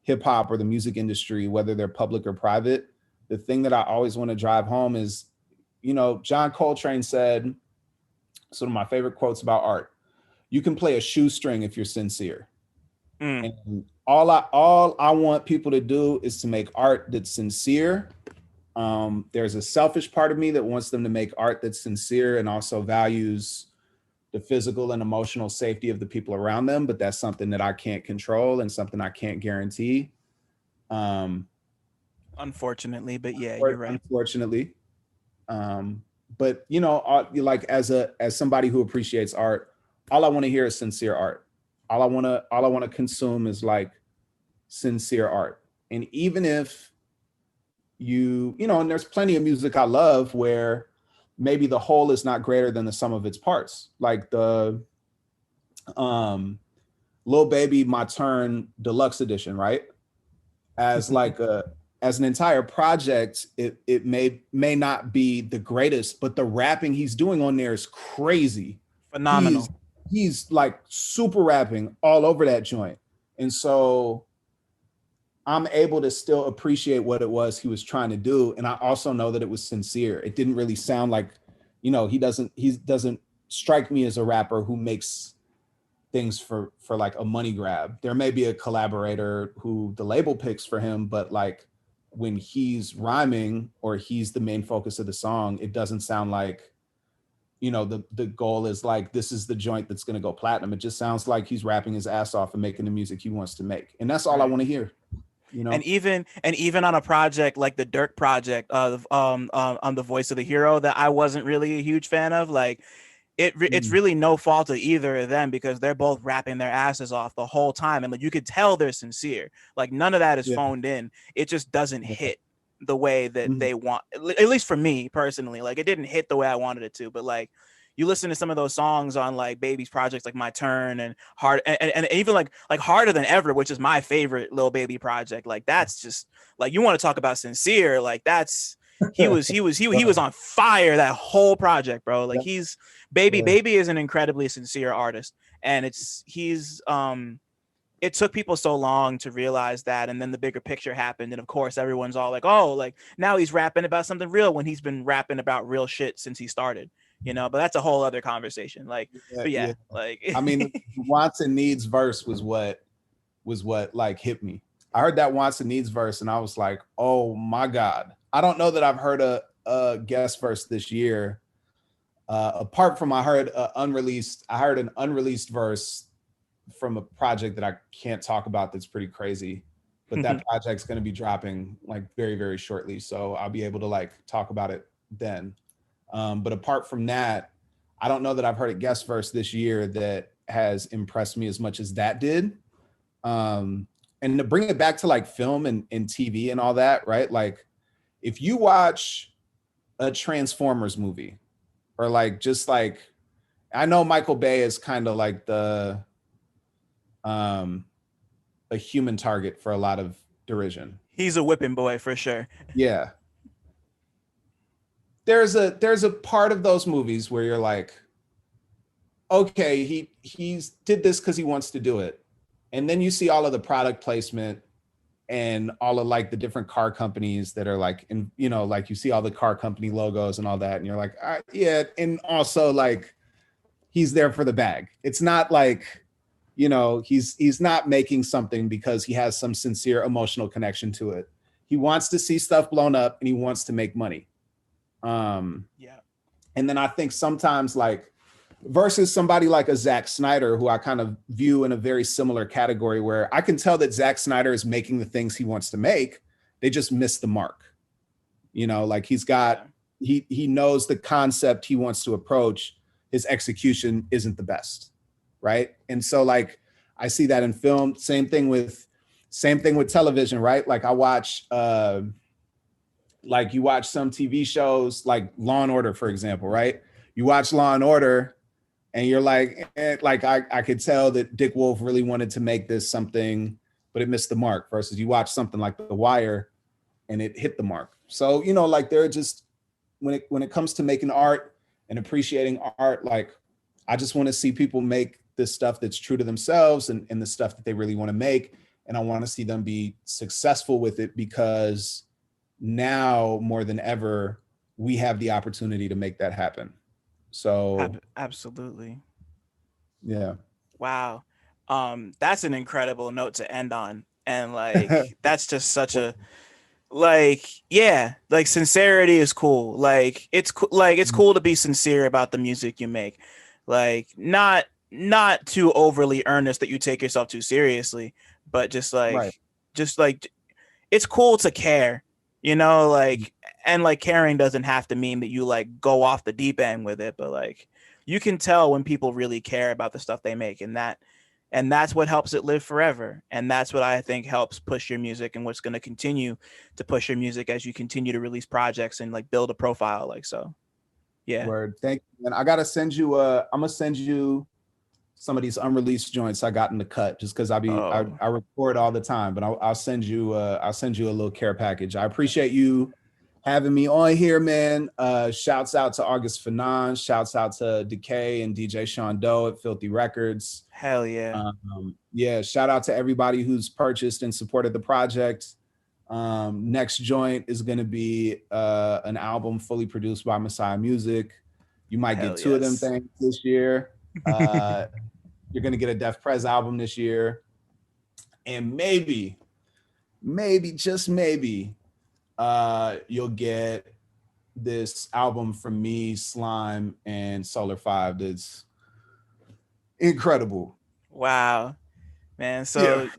hip hop or the music industry, whether they're public or private, the thing that I always want to drive home is, you know, John Coltrane said, some of my favorite quotes about art, you can play a shoestring if you're sincere. And all I want people to do is to make art that's sincere. There's a selfish part of me that wants them to make art that's sincere and also values the physical and emotional safety of the people around them, but that's something that I can't control and something I can't guarantee. Unfortunately, but yeah, you're right. Unfortunately. but you know, like as somebody who appreciates art, all I want to hear is sincere art. All I want to consume is like sincere art. And even if you know, and there's plenty of music I love where maybe the whole is not greater than the sum of its parts. Like the Lil Baby My Turn Deluxe Edition, right? As like as an entire project, it may not be the greatest, but the rapping he's doing on there is crazy. Phenomenal. He's like super rapping all over that joint. And so I'm able to still appreciate what it was he was trying to do. And I also know that it was sincere. It didn't really sound like, you know, he doesn't strike me as a rapper who makes things for like a money grab. There may be a collaborator who the label picks for him, but like when he's rhyming or he's the main focus of the song, it doesn't sound like, you know, the goal is like, this is the joint that's going to go platinum. It just sounds like he's rapping his ass off and making the music he wants to make. And that's all I want to hear. You know? And even on a project like the Dirk project on the Voice of the Hero that I wasn't really a huge fan of, like it's really no fault of either of them because they're both rapping their asses off the whole time, and like you could tell they're sincere. Like none of that is phoned in. It just doesn't hit the way that they want, at least for me personally. Like it didn't hit the way I wanted it to. But like you listen to some of those songs on like Baby's projects, like My Turn and Hard, and even like Harder Than Ever, which is my favorite Lil Baby project. Like that's just like, you want to talk about sincere. Like that's he was on fire that whole project, bro. Like Baby is an incredibly sincere artist, and it took people so long to realize that, and then the bigger picture happened, and of course everyone's all like, oh, like now he's rapping about something real when he's been rapping about real shit since he started, you know. But that's a whole other conversation. Like like I mean, the wants and needs verse was what like hit me. I heard that wants and needs verse and I was like, oh my God. I don't know that I've heard a guest verse this year. Apart from I heard an unreleased verse from a project that I can't talk about that's pretty crazy, but that project's going to be dropping like very, very shortly. So I'll be able to like talk about it then. But apart from that, I don't know that I've heard a guest verse this year that has impressed me as much as that did. And to bring it back to like film and TV and all that, right? Like if you watch a Transformers movie or like, just like, I know Michael Bay is kind of like a human target for a lot of derision. He's a whipping boy for sure. Yeah. There's a part of those movies where you're like, okay, he's did this because he wants to do it. And then you see all of the product placement and all of like the different car companies that are like, and you know, like you see all the car company logos and all that. And you're like, yeah. And also like, he's there for the bag. It's not like, you know, he's not making something because he has some sincere emotional connection to it. He wants to see stuff blown up and he wants to make money. And then I think sometimes like versus somebody like a Zack Snyder, who I kind of view in a very similar category where I can tell that Zack Snyder is making the things he wants to make. They just missed the mark. You know, like he knows the concept he wants to approach. His execution isn't the best. Right. And so like, I see that in film, same thing with television, right? Like I watch, like you watch some TV shows like Law and Order, for example, right? You watch Law and Order and you're like, I could tell that Dick Wolf really wanted to make this something, but it missed the mark versus you watch something like The Wire and it hit the mark. So, you know, like they're just, when it comes to making art and appreciating art, like I just want to see people make this stuff that's true to themselves and the stuff that they really want to make. And I want to see them be successful with it because now more than ever, we have the opportunity to make that happen. So absolutely. Yeah. Wow. That's an incredible note to end on. And like, that's just such a, like, yeah, like sincerity is cool. Like it's cool to be sincere about the music you make. Like not too overly earnest that you take yourself too seriously, but just like, it's cool to care, you know, like and like caring doesn't have to mean that you like go off the deep end with it, but like you can tell when people really care about the stuff they make, and that's what helps it live forever. And that's what I think helps push your music, and what's going to continue to push your music as you continue to release projects and like build a profile. Like, so yeah. Word. Thank you. And I gotta send you I'm gonna send you some of these unreleased joints I got in the cut, just because I record all the time, but I'll send you a little care package. I appreciate you having me on here, man. Shouts out to August Fanon, shouts out to Defcee and DJ Sean Doe at Filthy Records. Hell yeah. Yeah, shout out to everybody who's purchased and supported the project. Next joint is going to be an album fully produced by CineMasai Music. You might get two of them things this year. You're going to get a defprez album this year. And maybe, just maybe, you'll get this album from me, Slime, and Solar 5 that's incredible. Wow, man. So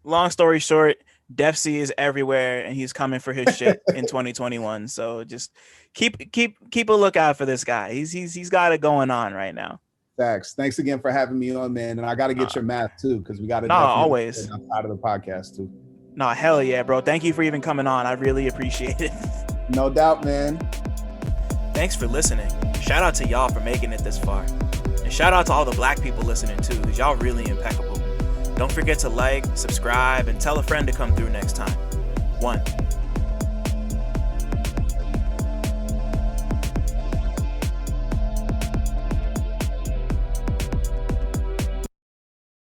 long story short, Defcee is everywhere, and he's coming for his shit in 2021. So just keep a lookout for this guy. He's got it going on right now. Facts. Thanks again for having me on, man. And I got to get your math too, because we got to always out of the podcast too. No, hell yeah, bro. Thank you for even coming on. I really appreciate it. No doubt, man. Thanks for listening. Shout out to y'all for making it this far. And shout out to all the Black people listening too, because y'all really impeccable. Don't forget to like, subscribe, and tell a friend to come through next time. 1.